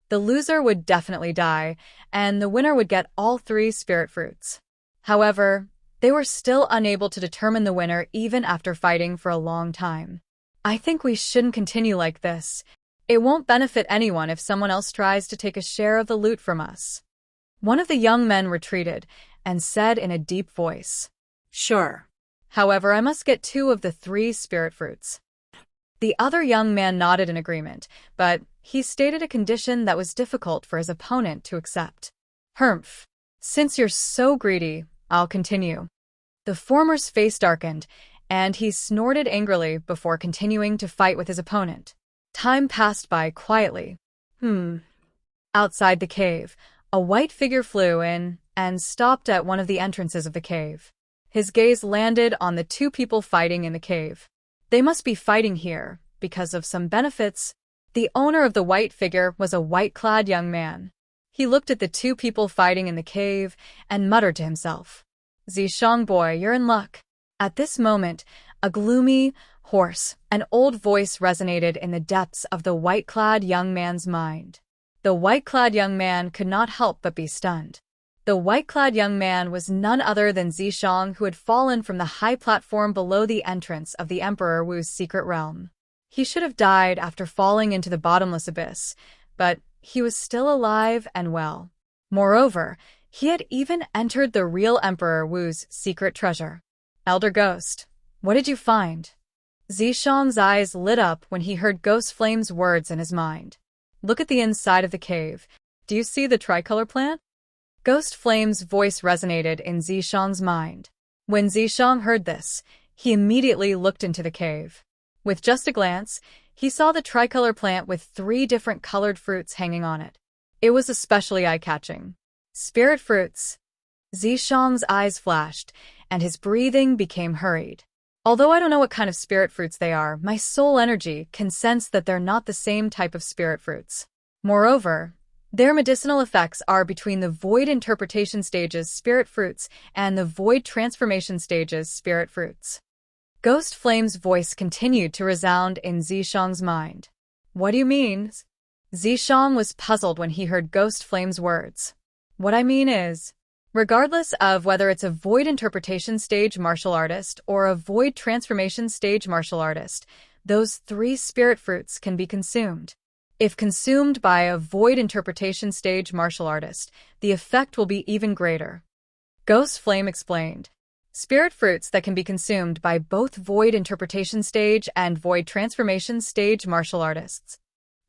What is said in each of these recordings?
The loser would definitely die, and the winner would get all 3 spirit fruits. However, they were still unable to determine the winner even after fighting for a long time. I think we shouldn't continue like this. It won't benefit anyone if someone else tries to take a share of the loot from us. One of the young men retreated and said in a deep voice, Sure. However, I must get 2 of the 3 spirit fruits. The other young man nodded in agreement, but he stated a condition that was difficult for his opponent to accept. Humph. Since you're so greedy, I'll continue. The former's face darkened, and he snorted angrily before continuing to fight with his opponent. Time passed by quietly. Outside the cave, a white figure flew in and stopped at one of the entrances of the cave. His gaze landed on the 2 people fighting in the cave. They must be fighting here because of some benefits. The owner of the white figure was a white-clad young man. He looked at the 2 people fighting in the cave and muttered to himself, Zishang boy, you're in luck. At this moment, a gloomy, hoarse, and old voice resonated in the depths of the white-clad young man's mind. The white-clad young man could not help but be stunned. The white-clad young man was none other than Zishang, who had fallen from the high platform below the entrance of the Emperor Wu's secret realm. He should have died after falling into the bottomless abyss, but he was still alive and well. Moreover, he had even entered the real Emperor Wu's secret treasure. Elder Ghost, what did you find? Zishang's eyes lit up when he heard Ghost Flame's words in his mind. Look at the inside of the cave. Do you see the tricolor plant? Ghost Flame's voice resonated in Zishang's mind. When Zishang heard this, he immediately looked into the cave. With just a glance, he saw the tricolor plant with 3 different colored fruits hanging on it. It was especially eye-catching. Spirit fruits. Zishang's eyes flashed, and his breathing became hurried. Although I don't know what kind of spirit fruits they are, my soul energy can sense that they're not the same type of spirit fruits. Moreover, their medicinal effects are between the void interpretation stage's spirit fruits and the void transformation stage's spirit fruits. Ghost Flame's voice continued to resound in Zishang's mind. What do you mean? Zishang was puzzled when he heard Ghost Flame's words. What I mean is, regardless of whether it's a void interpretation stage martial artist or a void transformation stage martial artist, those 3 spirit fruits can be consumed. If consumed by a void interpretation stage martial artist, the effect will be even greater. Ghost Flame explained. Spirit fruits that can be consumed by both void interpretation stage and void transformation stage martial artists.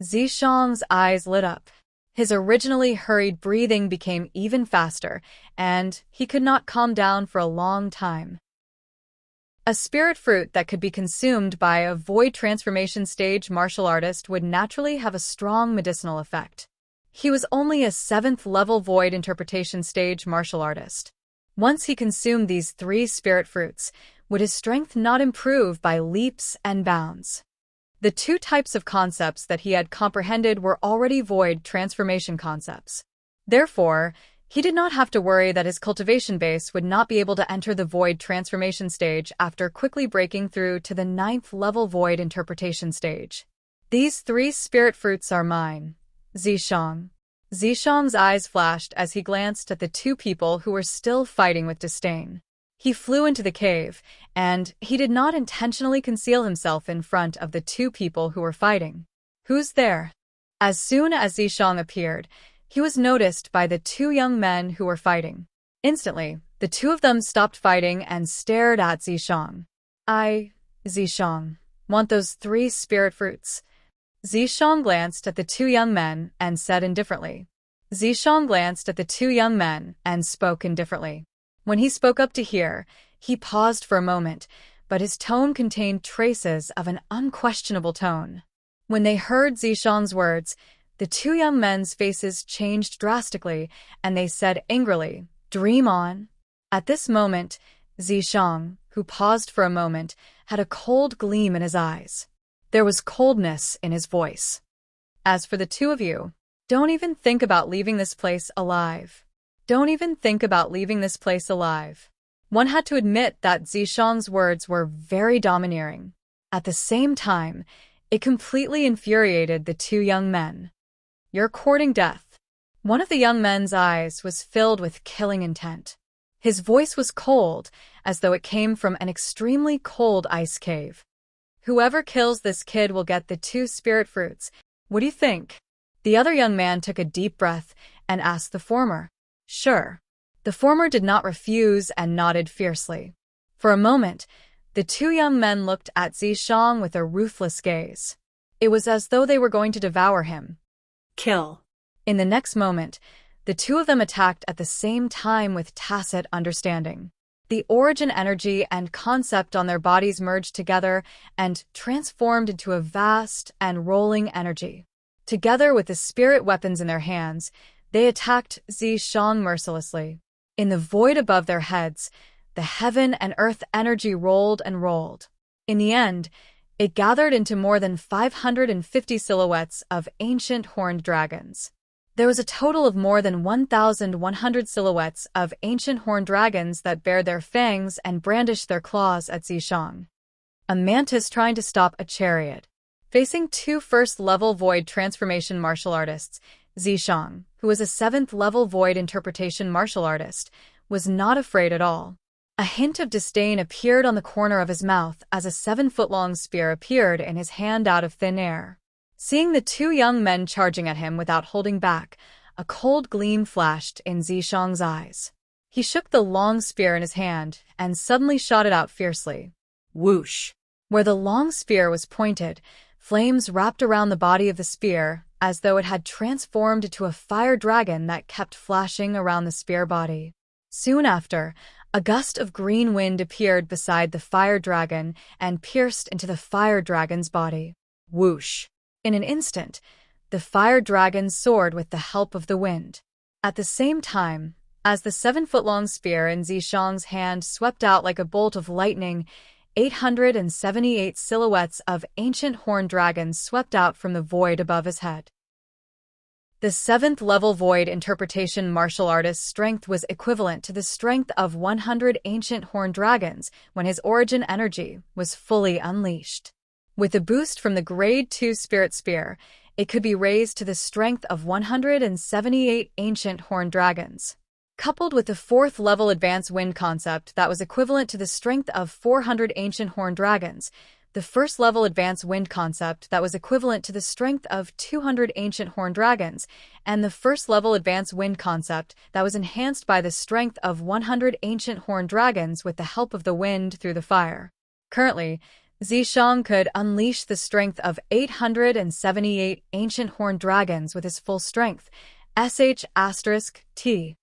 Zishang's eyes lit up. His originally hurried breathing became even faster, and he could not calm down for a long time. A spirit fruit that could be consumed by a void transformation stage martial artist would naturally have a strong medicinal effect. He was only a 7th level void interpretation stage martial artist. Once he consumed these 3 spirit fruits, would his strength not improve by leaps and bounds? The 2 types of concepts that he had comprehended were already void transformation concepts. Therefore, he did not have to worry that his cultivation base would not be able to enter the void transformation stage after quickly breaking through to the 9th level void interpretation stage. These 3 spirit fruits are mine. Zishang. Zishang's eyes flashed as he glanced at the 2 people who were still fighting with disdain. He flew into the cave, and he did not intentionally conceal himself in front of the 2 people who were fighting. Who's there? As soon as Zishang appeared, he was noticed by the 2 young men who were fighting. Instantly, the 2 of them stopped fighting and stared at Zishang. Zishang, want those 3 spirit fruits? Zishang glanced at the 2 young men and said indifferently. Zishang glanced at the 2 young men and spoke indifferently. When he spoke up to hear, he paused for a moment, but his tone contained traces of an unquestionable tone. When they heard Zishang's words, the 2 young men's faces changed drastically, and they said angrily, "Dream on." At this moment, Zishang, who paused for a moment, had a cold gleam in his eyes. There was coldness in his voice. As for the 2 of you, don't even think about leaving this place alive. Don't even think about leaving this place alive. One had to admit that Zishang's words were very domineering. At the same time, it completely infuriated the 2 young men. You're courting death." One of the young men's eyes was filled with killing intent. His voice was cold, as though it came from an extremely cold ice cave. "Whoever kills this kid will get the 2 spirit fruits. What do you think?" The other young man took a deep breath and asked the former. "Sure." The former did not refuse and nodded fiercely. For a moment, the 2 young men looked at Zishang with a ruthless gaze. It was as though they were going to devour him. Kill. In the next moment, the 2 of them attacked at the same time with tacit understanding. The origin energy and concept on their bodies merged together and transformed into a vast and rolling energy. Together with the spirit weapons in their hands, they attacked Zishang mercilessly. In the void above their heads, the heaven and earth energy rolled and rolled. In the end, it gathered into more than 550 silhouettes of ancient horned dragons. There was a total of more than 1,100 silhouettes of ancient horned dragons that bared their fangs and brandished their claws at Zishang. A mantis trying to stop a chariot. Facing 2 first-level void transformation martial artists, Zishang, who was a 7th-level void interpretation martial artist, was not afraid at all. A hint of disdain appeared on the corner of his mouth as a 7-foot-long spear appeared in his hand out of thin air. Seeing the 2 young men charging at him without holding back, a cold gleam flashed in Zishang's eyes. He shook the long spear in his hand and suddenly shot it out fiercely. Whoosh! Where the long spear was pointed, flames wrapped around the body of the spear as though it had transformed into a fire dragon that kept flashing around the spear body. Soon after, a gust of green wind appeared beside the fire dragon and pierced into the fire dragon's body. Whoosh! In an instant, the fire dragon soared with the help of the wind. At the same time, as the 7-foot-long spear in Zishang's hand swept out like a bolt of lightning, 878 silhouettes of ancient horned dragons swept out from the void above his head. The 7th-level void interpretation martial artist's strength was equivalent to the strength of 100 ancient horned dragons when his origin energy was fully unleashed. With a boost from the Grade 2 Spirit Spear, it could be raised to the strength of 178 ancient horned dragons. Coupled with the 4th-level Advanced Wind concept that was equivalent to the strength of 400 ancient horned dragons, the 1st-level Advanced Wind concept that was equivalent to the strength of 200 ancient horned dragons, and the 1st-level Advanced Wind concept that was enhanced by the strength of 100 ancient horned dragons with the help of the wind through the fire. Currently, Zishang could unleash the strength of 878 ancient horned dragons with his full strength. **T.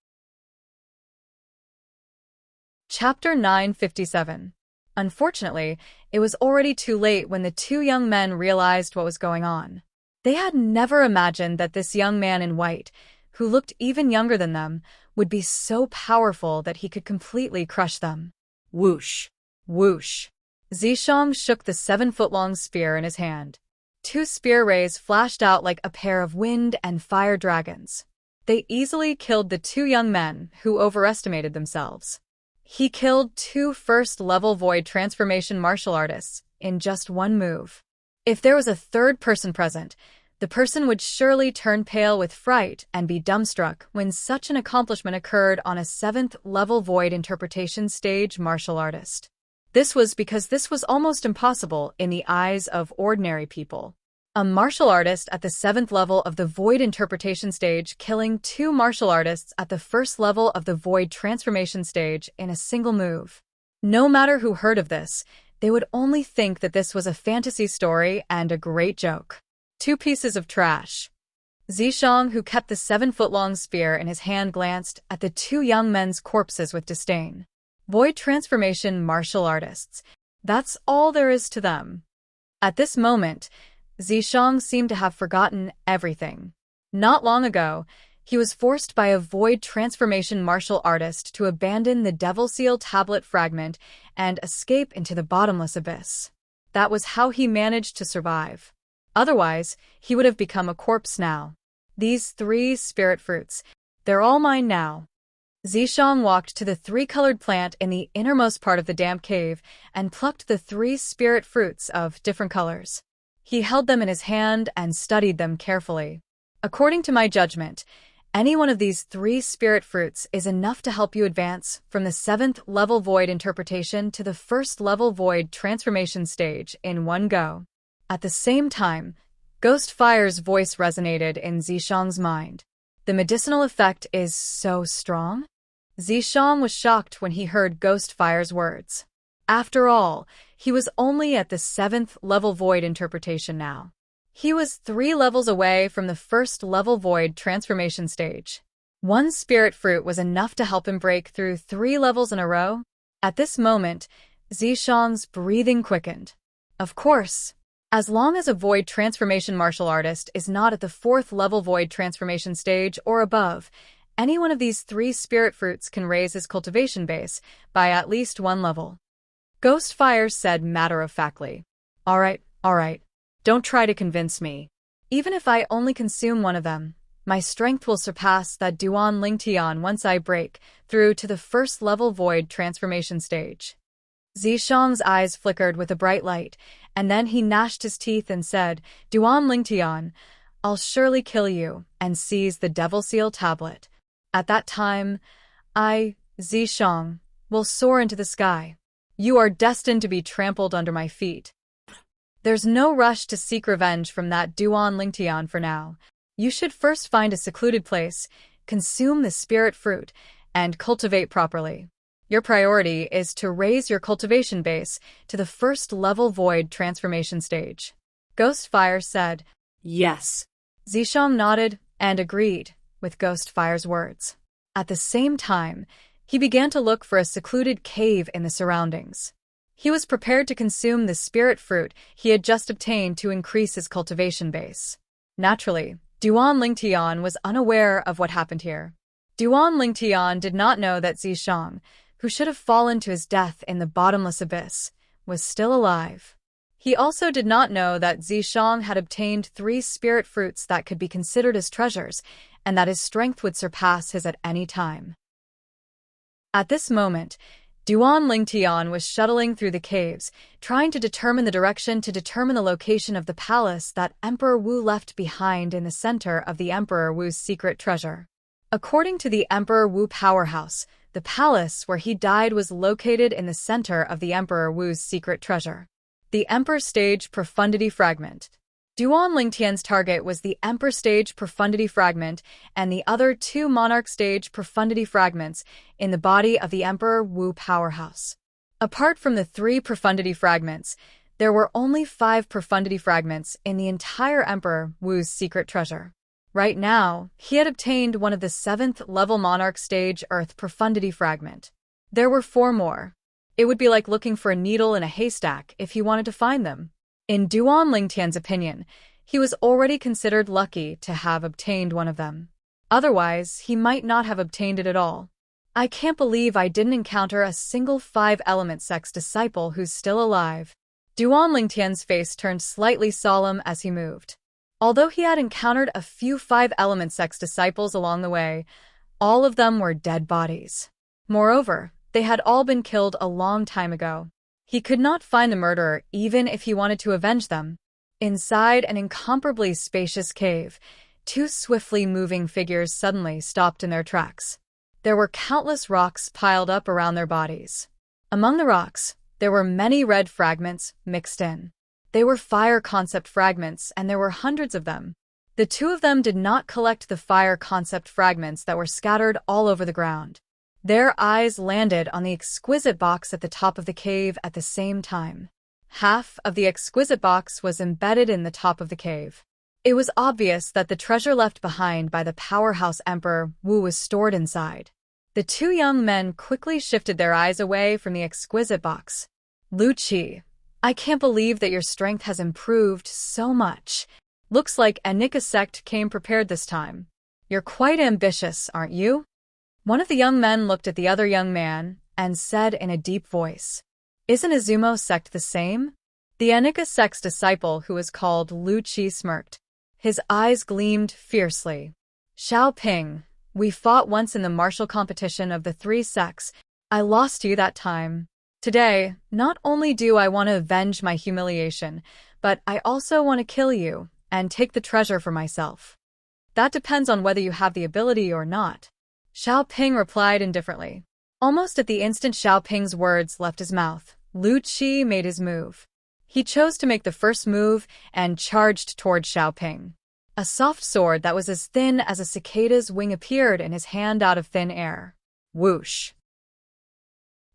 Chapter 957. Unfortunately, it was already too late when the 2 young men realized what was going on. They had never imagined that this young man in white, who looked even younger than them, would be so powerful that he could completely crush them. Whoosh! Whoosh! Zishang shook the 7-foot-long spear in his hand. 2 spear rays flashed out like a pair of wind and fire dragons. They easily killed the 2 young men who overestimated themselves. He killed 2 first-level void transformation martial artists in just one move. If there was a 3rd person present, the person would surely turn pale with fright and be dumbstruck when such an accomplishment occurred on a 7th-level void interpretation stage martial artist. This was because this was almost impossible in the eyes of ordinary people. A martial artist at the 7th level of the void interpretation stage killing 2 martial artists at the 1st level of the void transformation stage in a single move. No matter who heard of this, they would only think that this was a fantasy story and a great joke. 2 pieces of trash. Zishang, who kept the 7-foot-long spear in his hand, glanced at the 2 young men's corpses with disdain. Void transformation martial artists. That's all there is to them. At this moment, Zishang seemed to have forgotten everything. Not long ago, he was forced by a void transformation martial artist to abandon the Devil Seal tablet fragment and escape into the bottomless abyss. That was how he managed to survive. Otherwise, he would have become a corpse now. These 3 spirit fruits, they're all mine now. Zishang walked to the 3-colored plant in the innermost part of the damp cave and plucked the 3 spirit fruits of different colors. He held them in his hand and studied them carefully. According to my judgment, any one of these 3 spirit fruits is enough to help you advance from the 7th level void interpretation to the 1st level void transformation stage in one go. At the same time, Ghostfire's voice resonated in Zishang's mind. The medicinal effect is so strong? Zishang was shocked when he heard Ghostfire's words. After all, he was only at the 7th level void interpretation now. He was 3 levels away from the 1st level void transformation stage. 1 spirit fruit was enough to help him break through 3 levels in a row. At this moment, Zishang's breathing quickened. Of course, as long as a void transformation martial artist is not at the 4th level void transformation stage or above, any one of these 3 spirit fruits can raise his cultivation base by at least 1 level. Ghostfire said matter-of-factly. All right. Don't try to convince me. Even if I only consume 1 of them, my strength will surpass that Duan Lingtian once I break through to the 1st level void transformation stage. Zishang's eyes flickered with a bright light, and then he gnashed his teeth and said, Duan Lingtian, I'll surely kill you and seize the Devil Seal tablet. At that time, I, Zishang, will soar into the sky. You are destined to be trampled under my feet. There's no rush to seek revenge from that Duan Lingtian for now. You should first find a secluded place, consume the spirit fruit, and cultivate properly. Your priority is to raise your cultivation base to the 1st level void transformation stage. Ghostfire said, Yes. Zishang nodded and agreed with Ghostfire's words. At the same time, he began to look for a secluded cave in the surroundings. He was prepared to consume the spirit fruit he had just obtained to increase his cultivation base. Naturally, Duan Lingtian was unaware of what happened here. Duan Lingtian did not know that Zishang, who should have fallen to his death in the bottomless abyss, was still alive. He also did not know that Zishang had obtained 3 spirit fruits that could be considered as treasures, and that his strength would surpass his at any time. At this moment, Duan Lingtian was shuttling through the caves, trying to determine the location of the palace that Emperor Wu left behind in the center of the Emperor Wu's secret treasure. According to the Emperor Wu powerhouse, the palace where he died was located in the center of the Emperor Wu's secret treasure. The Emperor Stage Profundity Fragment. Duan Lingtian's target was the Emperor Stage Profundity Fragment and the other 2 Monarch Stage Profundity Fragments in the body of the Emperor Wu powerhouse. Apart from the 3 Profundity Fragments, there were only 5 Profundity Fragments in the entire Emperor Wu's secret treasure. Right now, he had obtained one of the 7th level Monarch Stage Earth Profundity Fragment. There were 4 more. It would be like looking for a needle in a haystack if he wanted to find them. In Duan Lingtian's opinion, he was already considered lucky to have obtained one of them. Otherwise, he might not have obtained it at all. I can't believe I didn't encounter a single 5-element sex disciple who's still alive. Duan Lingtian's face turned slightly solemn as he moved. Although he had encountered a few 5-element sex disciples along the way, all of them were dead bodies. Moreover, they had all been killed a long time ago. He could not find the murderer even if he wanted to avenge them. Inside an incomparably spacious cave, 2 swiftly moving figures suddenly stopped in their tracks. There were countless rocks piled up around their bodies. Among the rocks, there were many red fragments mixed in. They were fire concept fragments, and there were hundreds of them. The 2 of them did not collect the fire concept fragments that were scattered all over the ground. Their eyes landed on the exquisite box at the top of the cave at the same time. Half of the exquisite box was embedded in the top of the cave. It was obvious that the treasure left behind by the powerhouse Emperor Wu was stored inside. The 2 young men quickly shifted their eyes away from the exquisite box. Lu Qi, I can't believe that your strength has improved so much. Looks like Anika sect came prepared this time. You're quite ambitious, aren't you? One of the young men looked at the other young man and said in a deep voice, Isn't Izumo sect the same? The Anika sect's disciple, who was called Lu Qi, smirked. His eyes gleamed fiercely. Xiao Ping, we fought once in the martial competition of the 3 sects. I lost to you that time. Today, not only do I want to avenge my humiliation, but I also want to kill you and take the treasure for myself. That depends on whether you have the ability or not. Xiao Ping replied indifferently. Almost at the instant Xiao Ping's words left his mouth, Lu Qi made his move. He chose to make the first move and charged toward Xiao Ping. A soft sword that was as thin as a cicada's wing appeared in his hand out of thin air. Whoosh!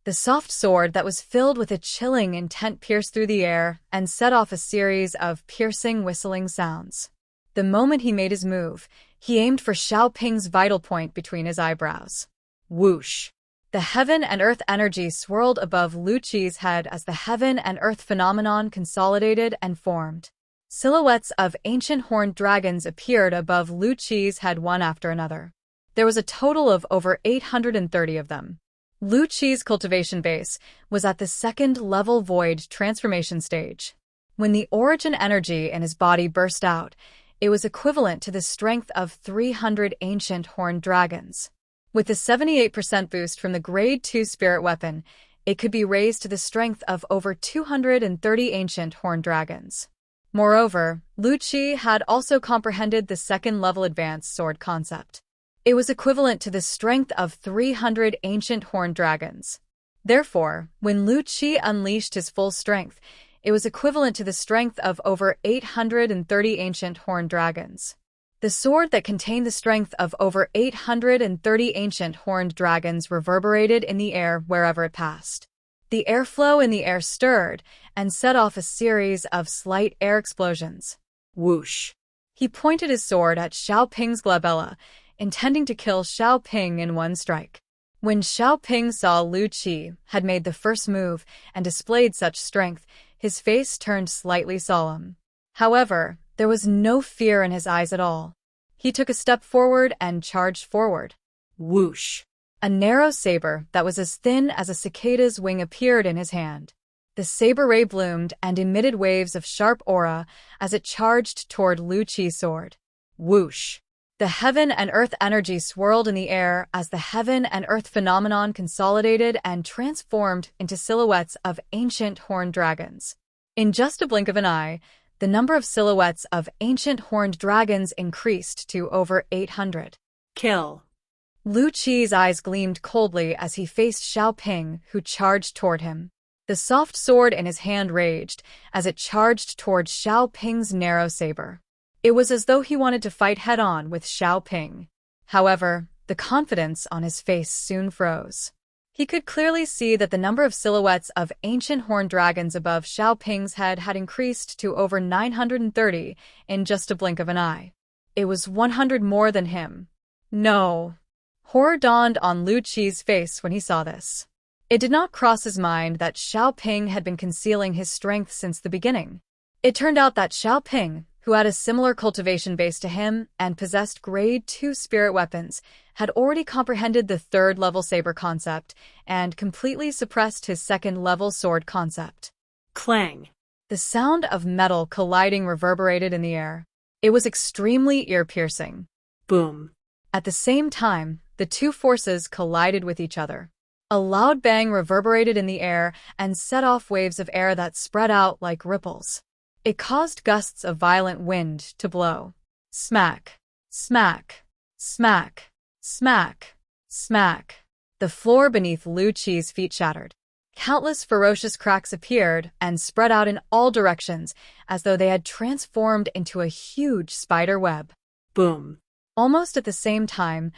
The soft sword that was filled with a chilling intent pierced through the air and set off a series of piercing, whistling sounds. The moment he made his move, he aimed for Xiao Ping's vital point between his eyebrows. Whoosh! The heaven and earth energy swirled above Lu Qi's head as the heaven and earth phenomenon consolidated and formed. Silhouettes of ancient horned dragons appeared above Lu Qi's head one after another. There was a total of over 830 of them. Lu Qi's cultivation base was at the second-level void transformation stage. When the origin energy in his body burst out, it was equivalent to the strength of 300 ancient horned dragons. With a 78% boost from the Grade 2 spirit weapon, it could be raised to the strength of over 230 ancient horned dragons. Moreover, Lu Qi had also comprehended the second-level advanced sword concept. It was equivalent to the strength of 300 ancient horned dragons. Therefore, when Lu Qi unleashed his full strength, it was equivalent to the strength of over 830 ancient horned dragons. The sword that contained the strength of over 830 ancient horned dragons reverberated in the air wherever it passed. The airflow in the air stirred and set off a series of slight air explosions. Whoosh! He pointed his sword at Xiao Ping's glabella, intending to kill Xiao Ping in one strike. When Xiao Ping saw Lu Qi had made the first move and displayed such strength, his face turned slightly solemn. However, there was no fear in his eyes at all. He took a step forward and charged forward. Whoosh! A narrow saber that was as thin as a cicada's wing appeared in his hand. The saber ray bloomed and emitted waves of sharp aura as it charged toward Lu Qi's sword. Whoosh! The heaven and earth energy swirled in the air as the heaven and earth phenomenon consolidated and transformed into silhouettes of ancient horned dragons. In just a blink of an eye, the number of silhouettes of ancient horned dragons increased to over 800. Kill! Lu Qi's eyes gleamed coldly as he faced Xiao Ping, who charged toward him. The soft sword in his hand raged as it charged toward Xiao Ping's narrow saber. It was as though he wanted to fight head-on with Xiao Ping. However, the confidence on his face soon froze. He could clearly see that the number of silhouettes of ancient horned dragons above Xiao Ping's head had increased to over 930 in just a blink of an eye. It was 100 more than him. No! Horror dawned on Lu Qi's face when he saw this. It did not cross his mind that Xiao Ping had been concealing his strength since the beginning. It turned out that Xiao Ping, who had a similar cultivation base to him and possessed Grade 2 spirit weapons, had already comprehended the third-level saber concept and completely suppressed his second-level sword concept. Clang! The sound of metal colliding reverberated in the air. It was extremely ear-piercing. Boom! At the same time, the two forces collided with each other. A loud bang reverberated in the air and set off waves of air that spread out like ripples. It caused gusts of violent wind to blow. Smack! Smack! Smack! Smack! Smack! The floor beneath Lu Qi's feet shattered. Countless ferocious cracks appeared and spread out in all directions as though they had transformed into a huge spider web. Boom! Almost at the same time,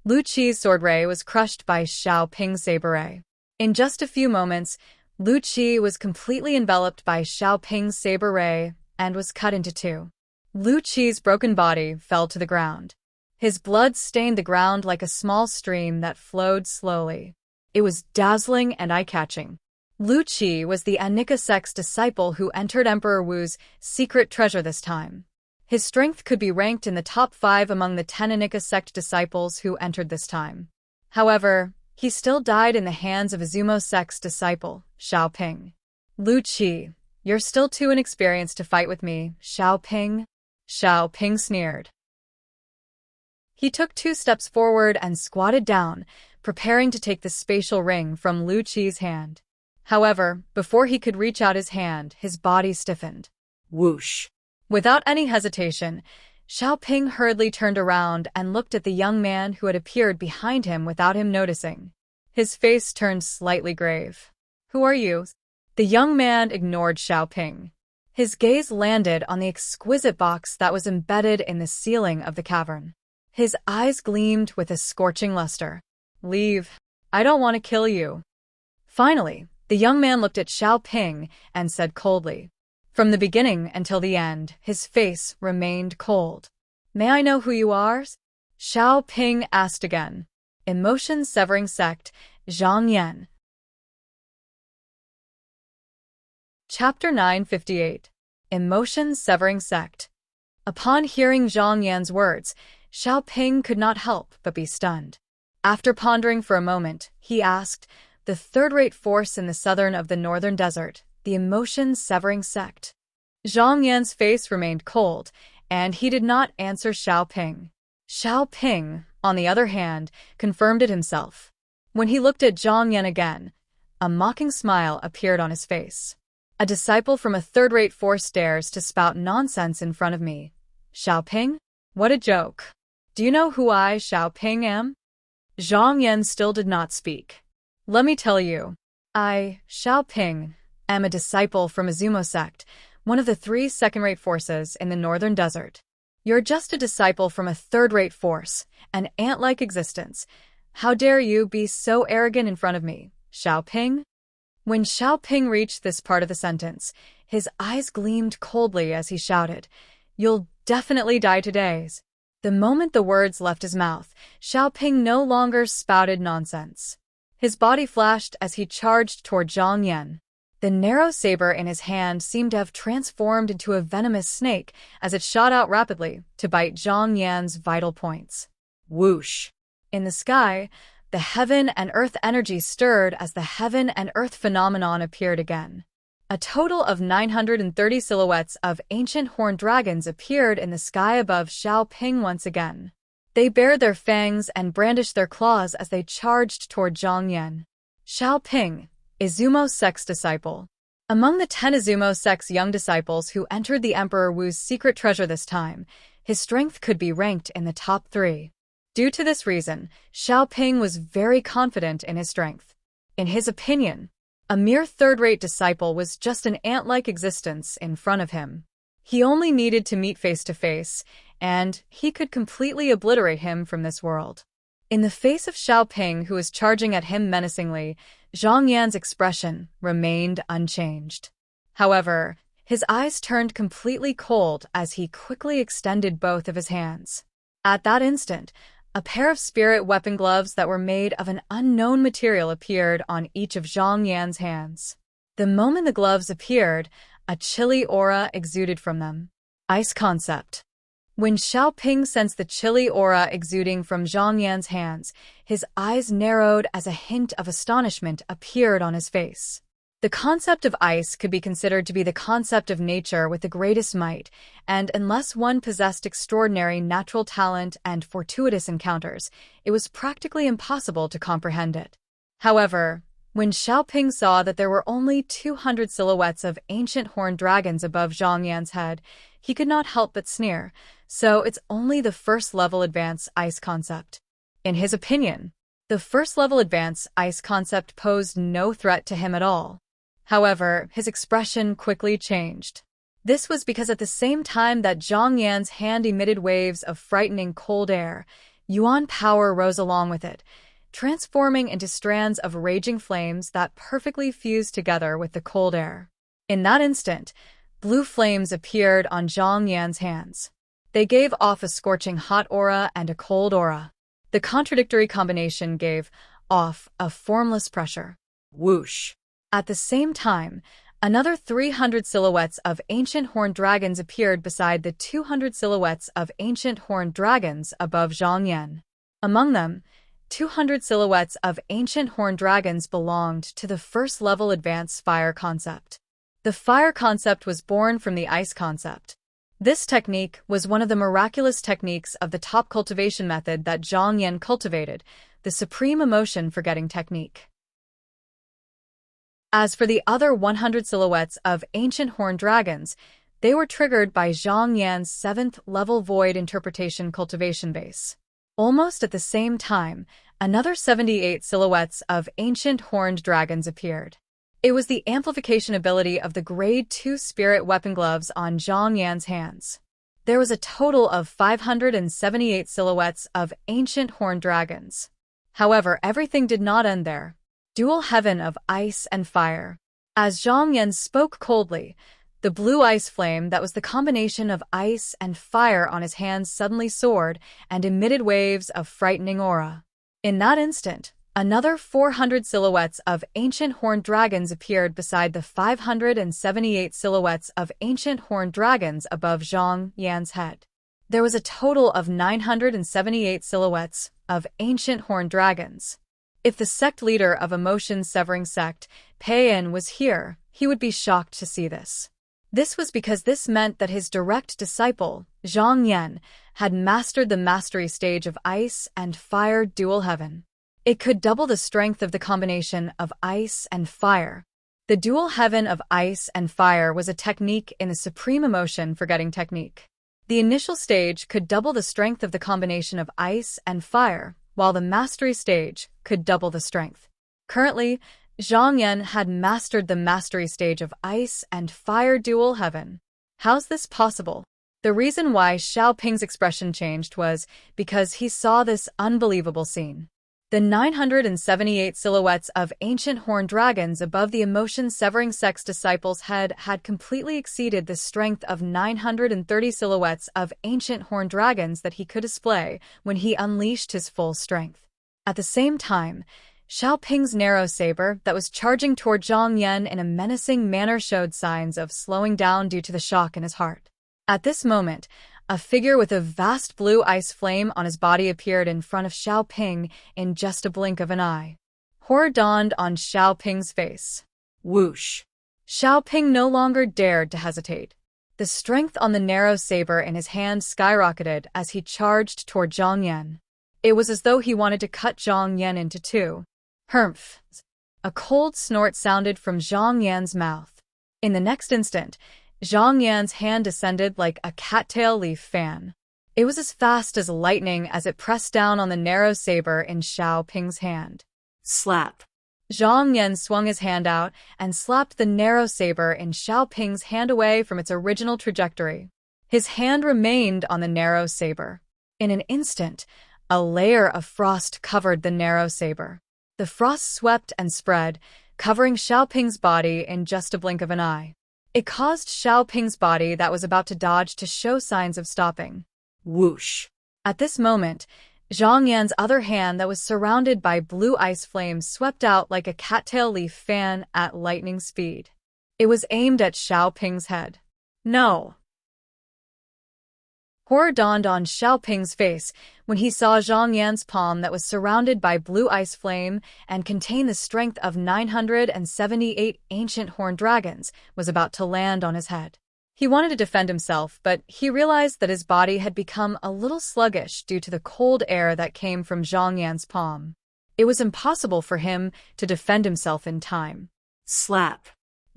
Lu Qi's sword ray was crushed by Xiao Ping's saber ray. In just a few moments, Lu Qi was completely enveloped by Xiao Ping's saber ray and was cut into two. Lu Qi's broken body fell to the ground. His blood stained the ground like a small stream that flowed slowly. It was dazzling and eye-catching. Lu Qi was the Anika sect's disciple who entered Emperor Wu's secret treasure this time. His strength could be ranked in the top 5 among the 10 Anika sect disciples who entered this time. However, he still died in the hands of Izumo sect's disciple, Xiao Ping. Lu Qi, you're still too inexperienced to fight with me, Xiao Ping. Xiao Ping sneered. He took 2 steps forward and squatted down, preparing to take the spatial ring from Lu Qi's hand. However, before he could reach out his hand, his body stiffened. Whoosh! Without any hesitation, Xiaoping hurriedly turned around and looked at the young man who had appeared behind him without him noticing. His face turned slightly grave. "Who are you?" The young man ignored Xiaoping. His gaze landed on the exquisite box that was embedded in the ceiling of the cavern. His eyes gleamed with a scorching luster. "Leave. I don't want to kill you." Finally, the young man looked at Xiaoping and said coldly. From the beginning until the end, his face remained cold. "May I know who you are?" Xiaoping asked again. Emotion-severing sect, Zhang Yan. Chapter 958. Emotion-severing sect. Upon hearing Zhang Yan's words, Xiaoping could not help but be stunned. After pondering for a moment, he asked, "The third-rate force in the southern of the northern desert, the emotion-severing sect." Zhang Yan's face remained cold, and he did not answer Xiaoping. Xiaoping, on the other hand, confirmed it himself. When he looked at Zhang Yan again, a mocking smile appeared on his face. "A disciple from a third-rate force dares to spout nonsense in front of me. Xiaoping? What a joke. Do you know who I, Xiaoping, am?" Zhang Yan still did not speak. "Let me tell you. I, Xiaoping, am a disciple from Izumo sect, one of the 3 second-rate forces in the northern desert. You're just a disciple from a third-rate force, an ant-like existence. How dare you be so arrogant in front of me, Xiaoping?" When Xiaoping reached this part of the sentence, his eyes gleamed coldly as he shouted, "You'll definitely die today." The moment the words left his mouth, Xiaoping no longer spouted nonsense. His body flashed as he charged toward Zhang Yan. The narrow saber in his hand seemed to have transformed into a venomous snake as it shot out rapidly to bite Zhang Yan's vital points. Whoosh! In the sky, the heaven and earth energy stirred as the heaven and earth phenomenon appeared again. A total of 930 silhouettes of ancient horned dragons appeared in the sky above Xiaoping once again. They bared their fangs and brandished their claws as they charged toward Zhang Yan. Xiaoping, Izumo sect's disciple. Among the 10 Izumo sect's young disciples who entered the Emperor Wu's secret treasure this time, his strength could be ranked in the top 3. Due to this reason, Xiaoping was very confident in his strength. In his opinion, a mere third-rate disciple was just an ant-like existence in front of him. He only needed to meet face-to-face, and he could completely obliterate him from this world. In the face of Xiaoping, who was charging at him menacingly, Zhang Yan's expression remained unchanged. However, his eyes turned completely cold as he quickly extended both of his hands. At that instant, a pair of spirit weapon gloves that were made of an unknown material appeared on each of Zhang Yan's hands. The moment the gloves appeared, a chilly aura exuded from them. Ice concept. When Xiaoping sensed the chilly aura exuding from Zhang Yan's hands, his eyes narrowed as a hint of astonishment appeared on his face. The concept of ice could be considered to be the concept of nature with the greatest might, and unless one possessed extraordinary natural talent and fortuitous encounters, it was practically impossible to comprehend it. However, when Xiaoping saw that there were only 200 silhouettes of ancient horned dragons above Zhang Yan's head, he could not help but sneer. "So it's only the first-level advanced ice concept." In his opinion, the first-level advanced ice concept posed no threat to him at all. However, his expression quickly changed. This was because at the same time that Zhang Yan's hand emitted waves of frightening cold air, Yuan power rose along with it, transforming into strands of raging flames that perfectly fused together with the cold air. In that instant, blue flames appeared on Zhang Yan's hands. They gave off a scorching hot aura and a cold aura. The contradictory combination gave off a formless pressure. Whoosh! At the same time, another 300 silhouettes of ancient horned dragons appeared beside the 200 silhouettes of ancient horned dragons above Zhang Yan. Among them, 200 silhouettes of ancient horned dragons belonged to the first-level advanced fire concept. The fire concept was born from the ice concept. This technique was one of the miraculous techniques of the top cultivation method that Zhang Yan cultivated, the supreme emotion-forgetting technique. As for the other 100 silhouettes of ancient horned dragons, They were triggered by Zhang Yan's 7th-level Void Interpretation Cultivation base. Almost at the same time, another 78 silhouettes of ancient horned dragons appeared. It was the amplification ability of the Grade 2 Spirit Weapon Gloves on Zhang Yan's hands. There was a total of 578 silhouettes of ancient horned dragons. However, everything did not end there. Dual Heaven of Ice and Fire. As Zhang Yan spoke coldly, the blue ice flame that was the combination of ice and fire on his hands suddenly soared and emitted waves of frightening aura. In that instant, another 400 silhouettes of ancient horned dragons appeared beside the 578 silhouettes of ancient horned dragons above Zhang Yan's head. There was a total of 978 silhouettes of ancient horned dragons. If the sect leader of emotion-severing sect, Pei-En, was here, he would be shocked to see this. This was because this meant that his direct disciple, Zhang Yan, had mastered the mastery stage of Ice and Fire Dual Heaven. It could double the strength of the combination of ice and fire. The Dual Heaven of Ice and Fire was a technique in the Supreme Emotion Forgetting technique. The initial stage could double the strength of the combination of ice and fire, while the mastery stage could double the strength. Currently, Zhang Yan had mastered the mastery stage of Ice and Fire Dual Heaven. How's this possible? The reason why Xiao Ping's expression changed was because he saw this unbelievable scene. The 978 silhouettes of ancient horned dragons above the emotion-severing sect's disciple's head had completely exceeded the strength of 930 silhouettes of ancient horned dragons that he could display when he unleashed his full strength. At the same time, Xiao Ping's narrow saber that was charging toward Zhang Yan in a menacing manner showed signs of slowing down due to the shock in his heart. At this moment, a figure with a vast blue ice flame on his body appeared in front of Xiao Ping in just a blink of an eye. Horror dawned on Xiao Ping's face. Whoosh! Xiao Ping no longer dared to hesitate. The strength on the narrow saber in his hand skyrocketed as he charged toward Zhang Yan. It was as though he wanted to cut Zhang Yan into two. Humph! A cold snort sounded from Zhang Yan's mouth. In the next instant, Zhang Yan's hand descended like a cattail leaf fan. It was as fast as lightning as it pressed down on the narrow saber in Xiao Ping's hand. Slap! Zhang Yan swung his hand out and slapped the narrow saber in Xiao Ping's hand away from its original trajectory. His hand remained on the narrow saber. In an instant, a layer of frost covered the narrow saber. The frost swept and spread, covering Xiao Ping's body in just a blink of an eye. It caused Xiao Ping's body that was about to dodge to show signs of stopping. Whoosh! At this moment, Zhang Yan's other hand that was surrounded by blue ice flames swept out like a cattail leaf fan at lightning speed. It was aimed at Xiao Ping's head. No! Horror dawned on Xiao Ping's face when he saw Zhang Yan's palm that was surrounded by blue ice flame and contained the strength of 978 ancient horned dragons was about to land on his head. He wanted to defend himself, but he realized that his body had become a little sluggish due to the cold air that came from Zhang Yan's palm. It was impossible for him to defend himself in time. Slap!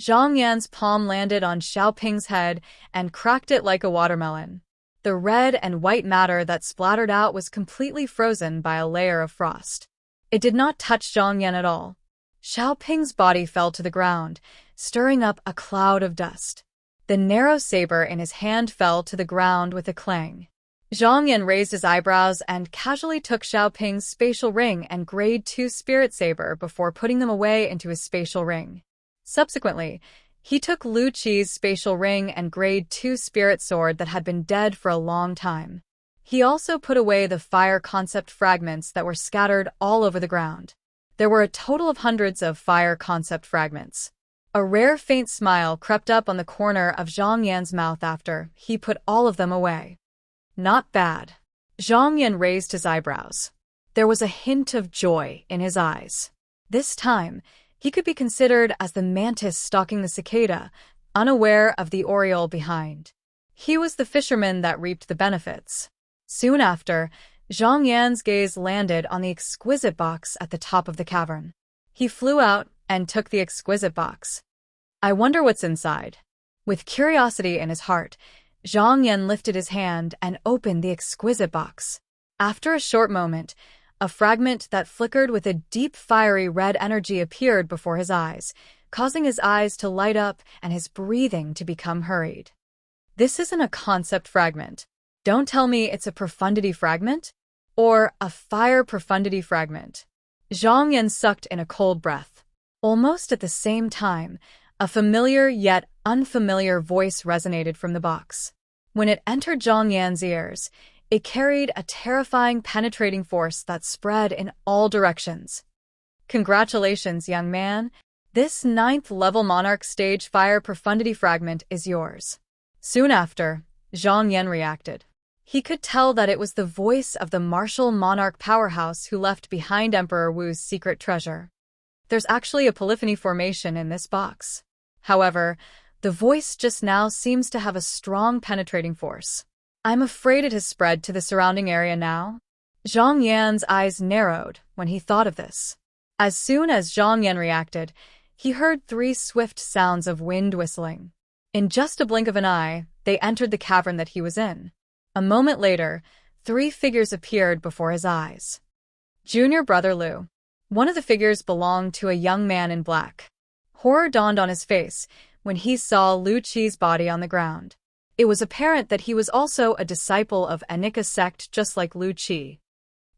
Zhang Yan's palm landed on Xiao Ping's head and cracked it like a watermelon. The red and white matter that splattered out was completely frozen by a layer of frost. It did not touch Zhang Yan at all. Xiao Ping's body fell to the ground, stirring up a cloud of dust. The narrow saber in his hand fell to the ground with a clang. Zhang Yan raised his eyebrows and casually took Xiao Ping's spatial ring and Grade 2 spirit saber before putting them away into his spatial ring. Subsequently, he took Lu Qi's spatial ring and Grade 2 spirit sword that had been dead for a long time. He also put away the fire concept fragments that were scattered all over the ground. There were a total of hundreds of fire concept fragments. A rare faint smile crept up on the corner of Zhang Yan's mouth after he put all of them away. Not bad. Zhang Yan raised his eyebrows. There was a hint of joy in his eyes. This time, he could be considered as the mantis stalking the cicada, unaware of the oriole behind. He was the fisherman that reaped the benefits. Soon after, Zhang Yan's gaze landed on the exquisite box at the top of the cavern. He flew out and took the exquisite box. I wonder what's inside. With curiosity in his heart, Zhang Yan lifted his hand and opened the exquisite box. After a short moment, a fragment that flickered with a deep fiery red energy appeared before his eyes, causing his eyes to light up and his breathing to become hurried. This isn't a concept fragment. Don't tell me it's a profundity fragment? Or a fire profundity fragment. Zhang Yan sucked in a cold breath. Almost at the same time, a familiar yet unfamiliar voice resonated from the box. When it entered Zhang Yan's ears, it carried a terrifying, penetrating force that spread in all directions. Congratulations, young man. This 9th-level Monarch Stage Fire Profundity Fragment is yours. Soon after, Zhang Yan reacted. He could tell that it was the voice of the martial monarch powerhouse who left behind Emperor Wu's secret treasure. There's actually a polyphony formation in this box. However, the voice just now seems to have a strong penetrating force. I'm afraid it has spread to the surrounding area now. Zhang Yan's eyes narrowed when he thought of this. As soon as Zhang Yan reacted, he heard 3 swift sounds of wind whistling. In just a blink of an eye, they entered the cavern that he was in. A moment later, 3 figures appeared before his eyes. Junior brother Lu. One of the figures belonged to a young man in black. Horror dawned on his face when he saw Lu Qi's body on the ground. It was apparent that he was also a disciple of Anika sect just like Lu Qi.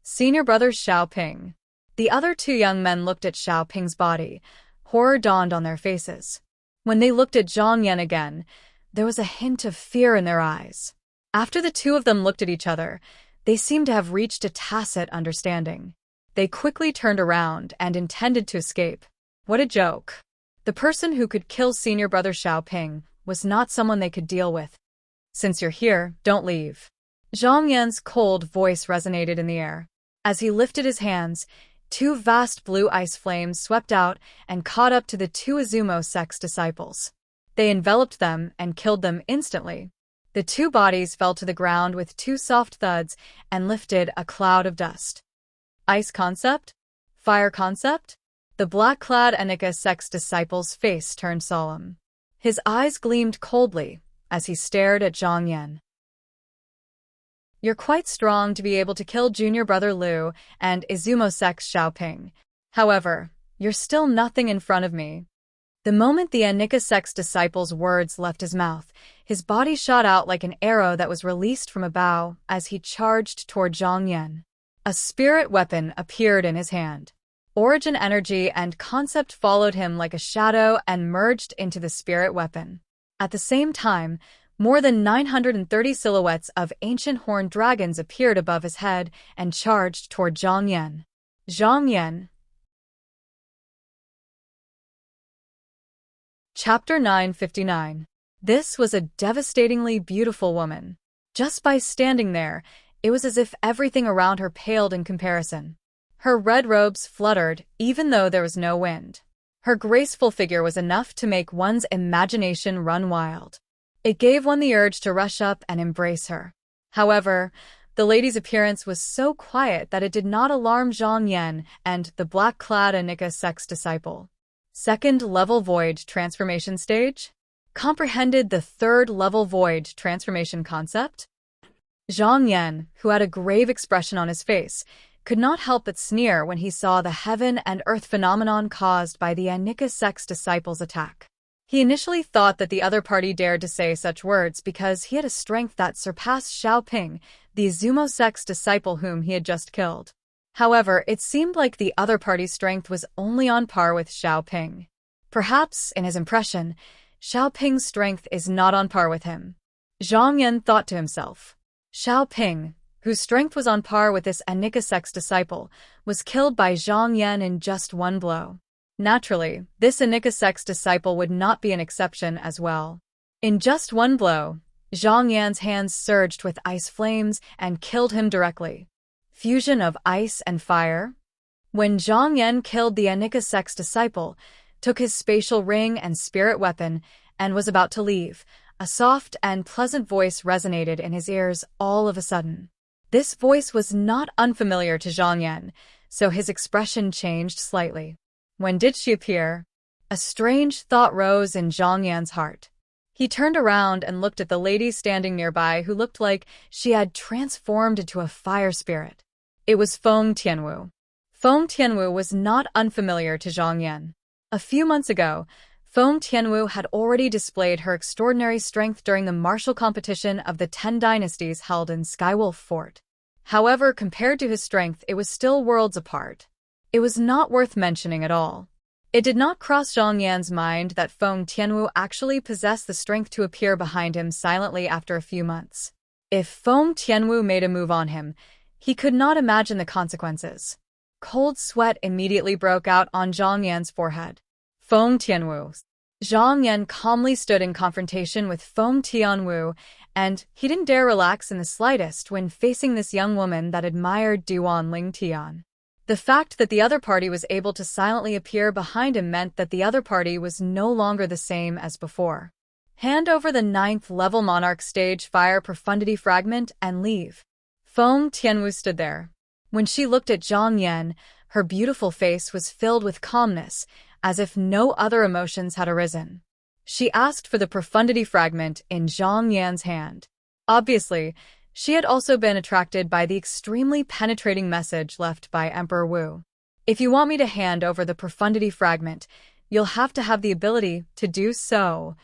Senior brother Xiaoping. The other 2 young men looked at Xiaoping's body. Horror dawned on their faces. When they looked at Zhang Yan again, there was a hint of fear in their eyes. After the 2 of them looked at each other, they seemed to have reached a tacit understanding. They quickly turned around and intended to escape. What a joke. The person who could kill senior brother Xiaoping was not someone they could deal with. Since you're here, don't leave. Zhang Yan's cold voice resonated in the air. As he lifted his hands, 2 vast blue ice flames swept out and caught up to the 2 Izumo sect's disciples. They enveloped them and killed them instantly. The 2 bodies fell to the ground with 2 soft thuds and lifted a cloud of dust. Ice concept? Fire concept? The black-clad Anika sect's disciple's face turned solemn. His eyes gleamed coldly as he stared at Zhang Yan. You're quite strong to be able to kill junior brother Lu and Izumo sect's Xiaoping. However, you're still nothing in front of me. The moment the Anika sect's disciple's words left his mouth, his body shot out like an arrow that was released from a bow as he charged toward Zhang Yan. A spirit weapon appeared in his hand. Origin energy and concept followed him like a shadow and merged into the spirit weapon. At the same time, more than 930 silhouettes of ancient horned dragons appeared above his head and charged toward Zhang Yan. Zhang Yan. Chapter 959. This was a devastatingly beautiful woman. Just by standing there, it was as if everything around her paled in comparison. Her red robes fluttered, even though there was no wind. Her graceful figure was enough to make one's imagination run wild. It gave one the urge to rush up and embrace her. However, the lady's appearance was so quiet that it did not alarm Zhang Yan and the black-clad Anika sect's disciple. 2nd level void transformation stage? Comprehended the 3rd level void transformation concept? Zhang Yan, who had a grave expression on his face, could not help but sneer when he saw the heaven and earth phenomenon caused by the Anika sect's disciples' attack. He initially thought that the other party dared to say such words because he had a strength that surpassed Xiaoping, the Izumo sect's disciple whom he had just killed. However, it seemed like the other party's strength was only on par with Xiaoping. Perhaps, in his impression, Xiaoping's strength is not on par with him. Zhang Yan thought to himself. Xiaoping, whose strength was on par with this Anika sect's disciple, was killed by Zhang Yan in just 1 blow. Naturally, this Anika sect's disciple would not be an exception as well. In just 1 blow, Zhang Yan's hands surged with ice flames and killed him directly. Fusion of ice and fire? When Zhang Yan killed the Anika sect's disciple, took his spatial ring and spirit weapon, and was about to leave, a soft and pleasant voice resonated in his ears all of a sudden. This voice was not unfamiliar to Zhang Yan, so his expression changed slightly. When did she appear? A strange thought rose in Zhang Yan's heart. He turned around and looked at the lady standing nearby who looked like she had transformed into a fire spirit. It was Feng Tianwu. Feng Tianwu was not unfamiliar to Zhang Yan. A few months ago, Feng Tianwu had already displayed her extraordinary strength during the martial competition of the 10 dynasties held in Skywolf Fort. However, compared to his strength, it was still worlds apart. It was not worth mentioning at all. It did not cross Zhang Yan's mind that Feng Tianwu actually possessed the strength to appear behind him silently after a few months. If Feng Tianwu made a move on him, he could not imagine the consequences. Cold sweat immediately broke out on Zhang Yan's forehead. Feng Tianwu. Zhang Yan calmly stood in confrontation with Feng Tianwu, and he didn't dare relax in the slightest when facing this young woman that admired Duan Ling Tian. The fact that the other party was able to silently appear behind him meant that the other party was no longer the same as before. Hand over the 9th level Monarch Stage Fire Profundity Fragment and leave. Feng Tianwu stood there. When she looked at Zhang Yan, her beautiful face was filled with calmness, as if no other emotions had arisen. She asked for the Profundity Fragment in Zhang Yan's hand. Obviously, she had also been attracted by the extremely penetrating message left by Emperor Wu. If you want me to hand over the Profundity Fragment, you'll have to have the ability to do so.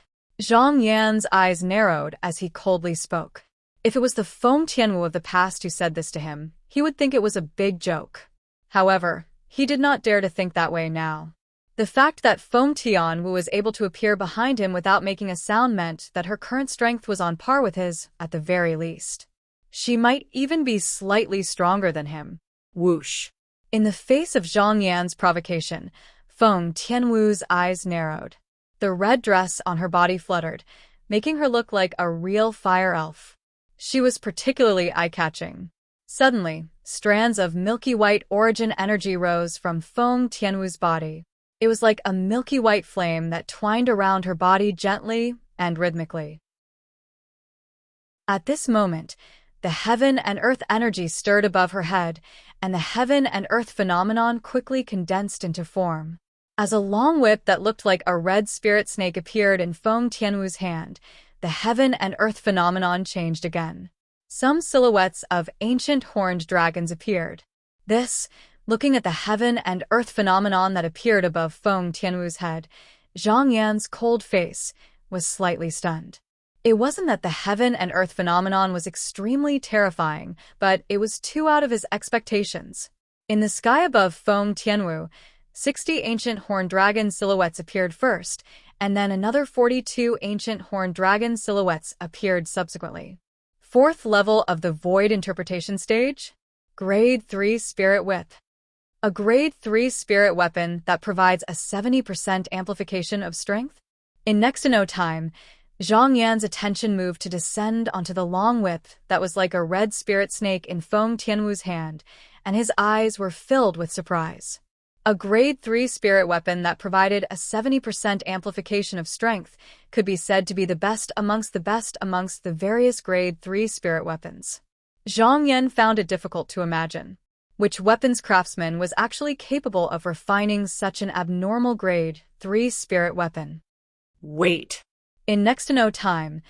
Zhang Yan's eyes narrowed as he coldly spoke. If it was the Feng Tianwu of the past who said this to him, he would think it was a big joke. However, he did not dare to think that way now. The fact that Feng Tianwu was able to appear behind him without making a sound meant that her current strength was on par with his, at the very least. She might even be slightly stronger than him. Whoosh! In the face of Zhang Yan's provocation, Feng Tianwu's eyes narrowed. The red dress on her body fluttered, making her look like a real fire elf. She was particularly eye-catching. Suddenly, strands of milky white origin energy rose from Feng Tianwu's body. It was like a milky white flame that twined around her body gently and rhythmically. At this moment, the heaven and earth energy stirred above her head, and the heaven and earth phenomenon quickly condensed into form. As a long whip that looked like a red spirit snake appeared in Feng Tianwu's hand, the heaven and earth phenomenon changed again. Some silhouettes of ancient horned dragons appeared. This, looking at the heaven and earth phenomenon that appeared above Feng Tianwu's head, Zhang Yan's cold face was slightly stunned. It wasn't that the heaven and earth phenomenon was extremely terrifying, but it was too out of his expectations. In the sky above Feng Tianwu, 60 ancient horned dragon silhouettes appeared first, and then another 42 ancient horned dragon silhouettes appeared subsequently. 4th level of the Void Interpretation Stage? Grade 3 Spirit Whip. A Grade 3 Spirit Weapon that provides a 70% amplification of strength? In next to no time, Zhang Yan's attention moved to descend onto the long whip that was like a red spirit snake in Feng Tianwu's hand, and his eyes were filled with surprise. A Grade 3 spirit weapon that provided a 70% amplification of strength could be said to be the best amongst the various Grade 3 spirit weapons. Zhang Yan found it difficult to imagine which weapons craftsman was actually capable of refining such an abnormal Grade 3 spirit weapon. Wait! In next to no time,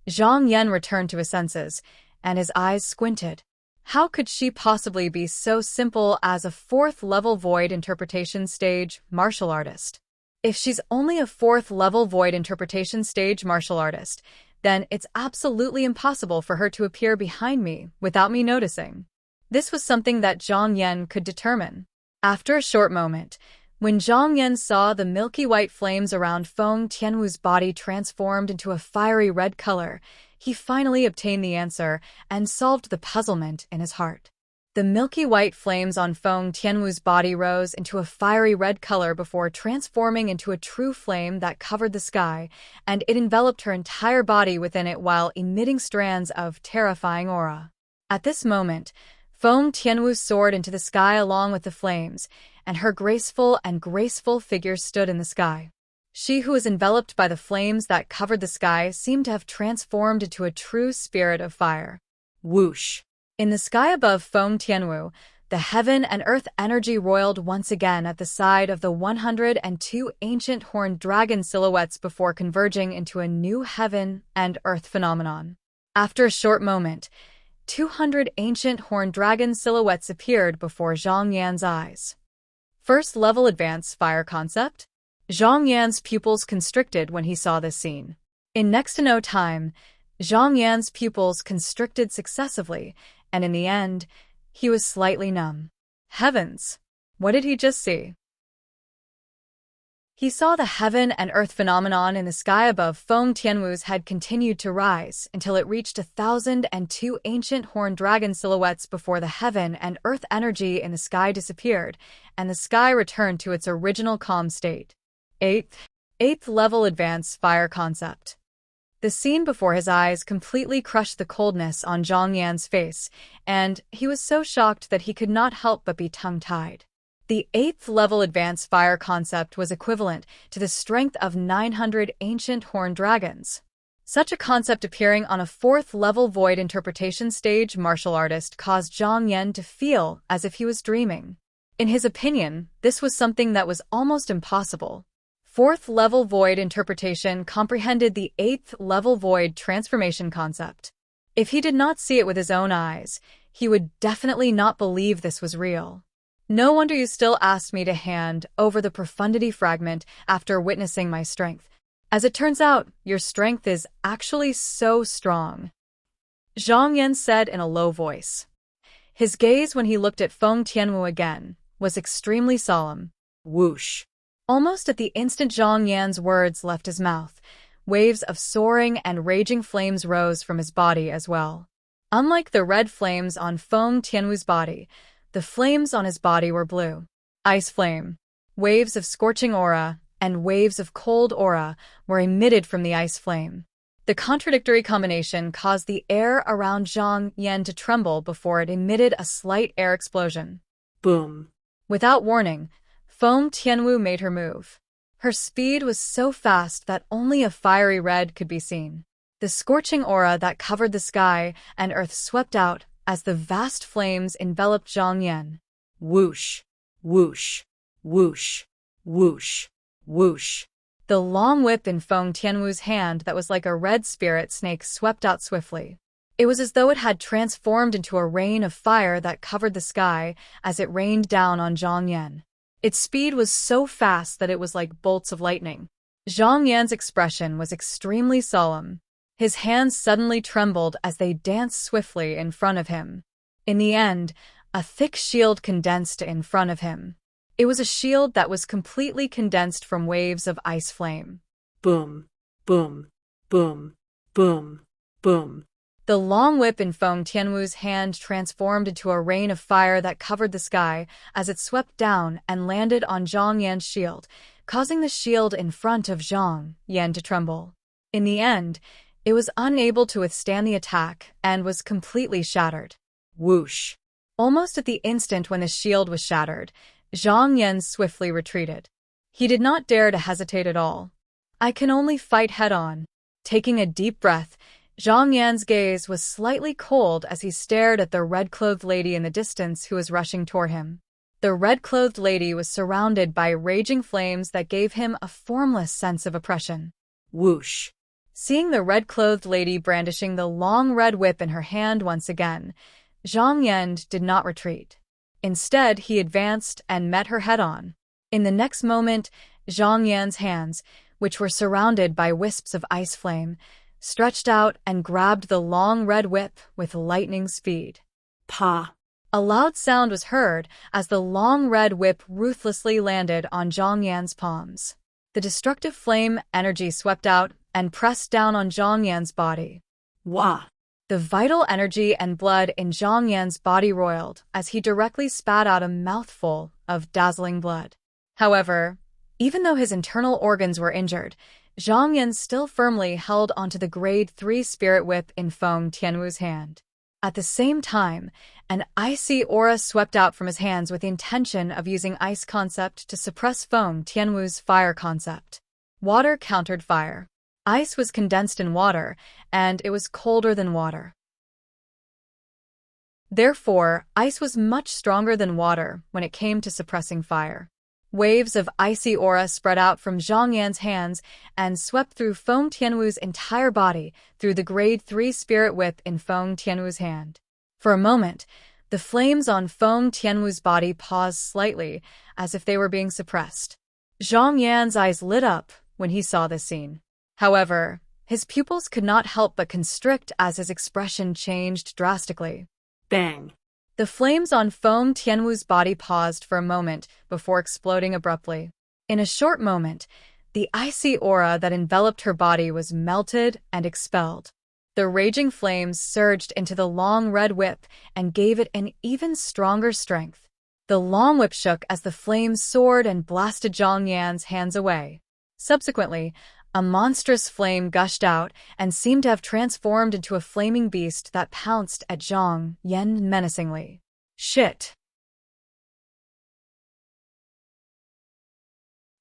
Zhang Yan returned to his senses, and his eyes squinted. How could she possibly be so simple as a 4th level Void Interpretation Stage martial artist? If she's only a 4th level Void Interpretation Stage martial artist, then it's absolutely impossible for her to appear behind me without me noticing. This was something that Zhang Yan could determine. After a short moment, when Zhang Yan saw the milky white flames around Feng Tianwu's body transformed into a fiery red color, he finally obtained the answer and solved the puzzlement in his heart. The milky white flames on Feng Tianwu's body rose into a fiery red color before transforming into a true flame that covered the sky, and it enveloped her entire body within it while emitting strands of terrifying aura. At this moment, Feng Tianwu soared into the sky along with the flames, and her graceful figure stood in the sky. She who was enveloped by the flames that covered the sky seemed to have transformed into a true spirit of fire. Whoosh! In the sky above Feng Tianwu, the heaven and earth energy roiled once again at the side of the 102 ancient horned dragon silhouettes before converging into a new heaven and earth phenomenon. After a short moment, 200 ancient horned dragon silhouettes appeared before Zhang Yan's eyes. First level advanced fire concept? Zhang Yan's pupils constricted when he saw this scene. In next to no time, Zhang Yan's pupils constricted successively, and in the end, he was slightly numb. Heavens! What did he just see? He saw the heaven and earth phenomenon in the sky above Feng Tianwu's head continued to rise until it reached 1,002 ancient horned dragon silhouettes before the heaven and earth energy in the sky disappeared, and the sky returned to its original calm state. Eighth level advanced fire concept. The scene before his eyes completely crushed the coldness on Zhang Yan's face, and he was so shocked that he could not help but be tongue-tied. The 8th level advanced fire concept was equivalent to the strength of 900 ancient horned dragons. Such a concept appearing on a 4th level void interpretation stage martial artist caused Zhang Yan to feel as if he was dreaming. In his opinion, this was something that was almost impossible. 4th level void interpretation comprehended the 8th level void transformation concept. If he did not see it with his own eyes, he would definitely not believe this was real. No wonder you still asked me to hand over the profundity fragment after witnessing my strength. As it turns out, your strength is actually so strong, Zhang Yan said in a low voice. His gaze when he looked at Feng Tianwu again was extremely solemn. Whoosh! Almost at the instant Zhang Yan's words left his mouth, waves of soaring and raging flames rose from his body as well. Unlike the red flames on Feng Tianwu's body, the flames on his body were blue. Ice flame. Waves of scorching aura and waves of cold aura were emitted from the ice flame. The contradictory combination caused the air around Zhang Yan to tremble before it emitted a slight air explosion. Boom. Without warning, Feng Tianwu made her move. Her speed was so fast that only a fiery red could be seen. The scorching aura that covered the sky and earth swept out as the vast flames enveloped Zhang Yan. Whoosh, whoosh, whoosh, whoosh, whoosh. The long whip in Feng Tianwu's hand that was like a red spirit snake swept out swiftly. It was as though it had transformed into a rain of fire that covered the sky as it rained down on Zhang Yan. Its speed was so fast that it was like bolts of lightning. Zhang Yan's expression was extremely solemn. His hands suddenly trembled as they danced swiftly in front of him. In the end, a thick shield condensed in front of him. It was a shield that was completely condensed from waves of ice flame. Boom, boom, boom, boom, boom. The long whip in Feng Tianwu's hand transformed into a rain of fire that covered the sky as it swept down and landed on Zhang Yan's shield, causing the shield in front of Zhang Yan to tremble. In the end, it was unable to withstand the attack and was completely shattered. Whoosh! Almost at the instant when the shield was shattered, Zhang Yan swiftly retreated. He did not dare to hesitate at all. I can only fight head-on. Taking a deep breath, Zhang Yan's gaze was slightly cold as he stared at the red-clothed lady in the distance who was rushing toward him. The red-clothed lady was surrounded by raging flames that gave him a formless sense of oppression. Whoosh! Seeing the red-clothed lady brandishing the long red whip in her hand once again, Zhang Yan did not retreat. Instead, he advanced and met her head-on. In the next moment, Zhang Yan's hands, which were surrounded by wisps of ice flame, stretched out and grabbed the long red whip with lightning speed. Pa! A loud sound was heard as the long red whip ruthlessly landed on Zhang Yan's palms. The destructive flame energy swept out and pressed down on Zhang Yan's body. Wah! The vital energy and blood in Zhang Yan's body roiled as he directly spat out a mouthful of dazzling blood. However, even though his internal organs were injured, Zhang Yan still firmly held onto the Grade 3 spirit whip in Feng Tianwu's hand. At the same time, an icy aura swept out from his hands with the intention of using ice concept to suppress Feng Tianwu's fire concept. Water countered fire. Ice was condensed in water, and it was colder than water. Therefore, ice was much stronger than water when it came to suppressing fire. Waves of icy aura spread out from Zhang Yan's hands and swept through Feng Tianwu's entire body through the grade 3 spirit whip in Feng Tianwu's hand. For a moment, the flames on Feng Tianwu's body paused slightly, as if they were being suppressed. Zhang Yan's eyes lit up when he saw this scene. However, his pupils could not help but constrict as his expression changed drastically. Bang! The flames on Feng Tianwu's body paused for a moment before exploding abruptly. In a short moment, the icy aura that enveloped her body was melted and expelled. The raging flames surged into the long red whip and gave it an even stronger strength. The long whip shook as the flames soared and blasted Zhang Yan's hands away. Subsequently, a monstrous flame gushed out and seemed to have transformed into a flaming beast that pounced at Zhang Yan menacingly. Shit!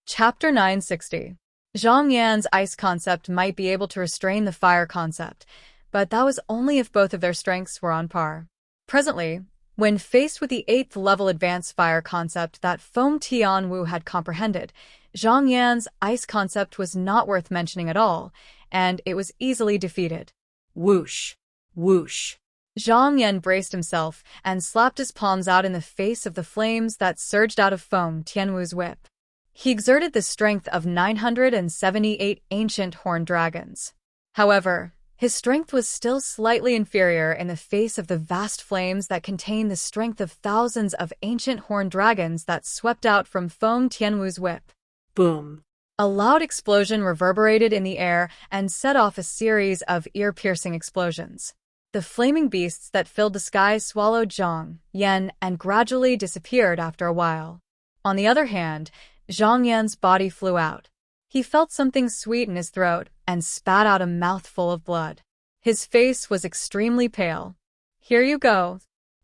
Chapter 960. Zhang Yan's ice concept might be able to restrain the fire concept, but that was only if both of their strengths were on par. Presently, when faced with the 8th level advanced fire concept that Feng Tianwu had comprehended, Zhang Yan's ice concept was not worth mentioning at all, and it was easily defeated. Whoosh! Whoosh! Zhang Yan braced himself and slapped his palms out in the face of the flames that surged out of Feng Tianwu's whip. He exerted the strength of 978 ancient horned dragons. However, his strength was still slightly inferior in the face of the vast flames that contained the strength of thousands of ancient horned dragons that swept out from Feng Tianwu's whip. Boom! A loud explosion reverberated in the air and set off a series of ear-piercing explosions. The flaming beasts that filled the sky swallowed Zhang Yan and gradually disappeared after a while. On the other hand, Zhang Yan's body flew out. He felt something sweet in his throat and spat out a mouthful of blood. His face was extremely pale. Here you go.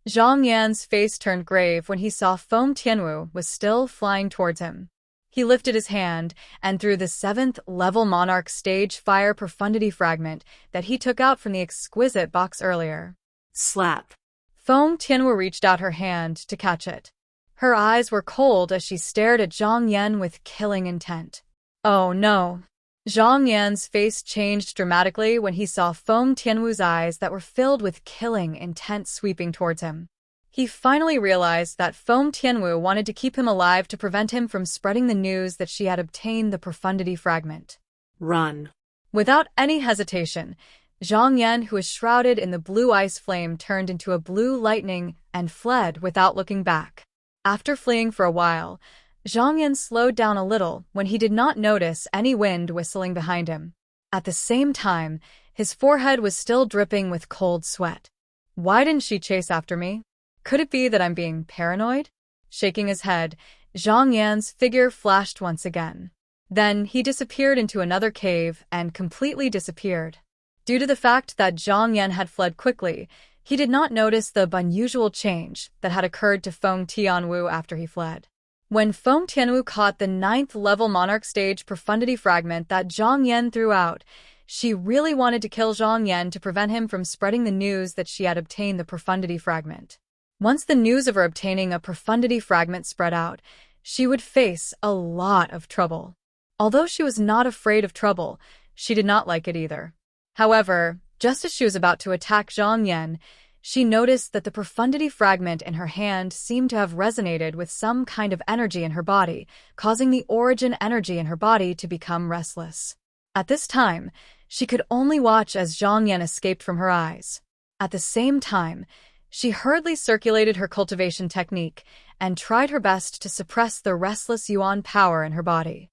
Zhang Yan's face turned grave when he saw Feng Tianwu was still flying towards him. He lifted his hand and threw the 7th level Monarch Stage Fire Profundity Fragment that he took out from the exquisite box earlier. Slap! Feng Tianwu reached out her hand to catch it. Her eyes were cold as she stared at Zhang Yan with killing intent. Oh no! Zhang Yan's face changed dramatically when he saw Feng Tianwu's eyes that were filled with killing intent sweeping towards him. He finally realized that Feng Tianwu wanted to keep him alive to prevent him from spreading the news that she had obtained the Profundity Fragment. Run! Without any hesitation, Zhang Yan, who was shrouded in the blue ice flame, turned into a blue lightning and fled without looking back. After fleeing for a while, Zhang Yan slowed down a little when he did not notice any wind whistling behind him. At the same time, his forehead was still dripping with cold sweat. Why didn't she chase after me? Could it be that I'm being paranoid? Shaking his head, Zhang Yan's figure flashed once again. Then he disappeared into another cave and completely disappeared. Due to the fact that Zhang Yan had fled quickly, he did not notice the unusual change that had occurred to Feng Tianwu after he fled. When Feng Tianwu caught the 9th level Monarch Stage Profundity Fragment that Zhang Yan threw out, she really wanted to kill Zhang Yan to prevent him from spreading the news that she had obtained the Profundity Fragment. Once the news of her obtaining a Profundity Fragment spread out, she would face a lot of trouble. Although she was not afraid of trouble, she did not like it either. However, just as she was about to attack Zhang Yan, she noticed that the Profundity Fragment in her hand seemed to have resonated with some kind of energy in her body, causing the origin energy in her body to become restless. At this time, she could only watch as Zhang Yan escaped from her eyes. At the same time, she hurriedly circulated her cultivation technique and tried her best to suppress the restless yuan power in her body.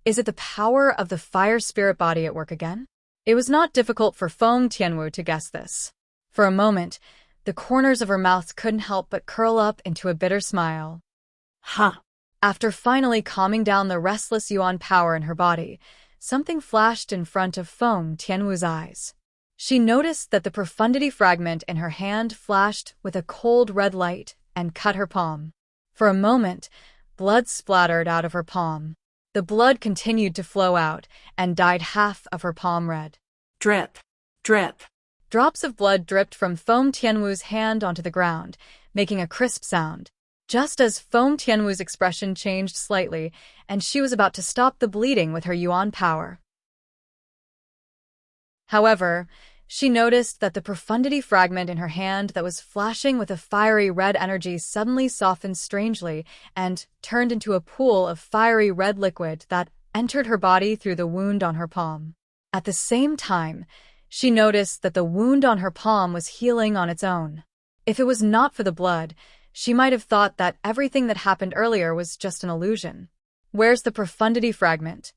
Is it the power of the fire spirit body at work again? It was not difficult for Feng Tianwu to guess this. For a moment, the corners of her mouth couldn't help but curl up into a bitter smile. Ha! After finally calming down the restless yuan power in her body, something flashed in front of Feng Tianwu's eyes. She noticed that the Profundity Fragment in her hand flashed with a cold red light and cut her palm. For a moment, blood splattered out of her palm. The blood continued to flow out and dyed half of her palm red. Drip! Drip! Drops of blood dripped from Foam Tianwu's hand onto the ground, making a crisp sound. Just as Foam Tianwu's expression changed slightly, and she was about to stop the bleeding with her yuan power. However, she noticed that the profundity fragment in her hand that was flashing with a fiery red energy suddenly softened strangely and turned into a pool of fiery red liquid that entered her body through the wound on her palm. At the same time, she noticed that the wound on her palm was healing on its own. If it was not for the blood, she might have thought that everything that happened earlier was just an illusion. Where's the profundity fragment?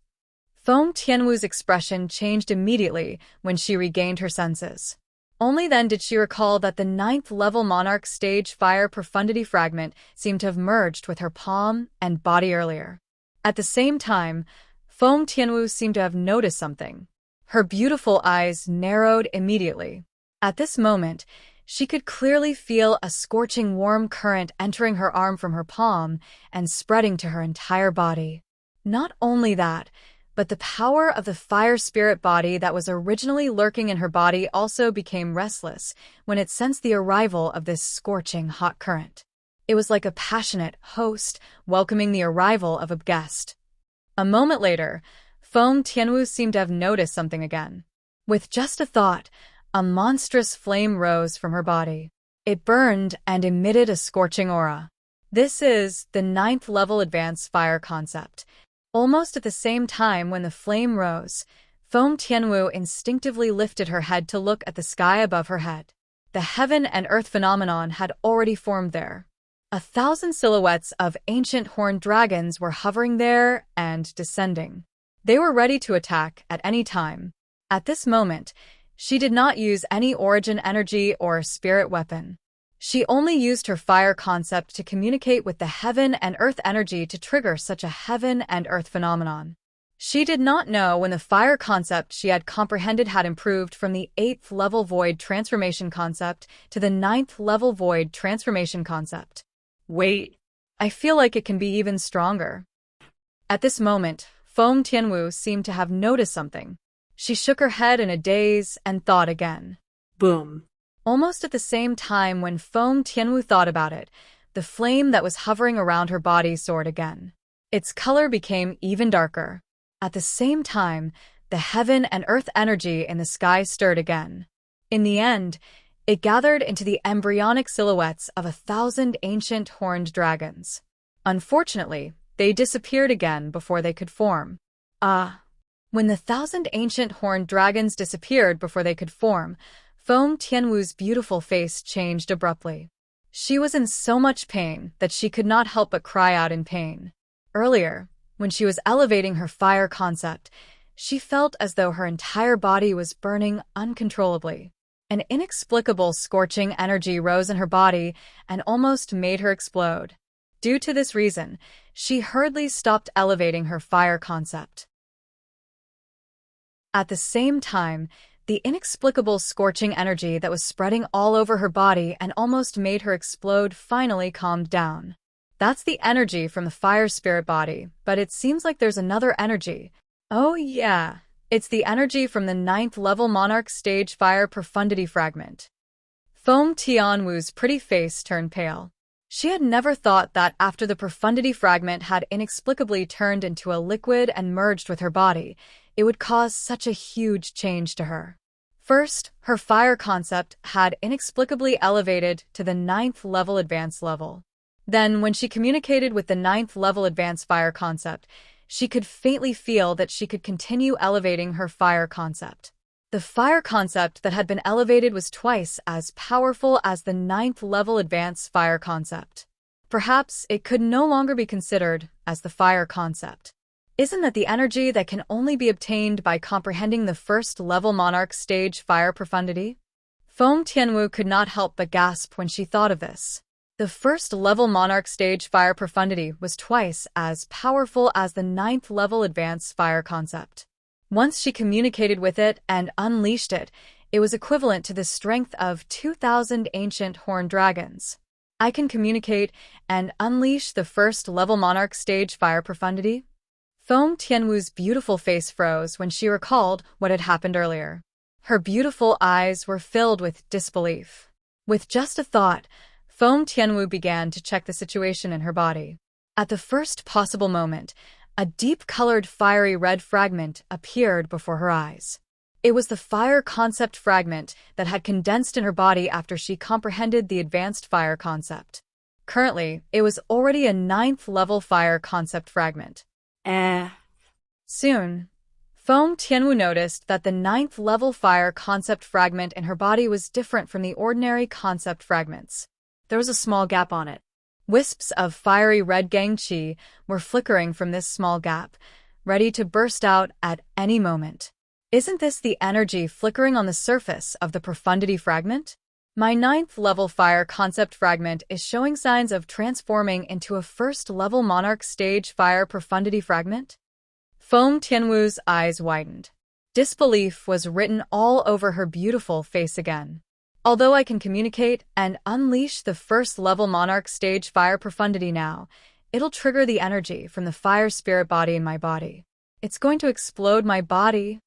Foam Tianwu's expression changed immediately when she regained her senses. Only then did she recall that the 9th-level Monarch Stage Fire Profundity Fragment seemed to have merged with her palm and body earlier. At the same time, Foam Tianwu seemed to have noticed something. Her beautiful eyes narrowed immediately. At this moment, she could clearly feel a scorching warm current entering her arm from her palm and spreading to her entire body. Not only that, but the power of the fire spirit body that was originally lurking in her body also became restless when it sensed the arrival of this scorching hot current. It was like a passionate host welcoming the arrival of a guest. A moment later, Foam Tianwu seemed to have noticed something again. With just a thought, a monstrous flame rose from her body. It burned and emitted a scorching aura. This is the 9th-level advanced fire concept. Almost at the same time when the flame rose, Foam Tianwu instinctively lifted her head to look at the sky above her head. The heaven and earth phenomenon had already formed there. 1,000 silhouettes of ancient horned dragons were hovering there and descending. They were ready to attack at any time. At this moment, she did not use any origin energy or spirit weapon. She only used her fire concept to communicate with the heaven and earth energy to trigger such a heaven and earth phenomenon. She did not know when the fire concept she had comprehended had improved from the 8th-level void transformation concept to the 9th-level void transformation concept. Wait, I feel like it can be even stronger. At this moment, Foam Tianwu seemed to have noticed something. She shook her head in a daze and thought again. Boom. Almost at the same time when Foam Tianwu thought about it, the flame that was hovering around her body soared again. Its color became even darker. At the same time, the heaven and earth energy in the sky stirred again. In the end, it gathered into the embryonic silhouettes of 1,000 ancient horned dragons. Unfortunately, they disappeared again before they could form. When the 1,000 ancient horned dragons disappeared before they could form, Foam Tianwu's beautiful face changed abruptly. She was in so much pain that she could not help but cry out in pain. Earlier, when she was elevating her fire concept, she felt as though her entire body was burning uncontrollably. An inexplicable scorching energy rose in her body and almost made her explode. Due to this reason, she hurriedly stopped elevating her fire concept. At the same time, the inexplicable scorching energy that was spreading all over her body and almost made her explode finally calmed down. That's the energy from the fire spirit body, but it seems like there's another energy. Oh yeah, it's the energy from the 9th-level Monarch Stage Fire Profundity Fragment. Foam Tianwu's pretty face turned pale. She had never thought that after the profundity fragment had inexplicably turned into a liquid and merged with her body, it would cause such a huge change to her. First, her fire concept had inexplicably elevated to the 9th-level advanced level. Then, when she communicated with the 9th-level advanced fire concept, she could faintly feel that she could continue elevating her fire concept. The fire concept that had been elevated was twice as powerful as the 9th-level advanced fire concept. Perhaps it could no longer be considered as the fire concept. Isn't that the energy that can only be obtained by comprehending the 1st-level Monarch Stage Fire Profundity? Foam Tianwu could not help but gasp when she thought of this. The 1st-level Monarch Stage Fire Profundity was twice as powerful as the 9th-level Advanced Fire concept. Once she communicated with it and unleashed it, it was equivalent to the strength of 2,000 ancient horned dragons. I can communicate and unleash the 1st-level Monarch Stage Fire Profundity? Foam Tianwu's beautiful face froze when she recalled what had happened earlier. Her beautiful eyes were filled with disbelief. With just a thought, Foam Tianwu began to check the situation in her body. At the first possible moment, a deep-colored fiery red fragment appeared before her eyes. It was the fire concept fragment that had condensed in her body after she comprehended the advanced fire concept. Currently, it was already a 9th-level fire concept fragment. Soon, Foam Tianwu noticed that the 9th-level fire concept fragment in her body was different from the ordinary concept fragments. There was a small gap on it. Wisps of fiery red gang qi were flickering from this small gap, ready to burst out at any moment. Isn't this the energy flickering on the surface of the profundity fragment? My 9th-level fire concept fragment is showing signs of transforming into a 1st-level monarch stage fire profundity fragment? Foam Tianwu's eyes widened. Disbelief was written all over her beautiful face again. Although I can communicate and unleash the 1st-level monarch stage fire profundity now, it'll trigger the energy from the fire spirit body in my body. It's going to explode my body.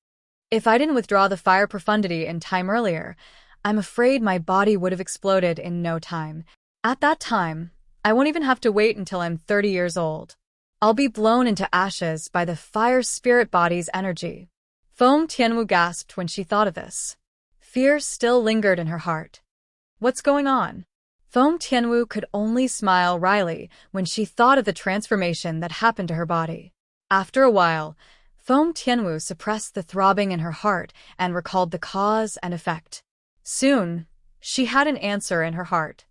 If I didn't withdraw the fire profundity in time earlier, I'm afraid my body would have exploded in no time. At that time, I won't even have to wait until I'm 30 years old. I'll be blown into ashes by the fire spirit body's energy. Foam Tianwu gasped when she thought of this. Fear still lingered in her heart. What's going on? Foam Tianwu could only smile wryly when she thought of the transformation that happened to her body. After a while, Foam Tianwu suppressed the throbbing in her heart and recalled the cause and effect. Soon, she had an answer in her heart.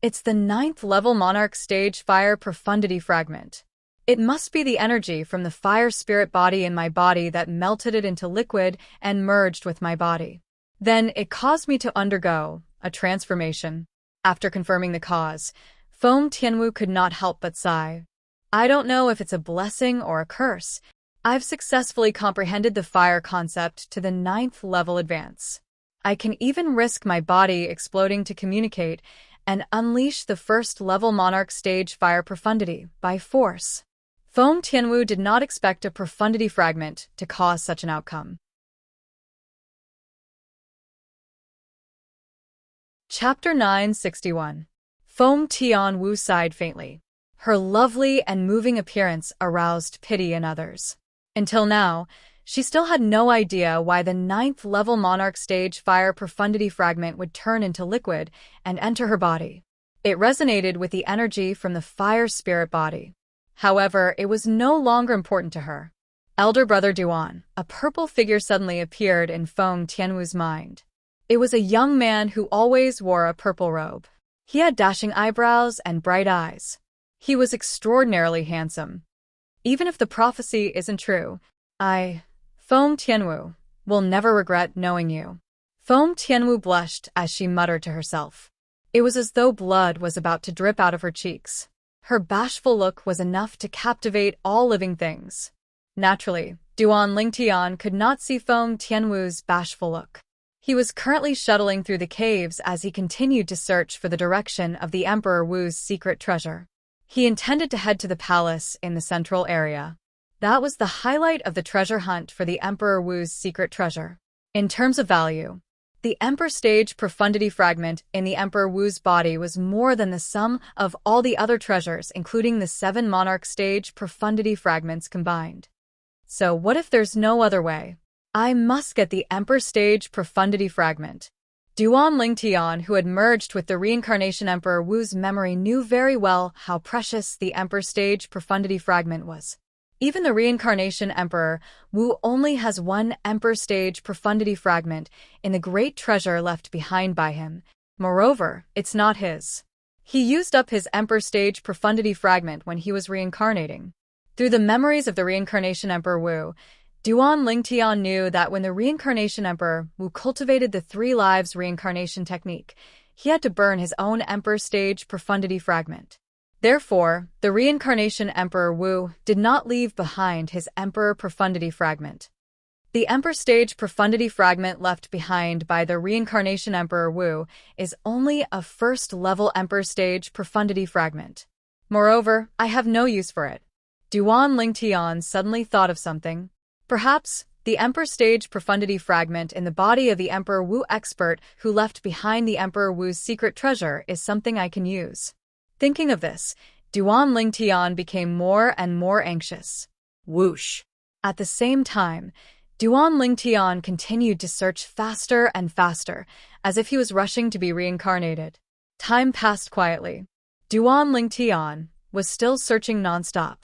It's the 9th-level monarch stage fire profundity fragment. It must be the energy from the fire spirit body in my body that melted it into liquid and merged with my body. Then it caused me to undergo a transformation. After confirming the cause, Foam Tianwu could not help but sigh. I don't know if it's a blessing or a curse. I've successfully comprehended the fire concept to the 9th-level advance. I can even risk my body exploding to communicate and unleash the 1st-level monarch stage fire profundity by force. Foam Tianwu did not expect a profundity fragment to cause such an outcome. Chapter 961. Foam Tianwu sighed faintly. Her lovely and moving appearance aroused pity in others. Until now, she still had no idea why the 9th-level monarch stage fire profundity fragment would turn into liquid and enter her body. It resonated with the energy from the fire spirit body. However, it was no longer important to her. Elder brother Duan, a purple figure suddenly appeared in Foam Tianwu's mind. It was a young man who always wore a purple robe. He had dashing eyebrows and bright eyes. He was extraordinarily handsome. Even if the prophecy isn't true, Foam Tianwu, will never regret knowing you. Foam Tianwu blushed as she muttered to herself. It was as though blood was about to drip out of her cheeks. Her bashful look was enough to captivate all living things. Naturally, Duan Lingtian could not see Foam Tianwu's bashful look. He was currently shuttling through the caves as he continued to search for the direction of the Emperor Wu's secret treasure. He intended to head to the palace in the central area. That was the highlight of the treasure hunt for the Emperor Wu's secret treasure. In terms of value, the Emperor stage profundity fragment in the Emperor Wu's body was more than the sum of all the other treasures, including the 7 monarch stage profundity fragments combined. So what if there's no other way? I must get the Emperor stage profundity fragment. Duan Lingtian, who had merged with the reincarnation Emperor Wu's memory, knew very well how precious the Emperor stage profundity fragment was. Even the reincarnation Emperor Wu only has 1 Emperor stage profundity fragment in the great treasure left behind by him. Moreover, it's not his. He used up his Emperor stage profundity fragment when he was reincarnating. Through the memories of the reincarnation Emperor Wu, Duan Lingtian knew that when the reincarnation Emperor Wu cultivated the 3 lives reincarnation technique, he had to burn his own Emperor stage profundity fragment. Therefore, the reincarnation Emperor Wu did not leave behind his Emperor profundity fragment. The Emperor stage profundity fragment left behind by the reincarnation Emperor Wu is only a 1st-level Emperor stage profundity fragment. Moreover, I have no use for it. Duan Lingtian suddenly thought of something. Perhaps The Emperor Stage Profundity Fragment in the body of the Emperor Wu expert who left behind the Emperor Wu's secret treasure is something I can use. Thinking of this, Duan Lingtian became more and more anxious. Whoosh. At the same time, Duan Lingtian continued to search faster and faster, as if he was rushing to be reincarnated. Time passed quietly. Duan Lingtian was still searching nonstop.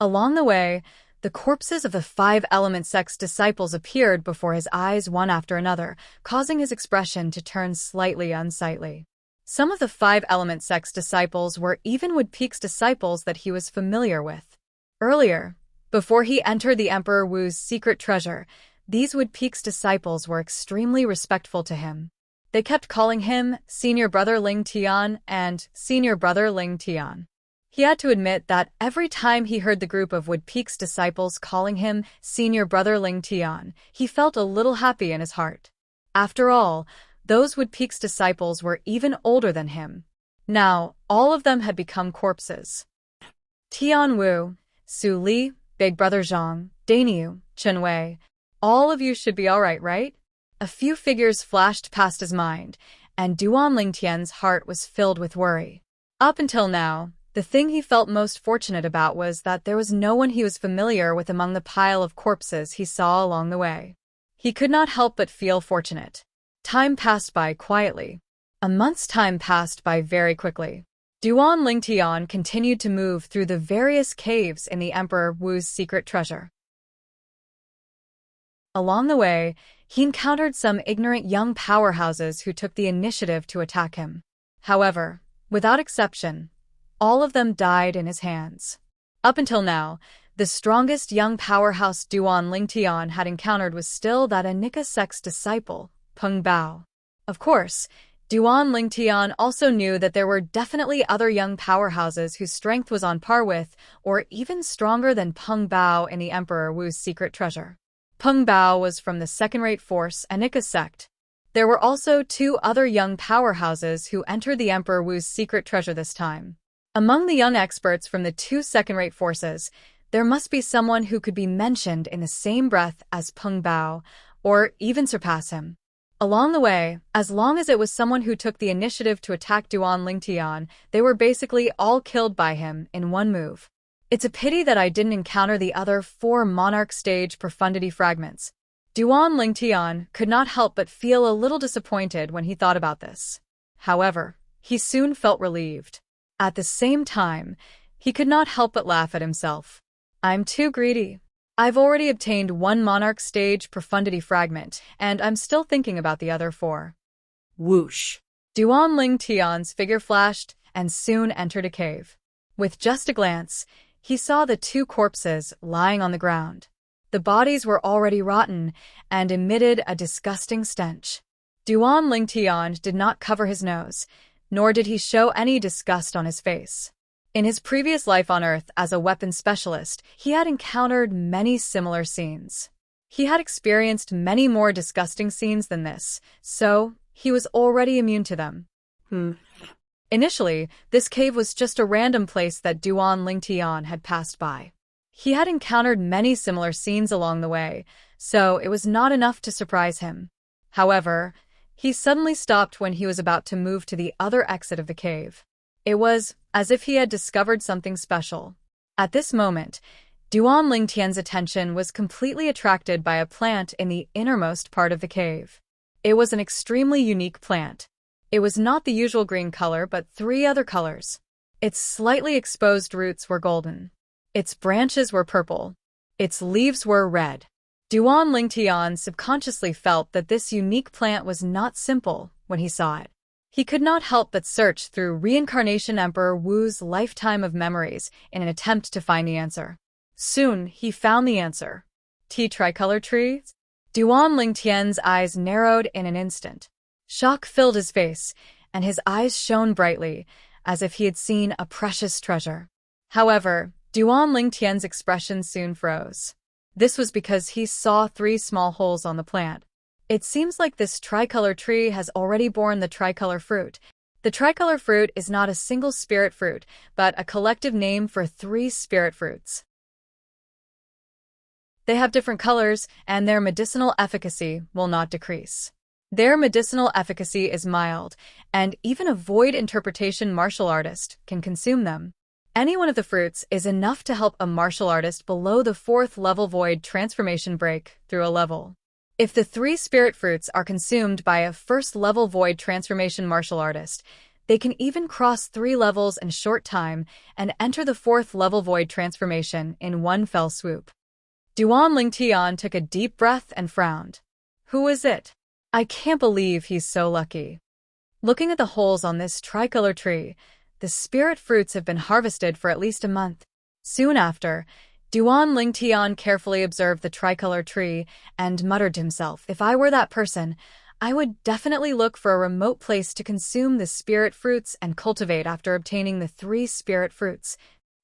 Along the way, the corpses of the 5-element sect's disciples appeared before his eyes one after another, causing his expression to turn slightly unsightly. Some of the 5-element sect's disciples were even Wood Peak's disciples that he was familiar with. Earlier, before he entered the Emperor Wu's secret treasure, these Wood Peak's disciples were extremely respectful to him. They kept calling him Senior Brother Ling Tian and Senior Brother Ling Tian. He had to admit that every time he heard the group of Wood Peak's disciples calling him Senior Brother Ling Tian, he felt a little happy in his heart. After all, those Wood Peak's disciples were even older than him. Now, all of them had become corpses. Tian Wu, Su Li, Big Brother Zhang, Daniu, Chen Wei, all of you should be all right? A few figures flashed past his mind, and Duan Lingtian's heart was filled with worry. Up until now, the thing he felt most fortunate about was that there was no one he was familiar with among the pile of corpses he saw along the way. He could not help but feel fortunate. Time passed by quietly. A month's time passed by very quickly. Duan Lingtian continued to move through the various caves in the Emperor Wu's secret treasure. Along the way, he encountered some ignorant young powerhouses who took the initiative to attack him. However, without exception, all of them died in his hands. Up until now, the strongest young powerhouse Duan Lingtian had encountered was still that Anika sect's disciple, Peng Bao. Of course, Duan Lingtian also knew that there were definitely other young powerhouses whose strength was on par with, or even stronger than Peng Bao in the Emperor Wu's secret treasure. Peng Bao was from the second-rate force Anika sect. There were also 2 other young powerhouses who entered the Emperor Wu's secret treasure this time. Among the young experts from the 2 second-rate forces, there must be someone who could be mentioned in the same breath as Peng Bao, or even surpass him. Along the way, as long as it was someone who took the initiative to attack Duan Lingtian, they were basically all killed by him in one move. It's a pity that I didn't encounter the other 4 Monarch Stage Profundity Fragments. Duan Lingtian could not help but feel a little disappointed when he thought about this. However, he soon felt relieved. At the same time, he could not help but laugh at himself. I'm too greedy. I've already obtained 1 Monarch Stage Profundity Fragment, and I'm still thinking about the other 4. Whoosh. Duan Lingtian's figure flashed and soon entered a cave. With just a glance, he saw the 2 corpses lying on the ground. The bodies were already rotten and emitted a disgusting stench. Duan Lingtian did not cover his nose, nor did he show any disgust on his face. In his previous life on Earth as a weapons specialist, he had encountered many similar scenes. He had experienced many more disgusting scenes than this, so he was already immune to them. Initially, this cave was just a random place that Duan Lingtian had passed by. He had encountered many similar scenes along the way, so it was not enough to surprise him. However, he suddenly stopped when he was about to move to the other exit of the cave. It was as if he had discovered something special. At this moment, Duan Lingtian's attention was completely attracted by a plant in the innermost part of the cave. It was an extremely unique plant. It was not the usual green color, but 3 other colors. Its slightly exposed roots were golden. Its branches were purple. Its leaves were red. Duan Lingtian subconsciously felt that this unique plant was not simple when he saw it. He could not help but search through Reincarnation Emperor Wu's lifetime of memories in an attempt to find the answer. Soon, he found the answer. Tricolor trees? Duan Lingtian's eyes narrowed in an instant. Shock filled his face, and his eyes shone brightly, as if he had seen a precious treasure. However, Duan Lingtian's expression soon froze. This was because he saw 3 small holes on the plant. It seems like this tricolor tree has already borne the tricolor fruit. The tricolor fruit is not a single spirit fruit, but a collective name for 3 spirit fruits. They have different colors, and their medicinal efficacy will not decrease. Their medicinal efficacy is mild, and even a void interpretation martial artist can consume them. Any one of the fruits is enough to help a martial artist below the 4th level void transformation break through a level. If the 3 spirit fruits are consumed by a 1st level void transformation martial artist, they can even cross 3 levels in short time and enter the 4th level void transformation in one fell swoop. Duan Lingtian took a deep breath and frowned. Who is it? I can't believe he's so lucky. Looking at the holes on this tricolor tree, the spirit fruits have been harvested for at least a month. Soon after, Duan Lingtian carefully observed the tricolor tree and muttered to himself, if I were that person, I would definitely look for a remote place to consume the spirit fruits and cultivate after obtaining the 3 spirit fruits.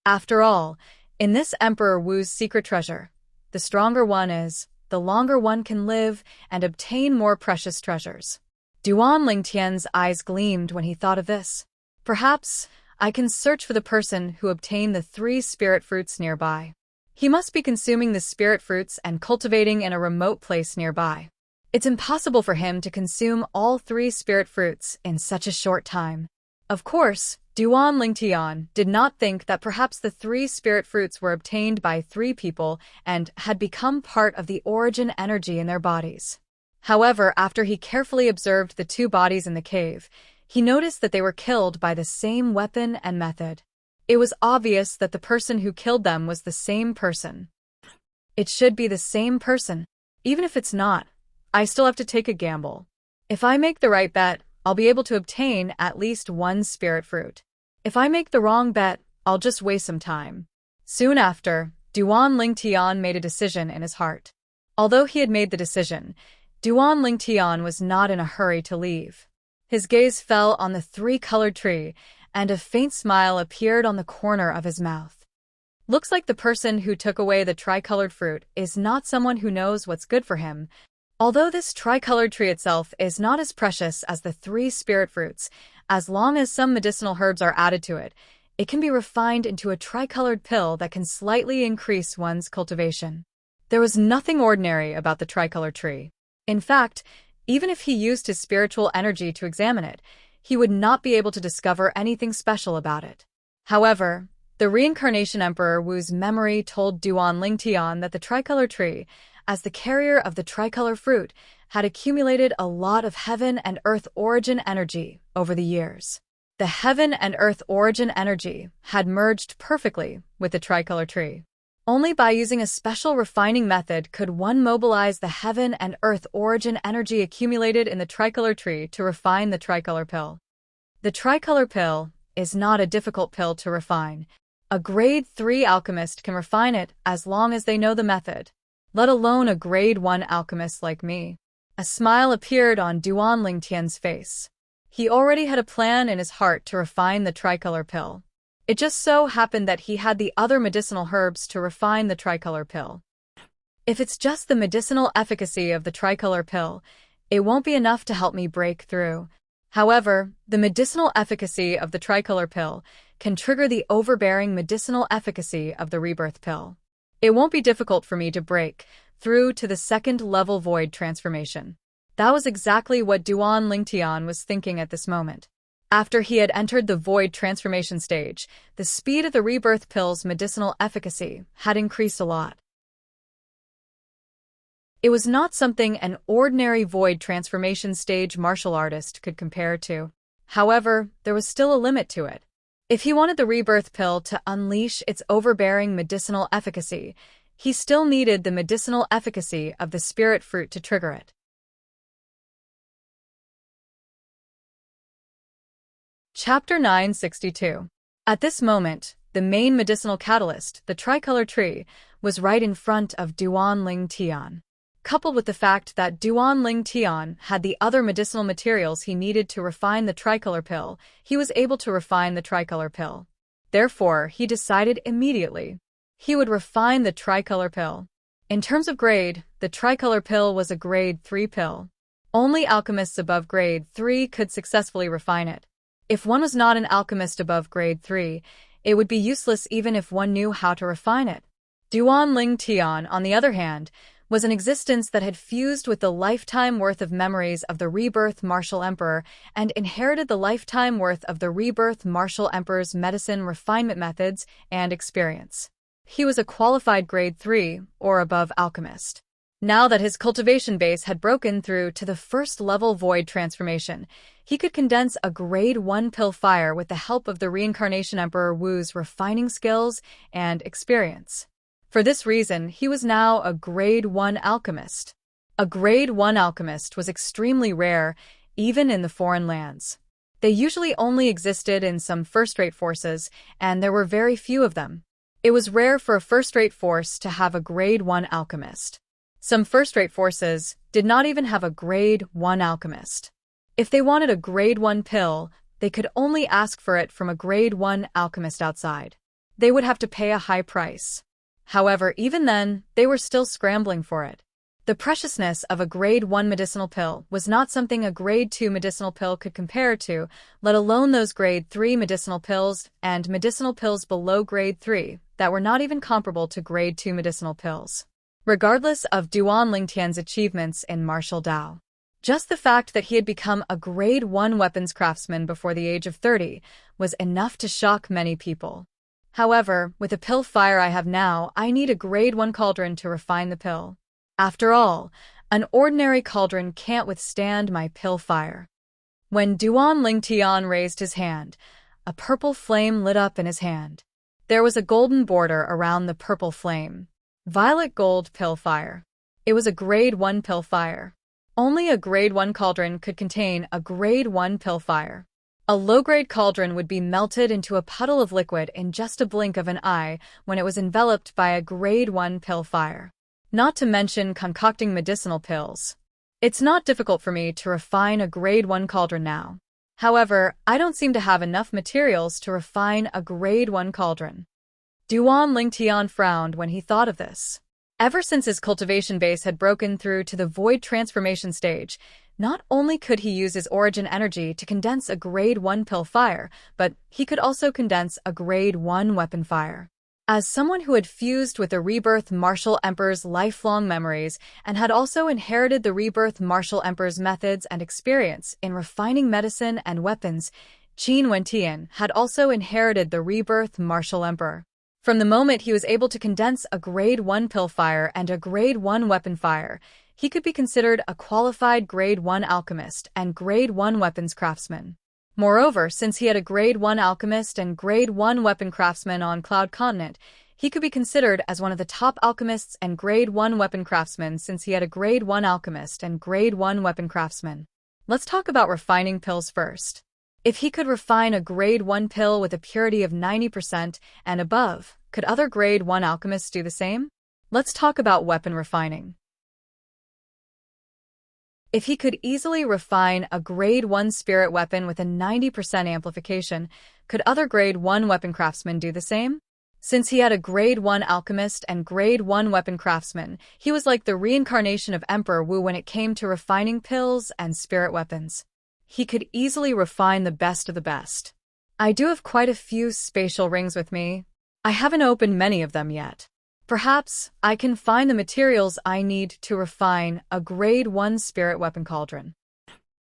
After all, in this Emperor Wu's secret treasure, the stronger one is, the longer one can live and obtain more precious treasures. Duan Lingtian's eyes gleamed when he thought of this. Perhaps I can search for the person who obtained the 3 spirit fruits nearby. He must be consuming the spirit fruits and cultivating in a remote place nearby. It's impossible for him to consume all 3 spirit fruits in such a short time. Of course, Duan Lingtian did not think that perhaps the 3 spirit fruits were obtained by 3 people and had become part of the origin energy in their bodies. However, after he carefully observed the 2 bodies in the cave, he noticed that they were killed by the same weapon and method. It was obvious that the person who killed them was the same person. It should be the same person. Even if it's not, I still have to take a gamble. If I make the right bet, I'll be able to obtain at least 1 spirit fruit. If I make the wrong bet, I'll just waste some time. Soon after, Duan Lingtian made a decision in his heart. Although he had made the decision, Duan Lingtian was not in a hurry to leave. His gaze fell on the 3-colored tree, and a faint smile appeared on the corner of his mouth. Looks like the person who took away the tricolored fruit is not someone who knows what's good for him. Although this tricolored tree itself is not as precious as the 3 spirit fruits, as long as some medicinal herbs are added to it, it can be refined into a tricolored pill that can slightly increase one's cultivation. There was nothing ordinary about the tricolored tree. In fact, even if he used his spiritual energy to examine it, he would not be able to discover anything special about it. However, the reincarnation Emperor Wu's memory told Duan Lingtian that the tricolor tree, as the carrier of the tricolor fruit, had accumulated a lot of heaven and earth origin energy over the years. The heaven and earth origin energy had merged perfectly with the tricolor tree. Only by using a special refining method could one mobilize the heaven and earth origin energy accumulated in the tricolor tree to refine the tricolor pill. The tricolor pill is not a difficult pill to refine. A grade 3 alchemist can refine it as long as they know the method, let alone a grade 1 alchemist like me. A smile appeared on Duan Lingtian's face. He already had a plan in his heart to refine the tricolor pill. It just so happened that he had the other medicinal herbs to refine the tricolor pill. If it's just the medicinal efficacy of the tricolor pill, it won't be enough to help me break through. However, the medicinal efficacy of the tricolor pill can trigger the overbearing medicinal efficacy of the rebirth pill. It won't be difficult for me to break through to the 2nd level void transformation. That was exactly what Duan Lingtian was thinking at this moment. After he had entered the void transformation stage, the speed of the rebirth pill's medicinal efficacy had increased a lot. It was not something an ordinary void transformation stage martial artist could compare to. However, there was still a limit to it. If he wanted the rebirth pill to unleash its overbearing medicinal efficacy, he still needed the medicinal efficacy of the spirit fruit to trigger it. Chapter 962. At this moment, the main medicinal catalyst, the tricolor tree, was right in front of Duan Lingtian. Coupled with the fact that Duan Lingtian had the other medicinal materials he needed to refine the tricolor pill, he was able to refine the tricolor pill. Therefore, he decided immediately he would refine the tricolor pill. In terms of grade, the tricolor pill was a grade 3 pill. Only alchemists above grade 3 could successfully refine it. If one was not an alchemist above grade 3, it would be useless even if one knew how to refine it. Duan Ling Tian, on the other hand, was an existence that had fused with the lifetime worth of memories of the rebirth martial emperor and inherited the lifetime worth of the rebirth martial emperor's medicine refinement methods and experience. He was a qualified grade 3 or above alchemist. Now that his cultivation base had broken through to the first level void transformation, he could condense a grade 1 pill fire with the help of the reincarnation Emperor Wu's refining skills and experience. For this reason, he was now a grade 1 alchemist. A grade 1 alchemist was extremely rare, even in the foreign lands. They usually only existed in some first-rate forces, and there were very few of them. It was rare for a first-rate force to have a grade 1 alchemist. Some first-rate forces did not even have a grade 1 alchemist. If they wanted a grade 1 pill, they could only ask for it from a grade 1 alchemist outside. They would have to pay a high price. However, even then, they were still scrambling for it. The preciousness of a grade 1 medicinal pill was not something a grade 2 medicinal pill could compare to, let alone those grade 3 medicinal pills and medicinal pills below grade 3 that were not even comparable to grade 2 medicinal pills. Regardless of Duan Lingtian's achievements in martial Dao, just the fact that he had become a grade 1 weapons craftsman before the age of 30 was enough to shock many people. However, with the pill fire I have now, I need a grade 1 cauldron to refine the pill. After all, an ordinary cauldron can't withstand my pill fire. When Duan Lingtian raised his hand, a purple flame lit up in his hand. There was a golden border around the purple flame. Violet gold pill fire. It was a grade 1 pill fire. Only a grade 1 cauldron could contain a grade 1 pill fire. A low-grade cauldron would be melted into a puddle of liquid in just a blink of an eye when it was enveloped by a grade 1 pill fire. Not to mention concocting medicinal pills. It's not difficult for me to refine a grade 1 cauldron now. However, I don't seem to have enough materials to refine a grade 1 cauldron. Duan Lingtian frowned when he thought of this. Ever since his cultivation base had broken through to the void transformation stage, not only could he use his origin energy to condense a grade 1 pill fire, but he could also condense a grade 1 weapon fire. As someone who had fused with the rebirth martial emperor's lifelong memories and had also inherited the rebirth martial emperor's methods and experience in refining medicine and weapons, Qin Wentian had also inherited the rebirth martial emperor. From the moment he was able to condense a grade 1 pill fire and a grade 1 weapon fire, he could be considered a qualified grade 1 alchemist and grade 1 weapons craftsman. Moreover, since he had a grade 1 alchemist and grade 1 weapon craftsman on Cloud Continent, he could be considered as one of the top alchemists and grade 1 weapon craftsmen since he had a grade 1 alchemist and grade 1 weapon craftsman. Let's talk about refining pills first. If he could refine a grade 1 pill with a purity of 90% and above, could other grade 1 alchemists do the same? Let's talk about weapon refining. If he could easily refine a grade 1 spirit weapon with a 90% amplification, could other grade 1 weapon craftsmen do the same? Since he had a grade 1 alchemist and grade 1 weapon craftsman, he was like the reincarnation of Emperor Wu when it came to refining pills and spirit weapons. He could easily refine the best of the best. I do have quite a few spatial rings with me. I haven't opened many of them yet. Perhaps I can find the materials I need to refine a grade 1 spirit weapon cauldron.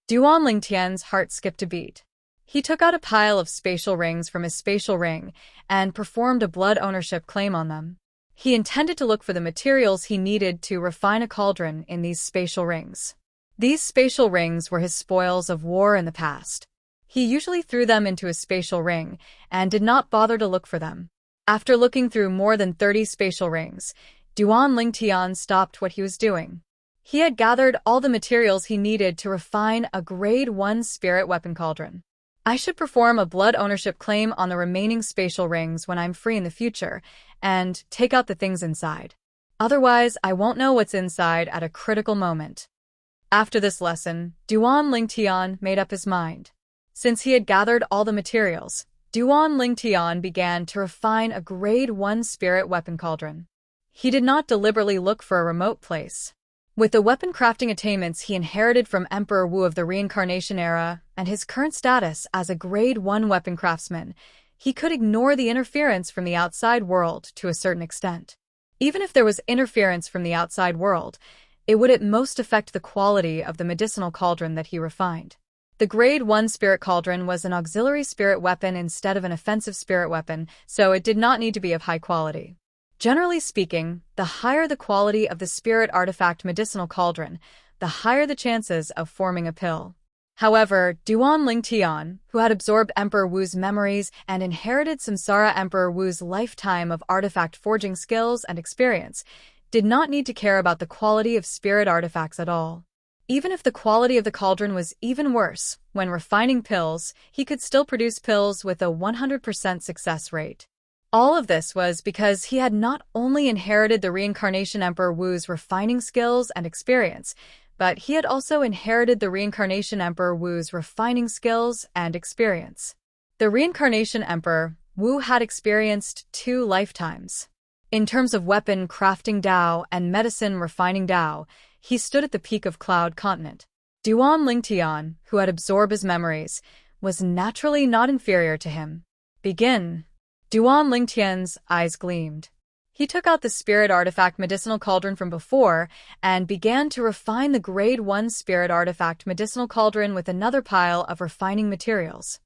Duan Lingtian's heart skipped a beat. He took out a pile of spatial rings from his spatial ring and performed a blood ownership claim on them. He intended to look for the materials he needed to refine a cauldron in these spatial rings. These spatial rings were his spoils of war in the past. He usually threw them into his spatial ring and did not bother to look for them. After looking through more than 30 spatial rings, Duan Lingtian stopped what he was doing. He had gathered all the materials he needed to refine a grade 1 spirit weapon cauldron. I should perform a blood ownership claim on the remaining spatial rings when I'm free in the future and take out the things inside. Otherwise, I won't know what's inside at a critical moment. After this lesson, Duan Lingtian made up his mind. Since he had gathered all the materials, Duan Lingtian began to refine a grade 1 spirit weapon cauldron. He did not deliberately look for a remote place. With the weapon crafting attainments he inherited from Emperor Wu of the Reincarnation era and his current status as a grade 1 weapon craftsman, he could ignore the interference from the outside world to a certain extent. Even if there was interference from the outside world, it would at most affect the quality of the medicinal cauldron that he refined. The Grade 1 spirit cauldron was an auxiliary spirit weapon instead of an offensive spirit weapon, so it did not need to be of high quality. Generally speaking, the higher the quality of the spirit artifact medicinal cauldron, the higher the chances of forming a pill. However, Duan Lingtian, who had absorbed Emperor Wu's memories and inherited Samsara Emperor Wu's lifetime of artifact forging skills and experience, did not need to care about the quality of spirit artifacts at all. Even if the quality of the cauldron was even worse, when refining pills, he could still produce pills with a 100% success rate. All of this was because he had not only inherited the Reincarnation Emperor Wu's refining skills and experience, but he had also inherited the Reincarnation Emperor Wu's refining skills and experience. The Reincarnation Emperor Wu had experienced 2 lifetimes. In terms of weapon crafting Dao and medicine refining Dao, he stood at the peak of Cloud Continent. Duan Lingtian, who had absorbed his memories, was naturally not inferior to him. Begin. Duan Lingtian's eyes gleamed. He took out the spirit artifact medicinal cauldron from before and began to refine the Grade 1 spirit artifact medicinal cauldron with another pile of refining materials.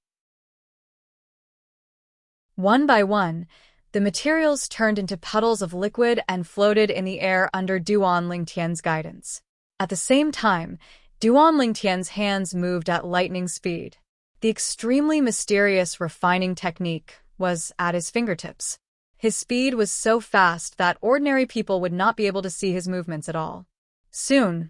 One by one, the materials turned into puddles of liquid and floated in the air under Duan Lingtian's guidance. At the same time, Duan Lingtian's hands moved at lightning speed. The extremely mysterious refining technique was at his fingertips. His speed was so fast that ordinary people would not be able to see his movements at all. Soon,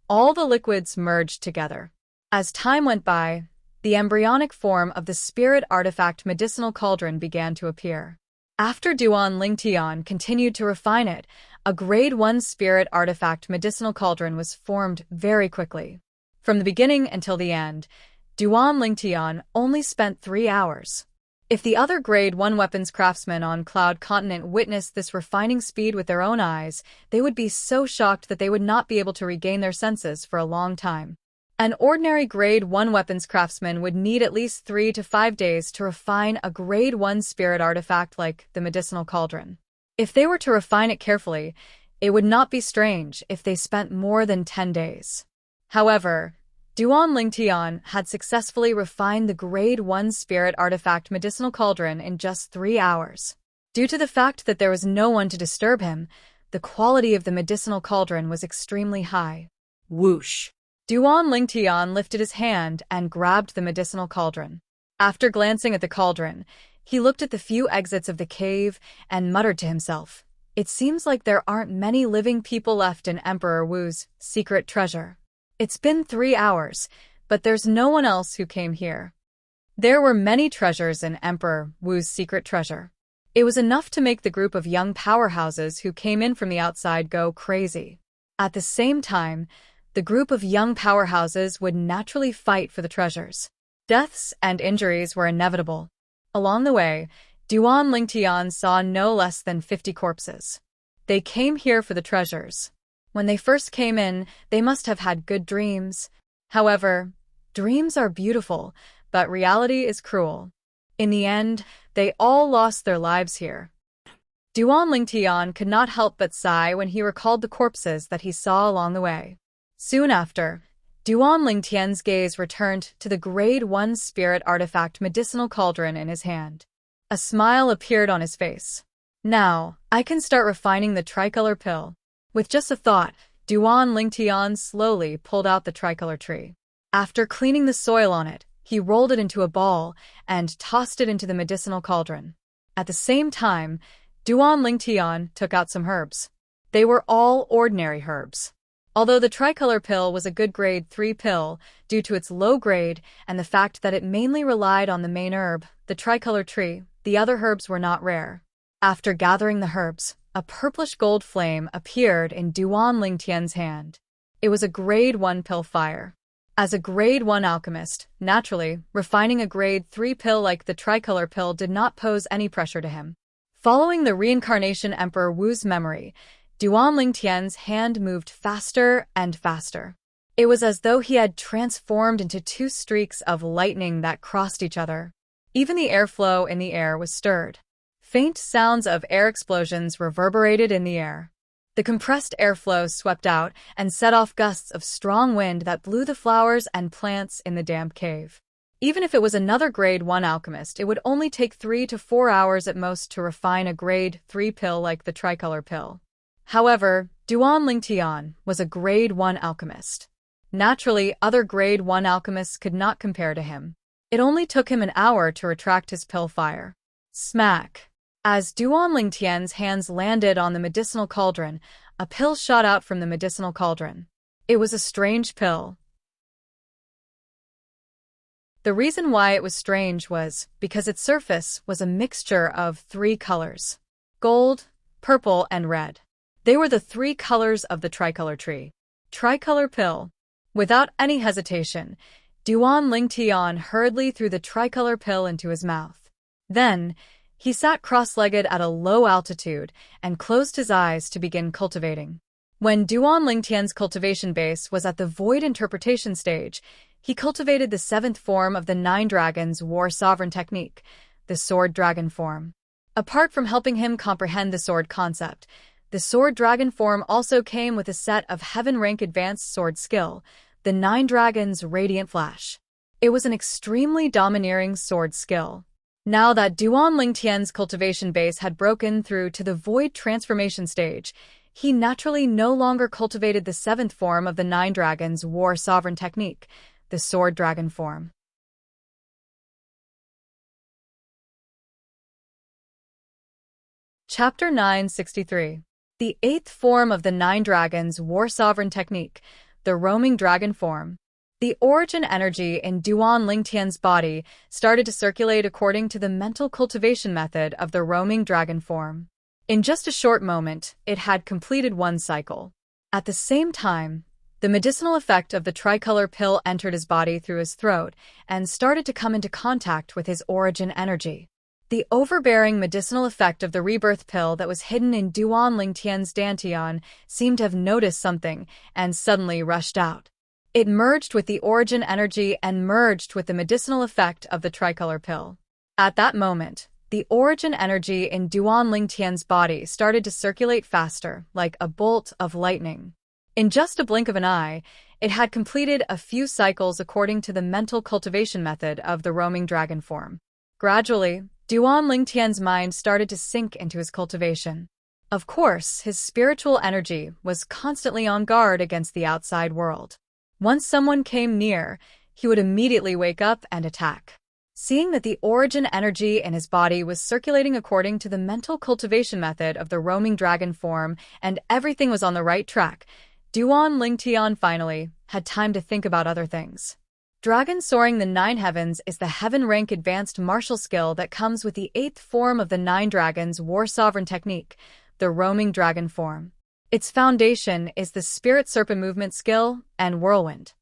all the liquids merged together. As time went by, the embryonic form of the spirit artifact medicinal cauldron began to appear. After Duan Lingtian continued to refine it, a Grade 1 spirit artifact medicinal cauldron was formed very quickly. From the beginning until the end, Duan Lingtian only spent 3 hours. If the other Grade 1 weapons craftsmen on Cloud Continent witnessed this refining speed with their own eyes, they would be so shocked that they would not be able to regain their senses for a long time. An ordinary Grade 1 weapons craftsman would need at least 3 to 5 days to refine a Grade 1 spirit artifact like the medicinal cauldron. If they were to refine it carefully, it would not be strange if they spent more than 10 days. However, Duan Lingtian had successfully refined the Grade 1 spirit artifact medicinal cauldron in just 3 hours. Due to the fact that there was no one to disturb him, the quality of the medicinal cauldron was extremely high. Whoosh. Duan Lingtian lifted his hand and grabbed the medicinal cauldron. After glancing at the cauldron, he looked at the few exits of the cave and muttered to himself, "It seems like there aren't many living people left in Emperor Wu's secret treasure. It's been 3 hours, but there's no one else who came here." There were many treasures in Emperor Wu's secret treasure. It was enough to make the group of young powerhouses who came in from the outside go crazy. At the same time, the group of young powerhouses would naturally fight for the treasures. Deaths and injuries were inevitable. Along the way, Duan Lingtian saw no less than 50 corpses. They came here for the treasures. When they first came in, they must have had good dreams. However, dreams are beautiful, but reality is cruel. In the end, they all lost their lives here. Duan Lingtian could not help but sigh when he recalled the corpses that he saw along the way. Soon after, Duan Lingtian's gaze returned to the Grade 1 spirit artifact medicinal cauldron in his hand. A smile appeared on his face. "Now, I can start refining the tricolor pill." With just a thought, Duan Lingtian slowly pulled out the tricolor tree. After cleaning the soil on it, he rolled it into a ball and tossed it into the medicinal cauldron. At the same time, Duan Lingtian took out some herbs. They were all ordinary herbs. Although the tricolor pill was a good Grade 3 pill, due to its low grade and the fact that it mainly relied on the main herb, the tricolor tree, the other herbs were not rare. After gathering the herbs, a purplish gold flame appeared in Duan Lingtian's hand. It was a Grade 1 pill fire. As a Grade 1 alchemist, naturally, refining a Grade 3 pill like the tricolor pill did not pose any pressure to him. Following the Reincarnation Emperor Wu's memory, Duan Lingtian's hand moved faster and faster. It was as though he had transformed into 2 streaks of lightning that crossed each other. Even the airflow in the air was stirred. Faint sounds of air explosions reverberated in the air. The compressed airflow swept out and set off gusts of strong wind that blew the flowers and plants in the damp cave. Even if it was another Grade 1 alchemist, it would only take 3 to 4 hours at most to refine a Grade 3 pill like the tricolor pill. However, Duan Lingtian was a Grade 1 alchemist. Naturally, other Grade 1 alchemists could not compare to him. It only took him an hour to retract his pill fire. Smack! As Duan Lingtian's hands landed on the medicinal cauldron, a pill shot out from the medicinal cauldron. It was a strange pill. The reason why it was strange was because its surface was a mixture of 3 colors: gold, purple, and red. They were the 3 colors of the tricolor tree. Tricolor pill. Without any hesitation, Duan Lingtian hurriedly threw the tricolor pill into his mouth. Then, he sat cross-legged at a low altitude and closed his eyes to begin cultivating. When Duan Lingtian's cultivation base was at the void interpretation stage, he cultivated the 7th form of the 9 Dragons War Sovereign technique, the Sword Dragon form. Apart from helping him comprehend the sword concept, the Sword Dragon form also came with a set of heaven-rank advanced sword skill, the 9 Dragons Radiant Flash. It was an extremely domineering sword skill. Now that Duan Lingtian's cultivation base had broken through to the void transformation stage, he naturally no longer cultivated the 7th form of the 9 Dragons War Sovereign technique, the Sword Dragon form. Chapter 963. The 8th form of the 9 Dragons War Sovereign technique, the Roaming Dragon form. The origin energy in Duan Lingtian's body started to circulate according to the mental cultivation method of the Roaming Dragon form. In just a short moment, it had completed 1 cycle. At the same time, the medicinal effect of the tricolor pill entered his body through his throat and started to come into contact with his origin energy. The overbearing medicinal effect of the rebirth pill that was hidden in Duan Lingtian's dantian seemed to have noticed something and suddenly rushed out. It merged with the origin energy and merged with the medicinal effect of the tricolor pill. At that moment, the origin energy in Duan Lingtian's body started to circulate faster, like a bolt of lightning. In just a blink of an eye, it had completed a few cycles according to the mental cultivation method of the Roaming Dragon form. Gradually, Duan Lingtian's mind started to sink into his cultivation. Of course, his spiritual energy was constantly on guard against the outside world. Once someone came near, he would immediately wake up and attack. Seeing that the origin energy in his body was circulating according to the mental cultivation method of the Roaming Dragon form and everything was on the right track, Duan Lingtian finally had time to think about other things. Dragon Soaring the 9 Heavens is the heaven-rank advanced martial skill that comes with the 8th form of the 9 Dragons War Sovereign technique, the Roaming Dragon form. Its foundation is the Spirit Serpent movement skill and Whirlwind.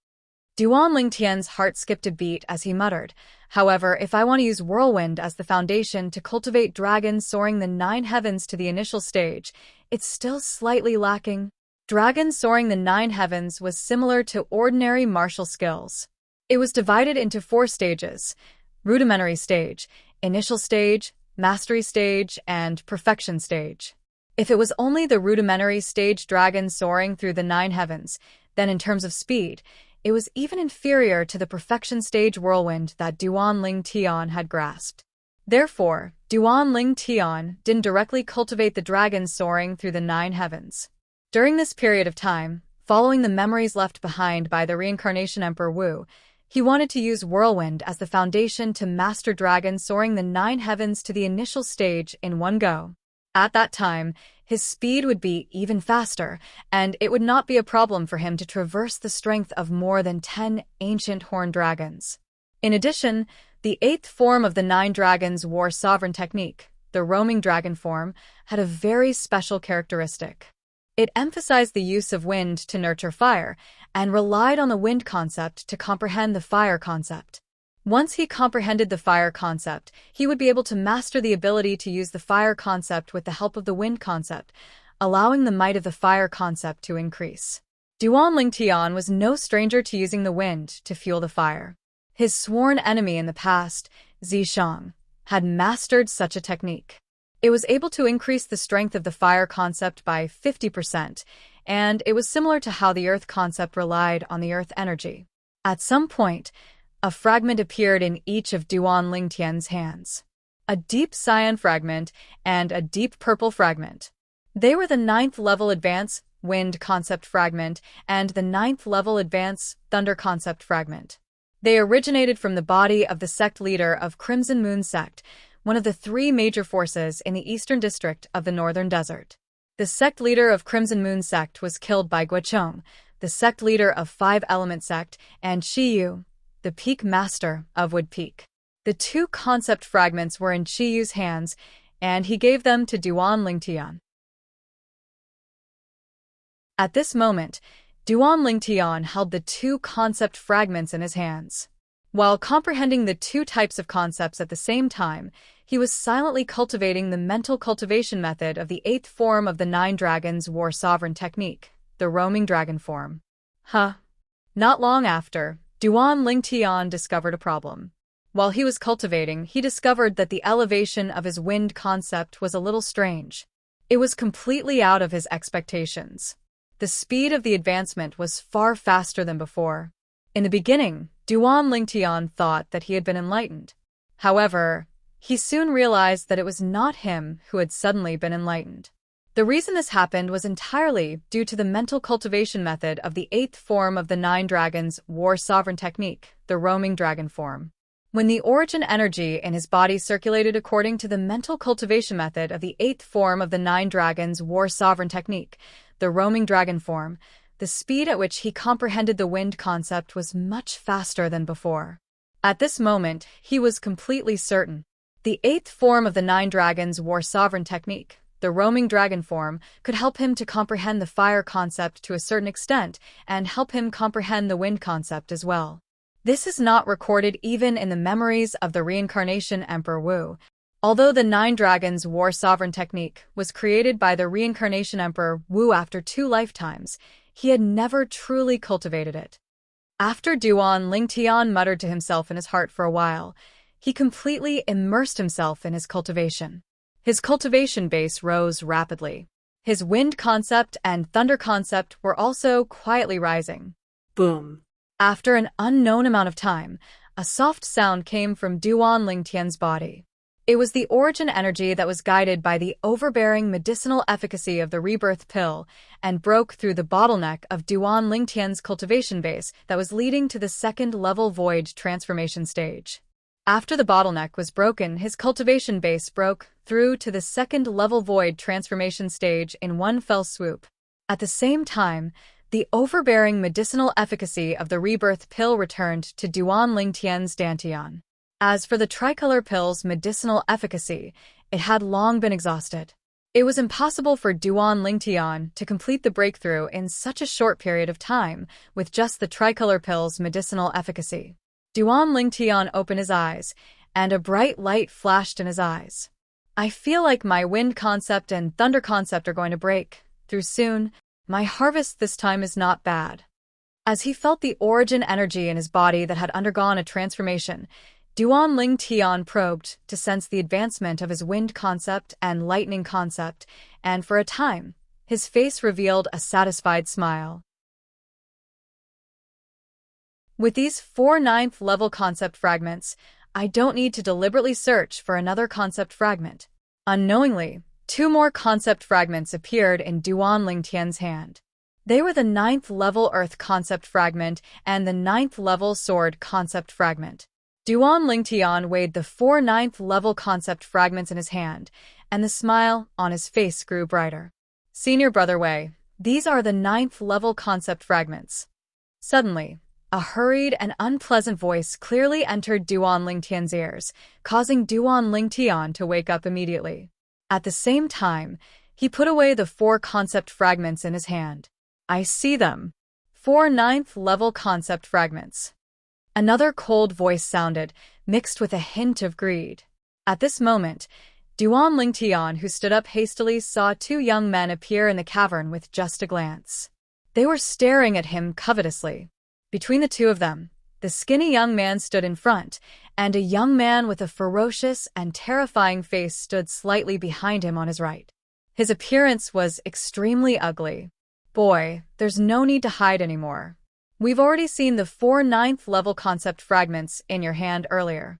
Duan Lingtian's heart skipped a beat as he muttered, "However, if I want to use Whirlwind as the foundation to cultivate Dragon Soaring the 9 Heavens to the initial stage, it's still slightly lacking." Dragon Soaring the 9 Heavens was similar to ordinary martial skills. It was divided into 4 stages: rudimentary stage, initial stage, mastery stage, and perfection stage. If it was only the rudimentary stage Dragon Soaring through the 9 Heavens, then in terms of speed, it was even inferior to the perfection stage Whirlwind that Duan Lingtian had grasped. Therefore, Duan Lingtian didn't directly cultivate the Dragon Soaring through the 9 Heavens. During this period of time, following the memories left behind by the reincarnation Emperor Wu, he wanted to use Whirlwind as the foundation to master Dragon Soaring the 9 Heavens to the initial stage in one go. At that time, his speed would be even faster, and it would not be a problem for him to traverse the strength of more than 10 ancient horned dragons. In addition, the 8th form of the 9 Dragons War Sovereign technique, the Roaming Dragon form, had a very special characteristic. It emphasized the use of wind to nurture fire, and relied on the wind concept to comprehend the fire concept. Once he comprehended the fire concept, he would be able to master the ability to use the fire concept with the help of the wind concept, allowing the might of the fire concept to increase. Duan Lingtian was no stranger to using the wind to fuel the fire. His sworn enemy in the past, Zishang, had mastered such a technique. It was able to increase the strength of the fire concept by 50%, and it was similar to how the earth concept relied on the earth energy. At some point, a fragment appeared in each of Duan Lingtian's hands. A deep cyan fragment and a deep purple fragment. They were the 9th level advance wind concept fragment and the 9th level advance thunder concept fragment. They originated from the body of the sect leader of Crimson Moon Sect, one of the 3 major forces in the eastern district of the Northern Desert. The sect leader of Crimson Moon Sect was killed by Guocheng, the sect leader of 5 Element Sect, and Shiyu, the peak master of Wood Peak. The 2 concept fragments were in Shiyu's hands, and he gave them to Duan Lingtian. At this moment, Duan Lingtian held the 2 concept fragments in his hands. While comprehending the 2 types of concepts at the same time, he was silently cultivating the mental cultivation method of the 8th form of the 9 Dragons War Sovereign technique, the roaming dragon form. Not long after, Duan Lingtian discovered a problem. While he was cultivating, he discovered that the elevation of his wind concept was a little strange. It was completely out of his expectations. The speed of the advancement was far faster than before. In the beginning, Duan Lingtian thought that he had been enlightened. However, he soon realized that it was not him who had suddenly been enlightened. The reason this happened was entirely due to the mental cultivation method of the 8th form of the 9 Dragons War Sovereign technique, the roaming dragon form. When the origin energy in his body circulated according to the mental cultivation method of the 8th form of the 9 Dragons War Sovereign technique, the roaming dragon form, the speed at which he comprehended the wind concept was much faster than before. At this moment, he was completely certain. The 8th form of the 9 Dragons War Sovereign technique, the roaming dragon form, could help him to comprehend the fire concept to a certain extent and help him comprehend the wind concept as well. This is not recorded even in the memories of the reincarnation Emperor Wu. Although the 9 Dragons War Sovereign technique was created by the reincarnation Emperor Wu after 2 lifetimes, he had never truly cultivated it. After Duan Lingtian muttered to himself in his heart for a while, he completely immersed himself in his cultivation. His cultivation base rose rapidly. His wind concept and thunder concept were also quietly rising. Boom. After an unknown amount of time, a soft sound came from Duan Lingtian's body. It was the origin energy that was guided by the overbearing medicinal efficacy of the rebirth pill and broke through the bottleneck of Duan Lingtian's cultivation base that was leading to the 2nd level void transformation stage. After the bottleneck was broken, his cultivation base broke through to the 2nd level void transformation stage in one fell swoop. At the same time, the overbearing medicinal efficacy of the rebirth pill returned to Duan Lingtian's dantian. As for the tricolor pill's medicinal efficacy, it had long been exhausted. It was impossible for Duan Lingtian to complete the breakthrough in such a short period of time with just the tricolor pill's medicinal efficacy. Duan Lingtian opened his eyes, and a bright light flashed in his eyes. I feel like my wind concept and thunder concept are going to break through soon. My harvest this time is not bad. As he felt the origin energy in his body that had undergone a transformation, Duan Lingtian probed to sense the advancement of his wind concept and lightning concept, and for a time, his face revealed a satisfied smile. With these 4 9th level concept fragments, I don't need to deliberately search for another concept fragment. Unknowingly, 2 more concept fragments appeared in Duan Lingtian's hand. They were the 9th level Earth concept fragment and the 9th level Sword concept fragment. Duan Lingtian weighed the 4 9th level concept fragments in his hand, and the smile on his face grew brighter. Senior Brother Wei, these are the 9th level concept fragments. Suddenly, a hurried and unpleasant voice clearly entered Duan Lingtian's ears, causing Duan Lingtian to wake up immediately. At the same time, he put away the 4 concept fragments in his hand. I see them. 4 9th level concept fragments. Another cold voice sounded, mixed with a hint of greed. At this moment, Duan Lingtian, who stood up hastily, saw 2 young men appear in the cavern with just a glance. They were staring at him covetously. Between the 2 of them, The skinny young man stood in front, and a young man with a ferocious and terrifying face stood slightly behind him on his right. His appearance was extremely ugly. Boy, there's no need to hide anymore. We've already seen the 4 9th-level concept fragments in your hand earlier.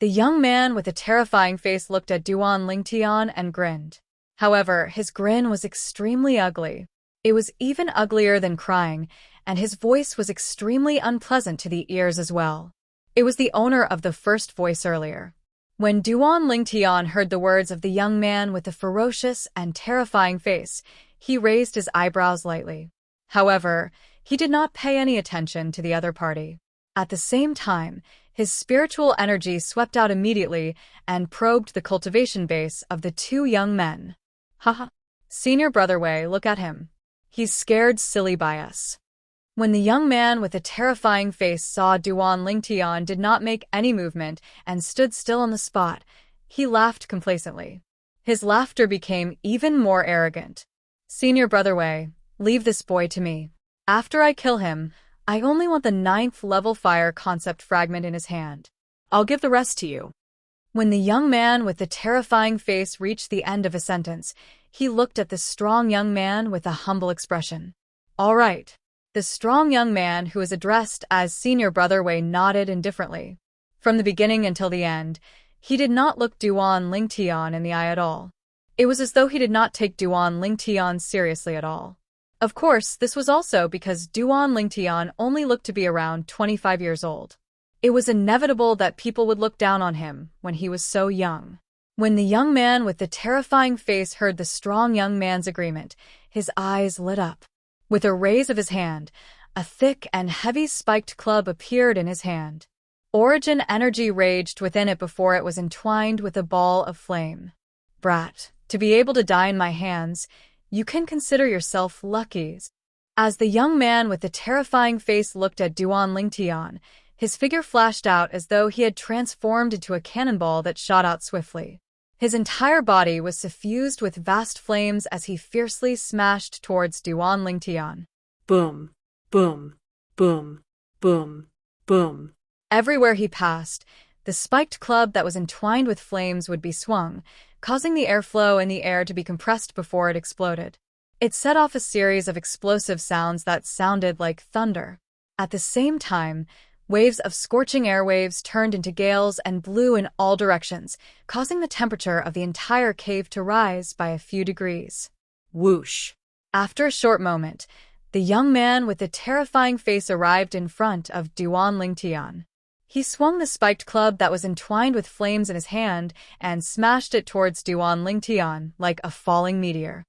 The young man with a terrifying face looked at Duan Lingtian and grinned. However, his grin was extremely ugly. It was even uglier than crying, and his voice was extremely unpleasant to the ears as well. It was the owner of the first voice earlier. When Duan Lingtian heard the words of the young man with the ferocious and terrifying face, he raised his eyebrows lightly. However, he did not pay any attention to the other party. At the same time, his spiritual energy swept out immediately and probed the cultivation base of the 2 young men. Haha. Senior Brother Wei, look at him. He's scared silly by us. When the young man with the terrifying face saw Duan Lingtian did not make any movement and stood still on the spot, he laughed complacently. His laughter became even more arrogant. Senior Brother Wei, leave this boy to me. After I kill him, I only want the 9th-level fire concept fragment in his hand. I'll give the rest to you. When the young man with the terrifying face reached the end of a sentence, he looked at the strong young man with a humble expression. All right. The strong young man who was addressed as Senior Brother Wei nodded indifferently. From the beginning until the end, he did not look Duan Lingtian in the eye at all. It was as though he did not take Duan Lingtian seriously at all. Of course, this was also because Duan Lingtian only looked to be around 25 years old. It was inevitable that people would look down on him when he was so young. When the young man with the terrifying face heard the strong young man's agreement, his eyes lit up. With a raise of his hand, a thick and heavy spiked club appeared in his hand. Origin energy raged within it before it was entwined with a ball of flame. Brat, to be able to die in my hands, you can consider yourself lucky. As the young man with the terrifying face looked at Duan Lingtian, his figure flashed out as though he had transformed into a cannonball that shot out swiftly. His entire body was suffused with vast flames as he fiercely smashed towards Duan Lingtian. Boom, boom, boom, boom, boom. Everywhere he passed, the spiked club that was entwined with flames would be swung, causing the airflow in the air to be compressed before it exploded. It set off a series of explosive sounds that sounded like thunder. At the same time, waves of scorching airwaves turned into gales and blew in all directions, causing the temperature of the entire cave to rise by a few degrees. Whoosh. After a short moment, the young man with the terrifying face arrived in front of Duan Lingtian. He swung the spiked club that was entwined with flames in his hand and smashed it towards Duan Lingtian like a falling meteor.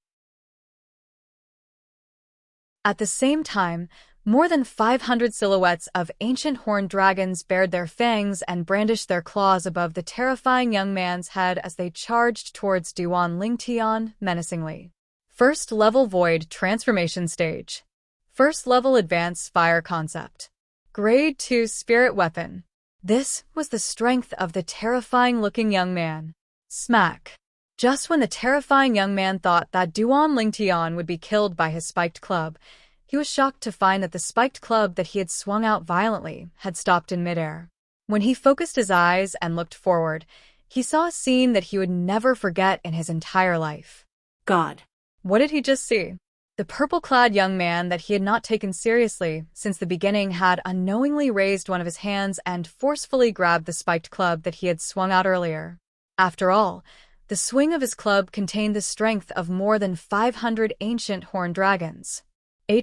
At the same time, more than 500 silhouettes of ancient horned dragons bared their fangs and brandished their claws above the terrifying young man's head as they charged towards Duan Lingtian menacingly. First Level Void Transformation Stage. First Level Advanced Fire Concept. Grade 2 Spirit Weapon. This was the strength of the terrifying-looking young man. Smack. Just when the terrifying young man thought that Duan Lingtian would be killed by his spiked club, he was shocked to find that the spiked club that he had swung out violently had stopped in midair. When he focused his eyes and looked forward, he saw a scene that he would never forget in his entire life. God. What did he just see? The purple-clad young man that he had not taken seriously since the beginning had unknowingly raised one of his hands and forcefully grabbed the spiked club that he had swung out earlier. After all, the swing of his club contained the strength of more than 500 ancient horned dragons.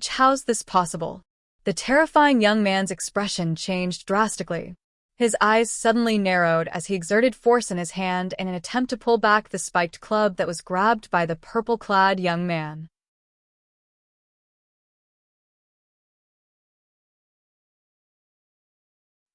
How's this possible? The terrifying young man's expression changed drastically. His eyes suddenly narrowed as he exerted force in his hand in an attempt to pull back the spiked club that was grabbed by the purple-clad young man.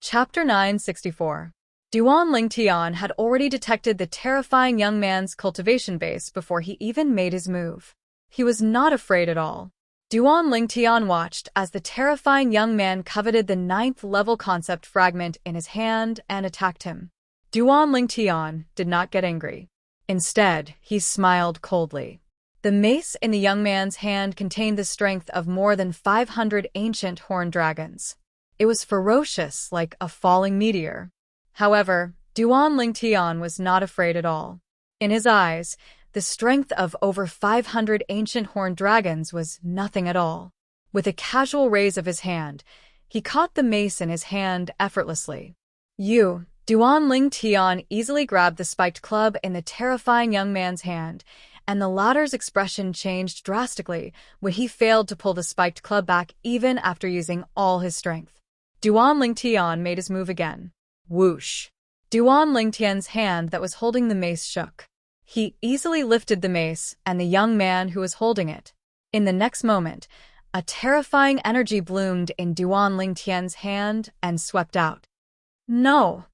Chapter 964. Duan Lingtian had already detected the terrifying young man's cultivation base before he even made his move. He was not afraid at all. Duan Lingtian watched as the terrifying young man coveted the 9th-level concept fragment in his hand and attacked him. Duan Lingtian did not get angry. Instead, he smiled coldly. The mace in the young man's hand contained the strength of more than 500 ancient horned dragons. It was ferocious, like a falling meteor. However, Duan Lingtian was not afraid at all. In his eyes, the strength of over 500 ancient horned dragons was nothing at all. With a casual raise of his hand, he caught the mace in his hand effortlessly. Duan Lingtian easily grabbed the spiked club in the terrifying young man's hand, and the latter's expression changed drastically when he failed to pull the spiked club back even after using all his strength. Duan Lingtian made his move again. Whoosh! Duan Lingtian's hand that was holding the mace shook. He easily lifted the mace and the young man who was holding it. In the next moment, a terrifying energy bloomed in Duan Lingtian's hand and swept out. No!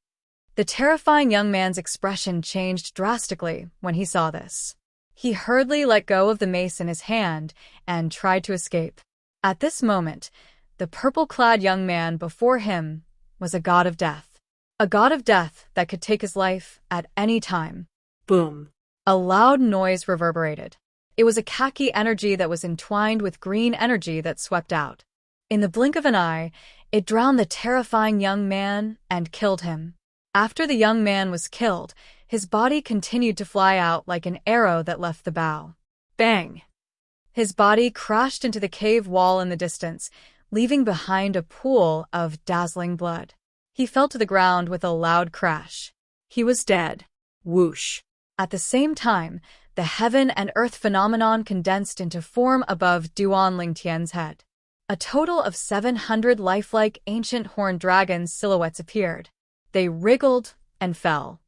The terrifying young man's expression changed drastically when he saw this. He hurriedly let go of the mace in his hand and tried to escape. At this moment, the purple-clad young man before him was a god of death. A god of death that could take his life at any time. Boom. A loud noise reverberated. It was a khaki energy that was entwined with green energy that swept out. In the blink of an eye, it drowned the terrifying young man and killed him. After the young man was killed, his body continued to fly out like an arrow that left the bow. Bang! His body crashed into the cave wall in the distance, leaving behind a pool of dazzling blood. He fell to the ground with a loud crash. He was dead. Whoosh! At the same time, the heaven and earth phenomenon condensed into form above Duan Lingtian's head. A total of 700 lifelike ancient horned dragons silhouettes appeared. They wriggled and fell.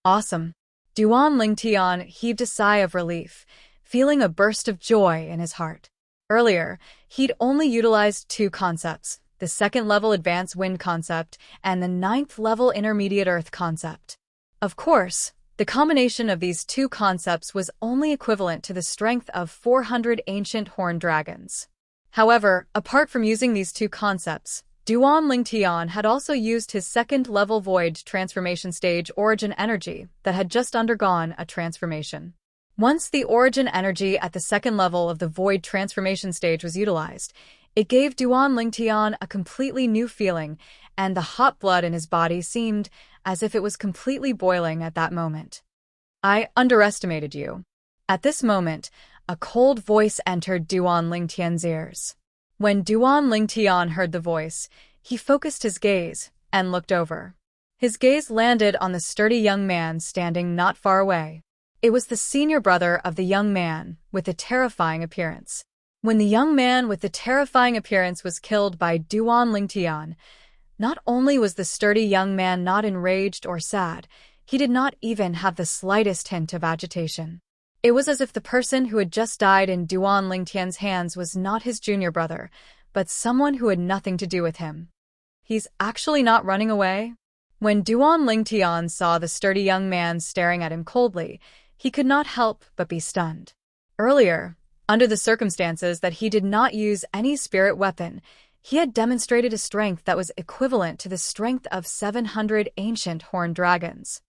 Awesome! Duan Lingtian heaved a sigh of relief, feeling a burst of joy in his heart. Earlier, he'd only utilized two concepts, the second-level advanced wind concept and the ninth-level intermediate earth concept. Of course, the combination of these two concepts was only equivalent to the strength of 400 ancient horned dragons. However, apart from using these two concepts, Duan Lingtian had also used his second-level void transformation stage origin energy that had just undergone a transformation. Once the origin energy at the second level of the void transformation stage was utilized, it gave Duan Lingtian a completely new feeling, and the hot blood in his body seemed as if it was completely boiling at that moment. I underestimated you. At this moment, a cold voice entered Duan Lingtian's ears. When Duan Lingtian heard the voice, he focused his gaze and looked over. His gaze landed on the sturdy young man standing not far away. It was the senior brother of the young man with the terrifying appearance. When the young man with the terrifying appearance was killed by Duan Lingtian, not only was the sturdy young man not enraged or sad, he did not even have the slightest hint of agitation. It was as if the person who had just died in Duan Lingtian's hands was not his junior brother, but someone who had nothing to do with him. He's actually not running away? When Duan Lingtian saw the sturdy young man staring at him coldly, he could not help but be stunned. Earlier, under the circumstances that he did not use any spirit weapon, he had demonstrated a strength that was equivalent to the strength of 700 ancient horned dragons.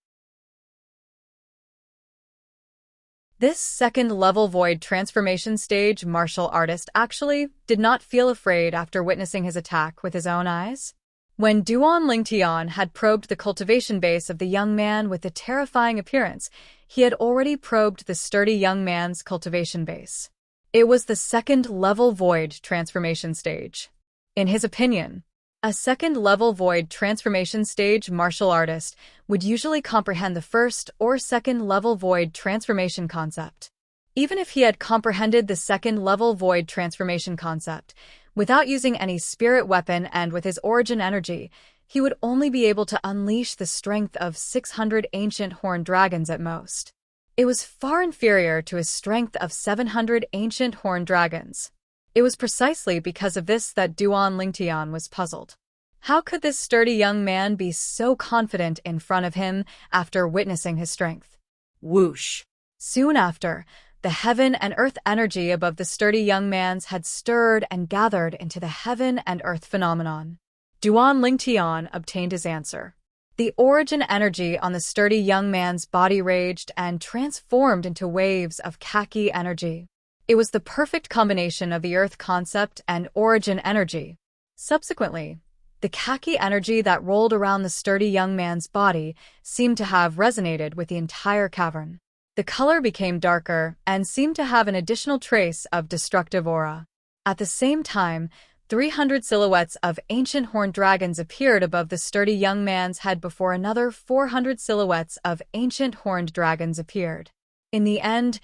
This second-level void transformation stage martial artist actually did not feel afraid after witnessing his attack with his own eyes. When Duan Lingtian had probed the cultivation base of the young man with the terrifying appearance, he had already probed the sturdy young man's cultivation base. It was the second-level void transformation stage. In his opinion, a second-level void transformation stage martial artist would usually comprehend the first or second-level void transformation concept. Even if he had comprehended the second-level void transformation concept, without using any spirit weapon and with his origin energy, he would only be able to unleash the strength of 600 ancient horned dragons at most. It was far inferior to his strength of 700 ancient horned dragons. It was precisely because of this that Duan Lingtian was puzzled. How could this sturdy young man be so confident in front of him after witnessing his strength? Whoosh! Soon after, the heaven and earth energy above the sturdy young man's had stirred and gathered into the heaven and earth phenomenon. Duan Lingtian obtained his answer. The origin energy on the sturdy young man's body raged and transformed into waves of khaki energy. It was the perfect combination of the earth concept and origin energy. Subsequently, The khaki energy that rolled around the sturdy young man's body seemed to have resonated with the entire cavern. The color became darker and seemed to have an additional trace of destructive aura. At the same time, 300 silhouettes of ancient horned dragons appeared above the sturdy young man's head before another 400 silhouettes of ancient horned dragons appeared. In the end,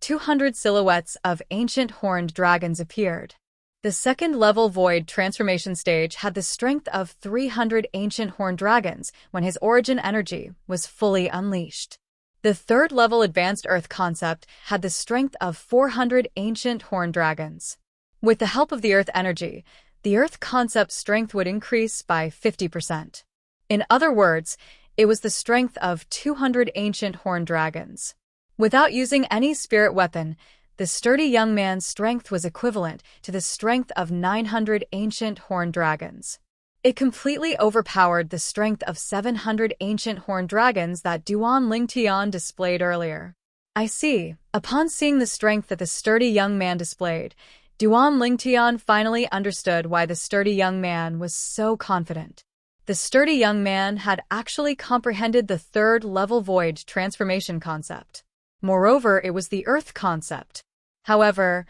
200 silhouettes of ancient horned dragons appeared. The second-level void transformation stage had the strength of 300 ancient horned dragons when his origin energy was fully unleashed. The third-level advanced earth concept had the strength of 400 ancient horned dragons. With the help of the earth energy, the earth concept's strength would increase by 50%. In other words, it was the strength of 200 ancient horned dragons. Without using any spirit weapon, the sturdy young man's strength was equivalent to the strength of 900 ancient horned dragons. It completely overpowered the strength of 700 ancient horned dragons that Duan Lingtian displayed earlier. I see. Upon seeing the strength that the sturdy young man displayed, Duan Lingtian finally understood why the sturdy young man was so confident. The sturdy young man had actually comprehended the third-level void transformation concept. Moreover, it was the earth concept. However,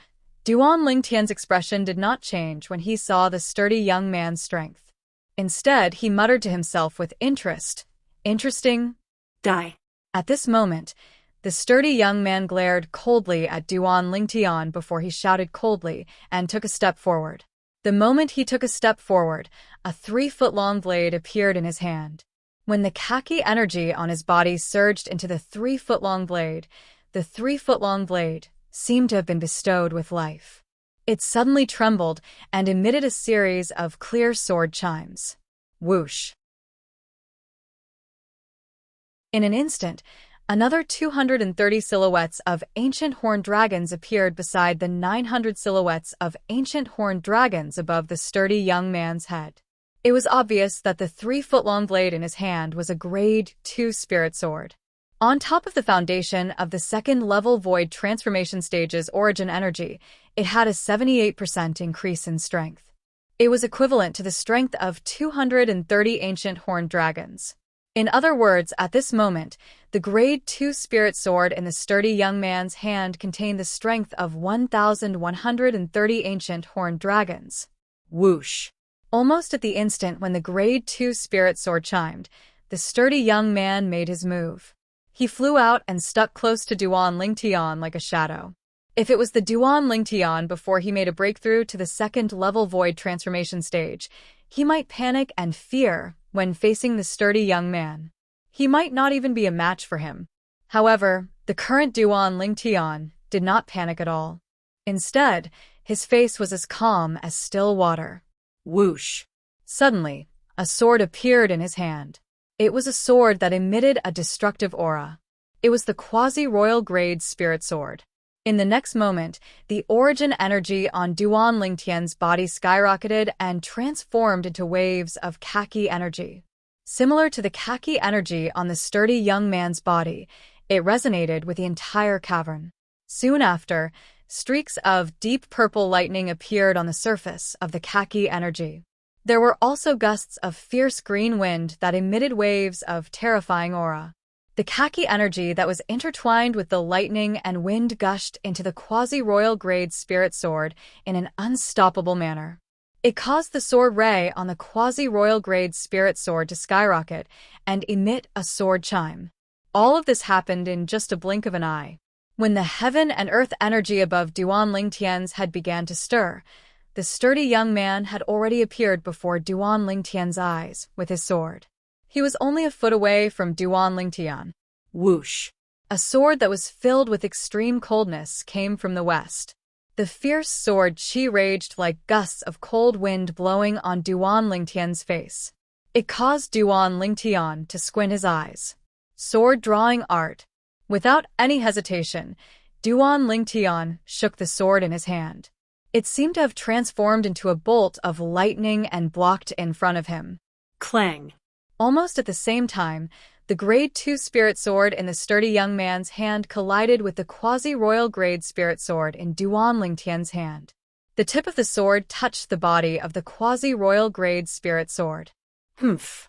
Duan Lingtian's expression did not change when he saw the sturdy young man's strength. Instead, he muttered to himself with interest, "Interesting." Die. At this moment, the sturdy young man glared coldly at Duan Lingtian before he shouted coldly and took a step forward. The moment he took a step forward, a 3-foot-long blade appeared in his hand. When the khaki energy on his body surged into the 3-foot-long blade, the 3-foot-long blade seemed to have been bestowed with life. It suddenly trembled and emitted a series of clear sword chimes. Whoosh! In an instant, another 230 silhouettes of ancient horned dragons appeared beside the 900 silhouettes of ancient horned dragons above the sturdy young man's head. It was obvious that the 3-foot-long blade in his hand was a Grade 2 spirit sword. On top of the foundation of the second-level void transformation stage's origin energy, it had a 78% increase in strength. It was equivalent to the strength of 230 ancient horned dragons. In other words, at this moment, the Grade 2 spirit sword in the sturdy young man's hand contained the strength of 1,130 ancient horned dragons. Whoosh! Almost at the instant when the Grade 2 spirit sword chimed, the sturdy young man made his move. He flew out and stuck close to Duan Lingtian like a shadow. If it was the Duan Lingtian before he made a breakthrough to the second-level void transformation stage, he might panic and fear when facing the sturdy young man. He might not even be a match for him. However, the current Duan Lingtian did not panic at all. Instead, his face was as calm as still water. Whoosh! Suddenly, a sword appeared in his hand. It was a sword that emitted a destructive aura. It was the quasi-royal grade spirit sword. In the next moment, the origin energy on Duan Lingtian's body skyrocketed and transformed into waves of khaki energy. Similar to the khaki energy on the sturdy young man's body, it resonated with the entire cavern. Soon after, streaks of deep purple lightning appeared on the surface of the khaki energy. There were also gusts of fierce green wind that emitted waves of terrifying aura. The khaki energy that was intertwined with the lightning and wind gushed into the quasi-royal grade spirit sword in an unstoppable manner. It caused the sword ray on the quasi-royal grade spirit sword to skyrocket and emit a sword chime. All of this happened in just a blink of an eye. When the heaven and earth energy above Duan Lingtian's head began to stir, the sturdy young man had already appeared before Duan Lingtian's eyes with his sword. He was only a foot away from Duan Lingtian. Whoosh! A sword that was filled with extreme coldness came from the west. The fierce sword chi raged like gusts of cold wind blowing on Duan Lingtian's face. It caused Duan Lingtian to squint his eyes. Sword drawing art. Without any hesitation, Duan Lingtian shook the sword in his hand. It seemed to have transformed into a bolt of lightning and blocked in front of him. Clang! Almost at the same time, the Grade 2 spirit sword in the sturdy young man's hand collided with the quasi-royal grade spirit sword in Duan Lingtian's hand. The tip of the sword touched the body of the quasi-royal grade spirit sword. Humph!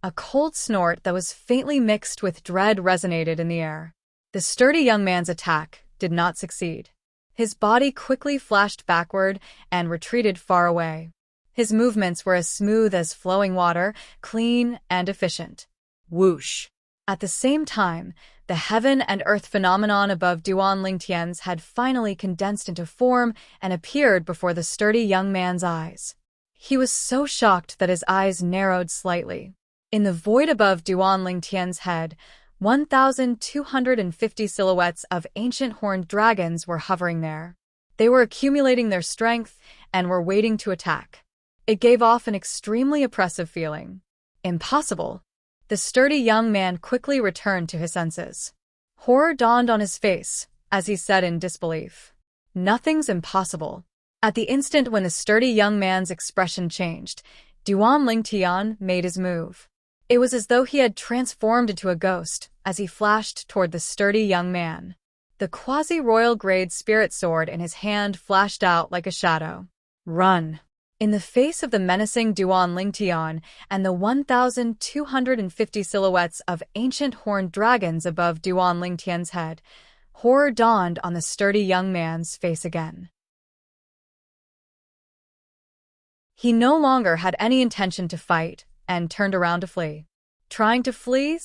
A cold snort that was faintly mixed with dread resonated in the air. The sturdy young man's attack did not succeed. His body quickly flashed backward and retreated far away. His movements were as smooth as flowing water, clean and efficient. Whoosh! At the same time, the heaven and earth phenomenon above Duan Lingtian's had finally condensed into form and appeared before the sturdy young man's eyes. He was so shocked that his eyes narrowed slightly. In the void above Duan Lingtian's head, 1,250 silhouettes of ancient horned dragons were hovering there. They were accumulating their strength and were waiting to attack. It gave off an extremely oppressive feeling. Impossible! The sturdy young man quickly returned to his senses. Horror dawned on his face as he said in disbelief, "Nothing's impossible." At the instant when the sturdy young man's expression changed, Duan Lingtian made his move. It was as though he had transformed into a ghost as he flashed toward the sturdy young man. The quasi-royal grade spirit sword in his hand flashed out like a shadow. Run! In the face of the menacing Duan Lingtian and the 1,250 silhouettes of ancient horned dragons above Duan Lingtian's head, horror dawned on the sturdy young man's face again. He no longer had any intention to fight and turned around to flee. Trying to flee?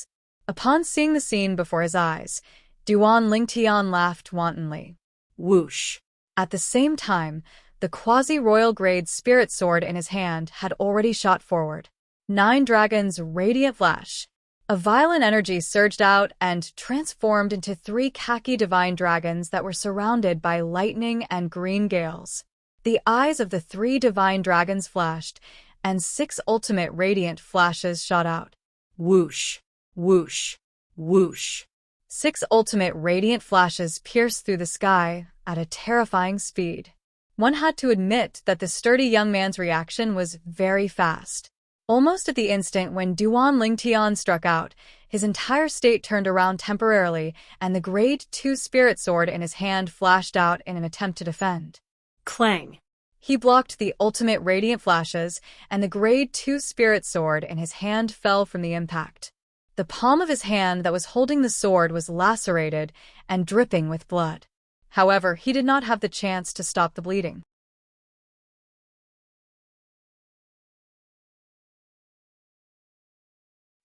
Upon seeing the scene before his eyes, Duan Lingtian laughed wantonly. Whoosh! At the same time, the quasi-royal grade spirit sword in his hand had already shot forward. 9 dragons' radiant flash. A violent energy surged out and transformed into 3 khaki divine dragons that were surrounded by lightning and green gales. The eyes of the 3 divine dragons flashed, and 6 ultimate radiant flashes shot out. Whoosh! Whoosh! Whoosh! 6 ultimate radiant flashes pierced through the sky at a terrifying speed. One had to admit that the sturdy young man's reaction was very fast. Almost at the instant when Duan Lingtian struck out, his entire state turned around temporarily, and the Grade 2 spirit sword in his hand flashed out in an attempt to defend. Clang! He blocked the ultimate radiant flashes, and the Grade 2 spirit sword in his hand fell from the impact. The palm of his hand that was holding the sword was lacerated and dripping with blood. However, he did not have the chance to stop the bleeding.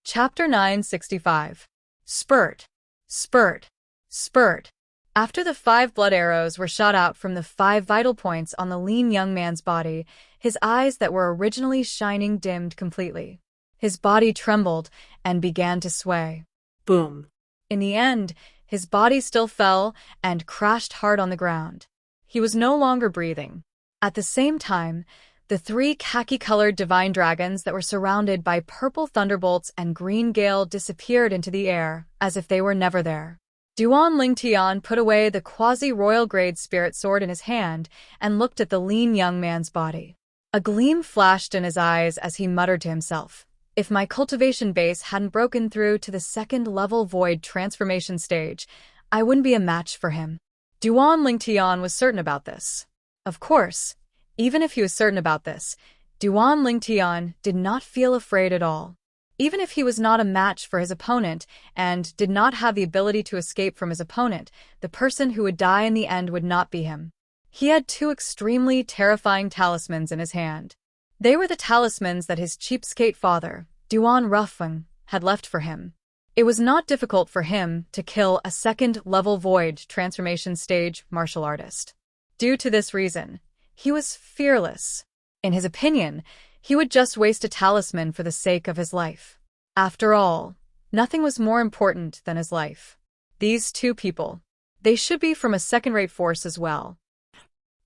Chapter 965. Spurt. Spurt. Spurt. After the 5 blood arrows were shot out from the 5 vital points on the lean young man's body, his eyes that were originally shining dimmed completely. His body trembled and began to sway. Boom. In the end, his body still fell and crashed hard on the ground. He was no longer breathing. At the same time, the 3 khaki-colored divine dragons that were surrounded by purple thunderbolts and green gale disappeared into the air, as if they were never there. Duan Lingtian put away the quasi-royal grade spirit sword in his hand and looked at the lean young man's body. A gleam flashed in his eyes as he muttered to himself, "If my cultivation base hadn't broken through to the 2nd level void transformation stage, I wouldn't be a match for him." Duan Lingtian was certain about this. Of course, even if he was certain about this, Duan Lingtian did not feel afraid at all. Even if he was not a match for his opponent and did not have the ability to escape from his opponent, the person who would die in the end would not be him. He had 2 extremely terrifying talismans in his hand. They were the talismans that his cheapskate father, Duan Ruffeng, had left for him. It was not difficult for him to kill a 2nd level void transformation stage martial artist. Due to this reason, he was fearless. In his opinion, he would just waste a talisman for the sake of his life. After all, nothing was more important than his life. These 2 people, they should be from a second-rate force as well.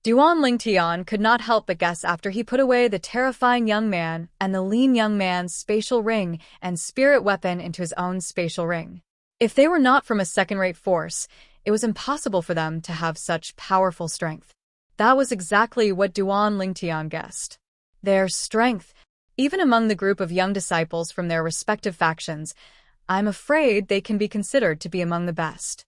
Duan Lingtian could not help but guess after he put away the terrifying young man and the lean young man's spatial ring and spirit weapon into his own spatial ring. If they were not from a second-rate force, it was impossible for them to have such powerful strength. That was exactly what Duan Lingtian guessed. Their strength, even among the group of young disciples from their respective factions, I'm afraid they can be considered to be among the best.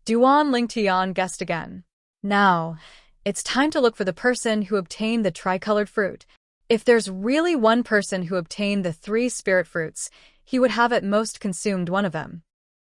Duan Lingtian guessed again. Now, It's time to look for the person who obtained the tricolored fruit. If there's really one person who obtained the 3 spirit fruits, he would have at most consumed one of them.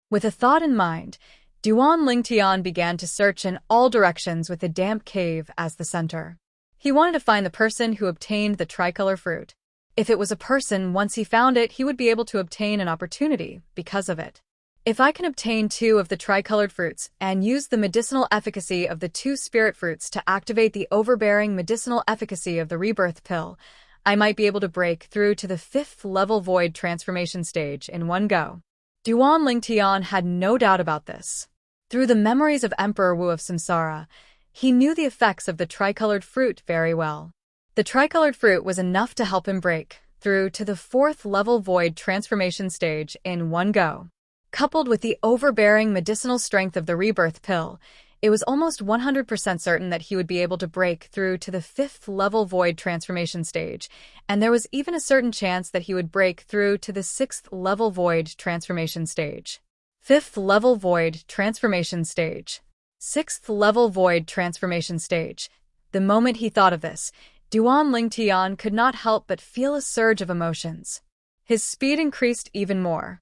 With a thought in mind, Duan Lingtian began to search in all directions with the damp cave as the center. He wanted to find the person who obtained the tricolor fruit. If it was a person, once he found it, he would be able to obtain an opportunity because of it. If I can obtain 2 of the tricolored fruits and use the medicinal efficacy of the 2 spirit fruits to activate the overbearing medicinal efficacy of the rebirth pill, I might be able to break through to the 5th level void transformation stage in one go. Duan Lingtian had no doubt about this. Through the memories of Emperor Wu of Samsara, he knew the effects of the tricolored fruit very well. The tricolored fruit was enough to help him break through to the 4th level void transformation stage in one go. Coupled with the overbearing medicinal strength of the rebirth pill, it was almost 100% certain that he would be able to break through to the 5th level void transformation stage, and there was even a certain chance that he would break through to the 6th level void transformation stage. 5th level void transformation stage. 6th level void transformation stage. The moment he thought of this, Duan Lingtian could not help but feel a surge of emotions. His speed increased even more.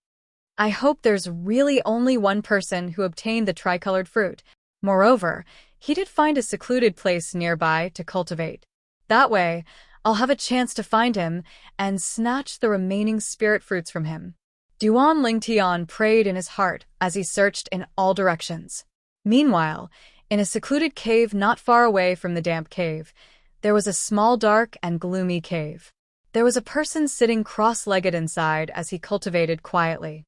I hope there's really only one person who obtained the tricolored fruit. Moreover, he did find a secluded place nearby to cultivate. That way, I'll have a chance to find him and snatch the remaining spirit fruits from him. Duan Lingtian prayed in his heart as he searched in all directions. Meanwhile, in a secluded cave not far away from the damp cave, there was a small, dark, and gloomy cave. There was a person sitting cross-legged inside as he cultivated quietly.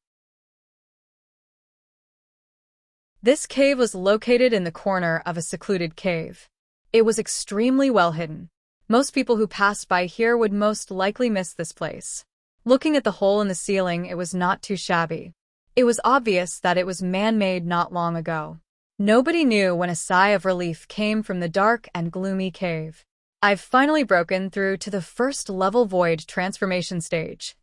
This cave was located in the corner of a secluded cave. It was extremely well hidden. Most people who passed by here would most likely miss this place. Looking at the hole in the ceiling, it was not too shabby. It was obvious that it was man-made not long ago. Nobody knew when a sigh of relief came from the dark and gloomy cave. I've finally broken through to the 1st level void transformation stage.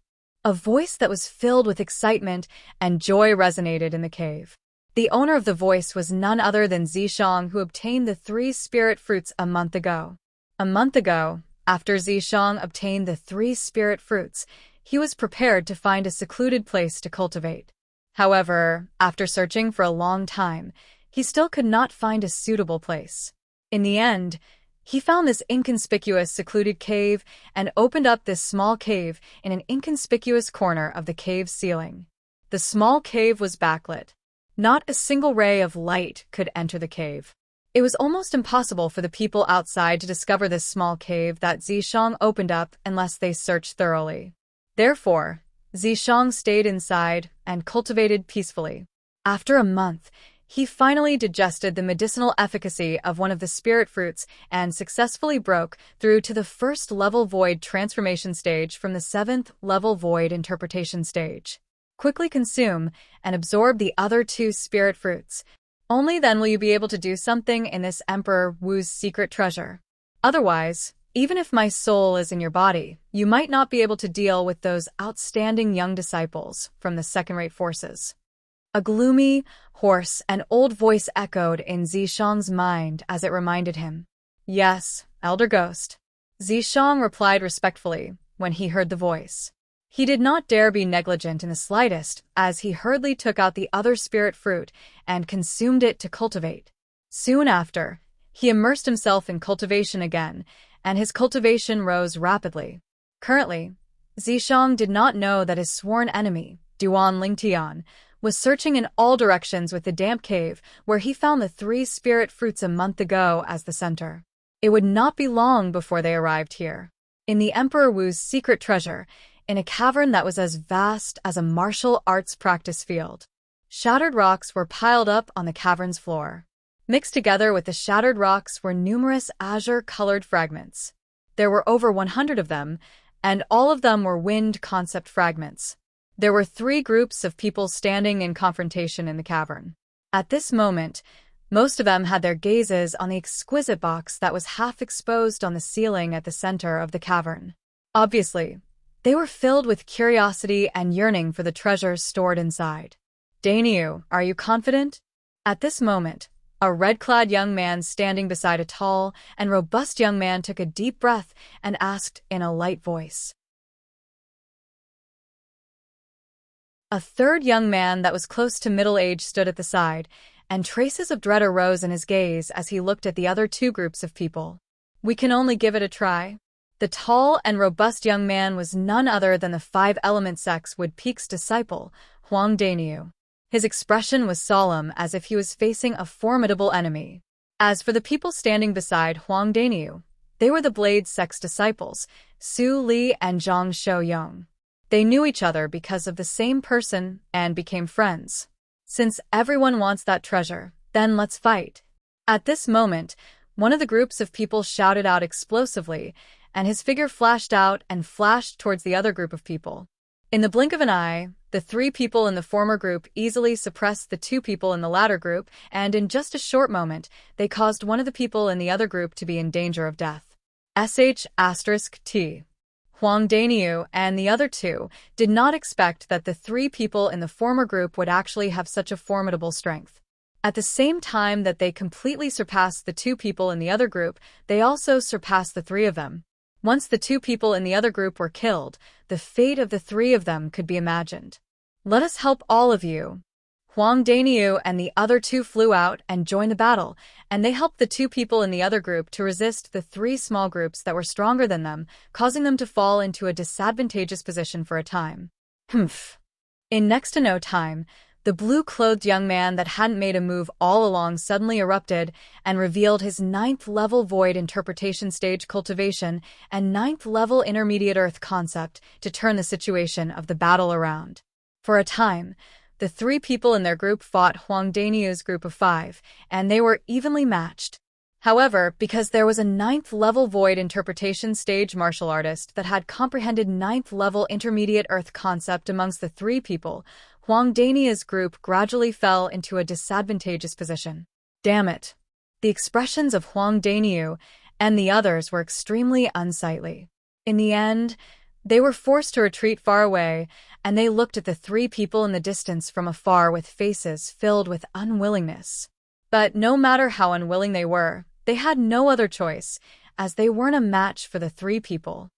A voice that was filled with excitement and joy resonated in the cave. The owner of the voice was none other than Zishang, who obtained the 3 spirit fruits a month ago. A month ago, after Zishang obtained the 3 spirit fruits, he was prepared to find a secluded place to cultivate. However, after searching for a long time, he still could not find a suitable place. In the end, he found this inconspicuous secluded cave and opened up this small cave in an inconspicuous corner of the cave's ceiling. The small cave was backlit. Not a single ray of light could enter the cave. It was almost impossible for the people outside to discover this small cave that Zishang opened up unless they searched thoroughly. Therefore, Zishang stayed inside and cultivated peacefully. After a month, he finally digested the medicinal efficacy of one of the spirit fruits and successfully broke through to the 1st level void transformation stage from the 7th level void interpretation stage. Quickly consume and absorb the other 2 spirit fruits. Only then will you be able to do something in this Emperor Wu's secret treasure. Otherwise, even if my soul is in your body, you might not be able to deal with those outstanding young disciples from the second-rate forces. A gloomy, hoarse, and old voice echoed in Zishang's mind as it reminded him. Yes, Elder Ghost. Zishang replied respectfully when he heard the voice. He did not dare be negligent in the slightest, as he hurriedly took out the other spirit fruit and consumed it to cultivate. Soon after, he immersed himself in cultivation again, and his cultivation rose rapidly. Currently, Zishang did not know that his sworn enemy, Duan Lingtian, was searching in all directions with the damp cave where he found the 3 spirit fruits a month ago as the center. It would not be long before they arrived here. In the Emperor Wu's secret treasure, in a cavern that was as vast as a martial arts practice field. Shattered rocks were piled up on the cavern's floor. Mixed together with the shattered rocks were numerous azure-colored fragments. There were over 100 of them, and all of them were wind concept fragments. There were 3 groups of people standing in confrontation in the cavern. At this moment, most of them had their gazes on the exquisite box that was half exposed on the ceiling at the center of the cavern. Obviously, they were filled with curiosity and yearning for the treasures stored inside. Dainyu, are you confident? At this moment, A red-clad young man standing beside a tall and robust young man took a deep breath and asked in a light voice. A third young man that was close to middle age stood at the side, and traces of dread arose in his gaze as he looked at the other two groups of people. We can only give it a try. The tall and robust young man was none other than the Five-Element Sect's Wood Peak's disciple, Huang Daniu. His expression was solemn as if he was facing a formidable enemy. As for the people standing beside Huang Daniu, they were the Blade Sect's disciples, Su Li and Zhang Xiaoyong. They knew each other because of the same person and became friends. Since everyone wants that treasure, then let's fight. At this moment, one of the groups of people shouted out explosively, and his figure flashed out and flashed towards the other group of people. In the blink of an eye, the three people in the former group easily suppressed the two people in the latter group, and in just a short moment, they caused one of the people in the other group to be in danger of death. *T. Huang Daniu and the other two did not expect that the three people in the former group would actually have such a formidable strength. At the same time that they completely surpassed the two people in the other group, they also surpassed the three of them. Once the two people in the other group were killed, the fate of the three of them could be imagined. Let us help all of you. Huang Daniu and the other two flew out and joined the battle, and they helped the two people in the other group to resist the three small groups that were stronger than them, causing them to fall into a disadvantageous position for a time. In next to no time, the blue-clothed young man that hadn't made a move all along suddenly erupted and revealed his 9th-level Void Interpretation Stage Cultivation and 9th-level Intermediate Earth Concept to turn the situation of the battle around. For a time, the three people in their group fought Huang Daniu's group of 5, and they were evenly matched. However, because there was a 9th-level Void Interpretation Stage martial artist that had comprehended 9th-level Intermediate Earth Concept amongst the three people, Huang Daniu's group gradually fell into a disadvantageous position. Damn it. The expressions of Huang Daniu and the others were extremely unsightly. In the end, they were forced to retreat far away, and they looked at the three people in the distance from afar with faces filled with unwillingness. But no matter how unwilling they were, they had no other choice, as they weren't a match for the three people.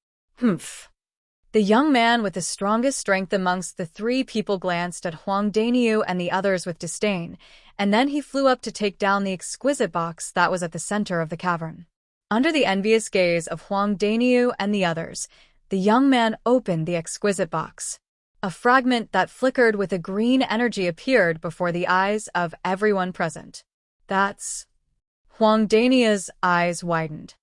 The young man with the strongest strength amongst the three people glanced at Huang Daniu and the others with disdain, and then he flew up to take down the exquisite box that was at the center of the cavern. Under the envious gaze of Huang Daniu and the others, the young man opened the exquisite box. A fragment that flickered with a green energy appeared before the eyes of everyone present. That's... Huang Daniu's eyes widened.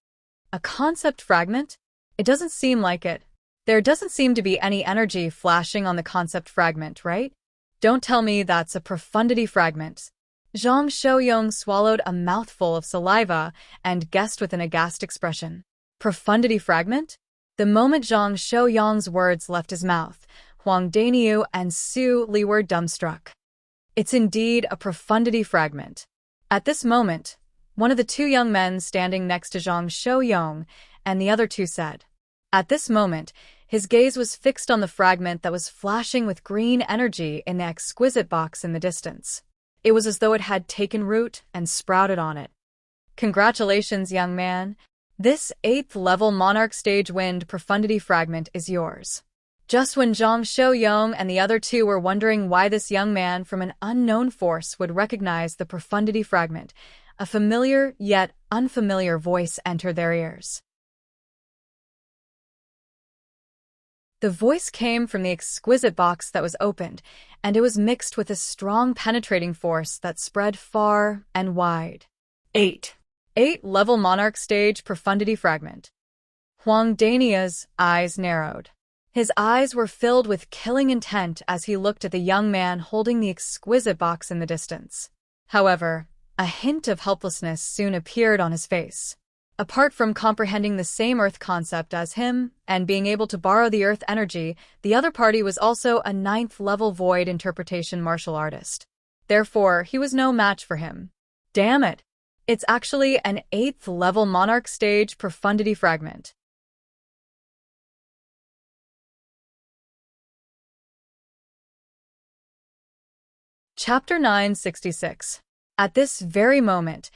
A concept fragment? It doesn't seem like it. There doesn't seem to be any energy flashing on the concept fragment, right? Don't tell me that's a profundity fragment. Zhang Xiaoyong swallowed a mouthful of saliva and guessed with an aghast expression. Profundity fragment? The moment Zhang Xiaoyong's words left his mouth, Huang Daniu and Su Li were dumbstruck. It's indeed a profundity fragment. At this moment, one of the two young men standing next to Zhang Xiaoyong and the other two said. At this moment, his gaze was fixed on the fragment that was flashing with green energy in the exquisite box in the distance. It was as though it had taken root and sprouted on it. Congratulations, young man. This 8th-level Monarch Stage Wind Profundity Fragment is yours. Just when Zhang Xiaoyong and the other two were wondering why this young man from an unknown force would recognize the Profundity Fragment, a familiar yet unfamiliar voice entered their ears. The voice came from the exquisite box that was opened, and it was mixed with a strong penetrating force that spread far and wide. 8th-level Monarch Stage Profundity Fragment. Huang Daniu's eyes narrowed. His eyes were filled with killing intent as he looked at the young man holding the exquisite box in the distance. However, a hint of helplessness soon appeared on his face. Apart from comprehending the same Earth concept as him and being able to borrow the Earth energy, the other party was also a 9th-level Void Interpretation martial artist. Therefore, he was no match for him. Damn it! It's actually an 8th-level Monarch Stage Profundity Fragment. Chapter 966. At this very moment,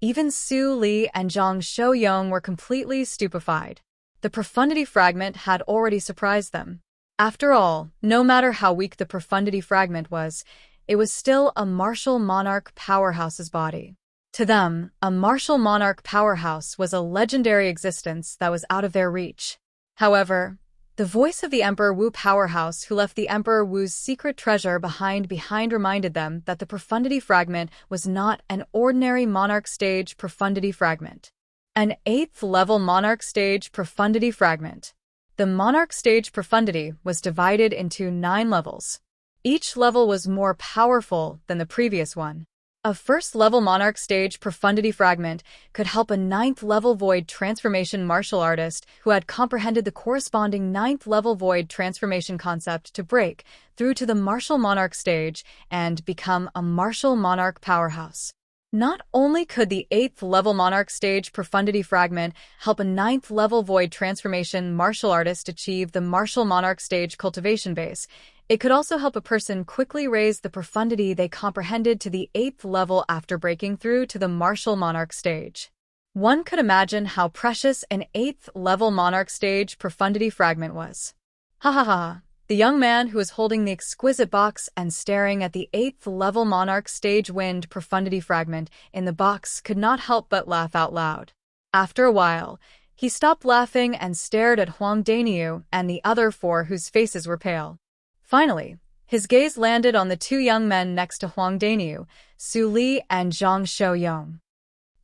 even Su Li and Zhang Shouyong were completely stupefied. The profundity fragment had already surprised them. After all, no matter how weak the profundity fragment was, it was still a martial monarch powerhouse's body. To them, a martial monarch powerhouse was a legendary existence that was out of their reach. However, the voice of the Emperor Wu powerhouse who left the Emperor Wu's secret treasure behind reminded them that the profundity fragment was not an ordinary monarch stage profundity fragment. An 8th level monarch stage profundity fragment. The monarch stage profundity was divided into 9 levels. Each level was more powerful than the previous one. A 1st level monarch stage profundity fragment could help a 9th level void transformation martial artist who had comprehended the corresponding 9th level void transformation concept to break through to the martial monarch stage and become a martial monarch powerhouse. Not only could the 8th level monarch stage profundity fragment help a 9th level void transformation martial artist achieve the martial monarch stage cultivation base, it could also help a person quickly raise the profundity they comprehended to the 8th level after breaking through to the martial monarch stage. One could imagine how precious an 8th level monarch stage profundity fragment was. Ha ha ha. The young man who was holding the exquisite box and staring at the 8th level monarch stage wind profundity fragment in the box could not help but laugh out loud. After a while, he stopped laughing and stared at Huang Daniu and the other 4 whose faces were pale. Finally, his gaze landed on the 2 young men next to Huang Daniu, Su Li and Zhang Shouyong.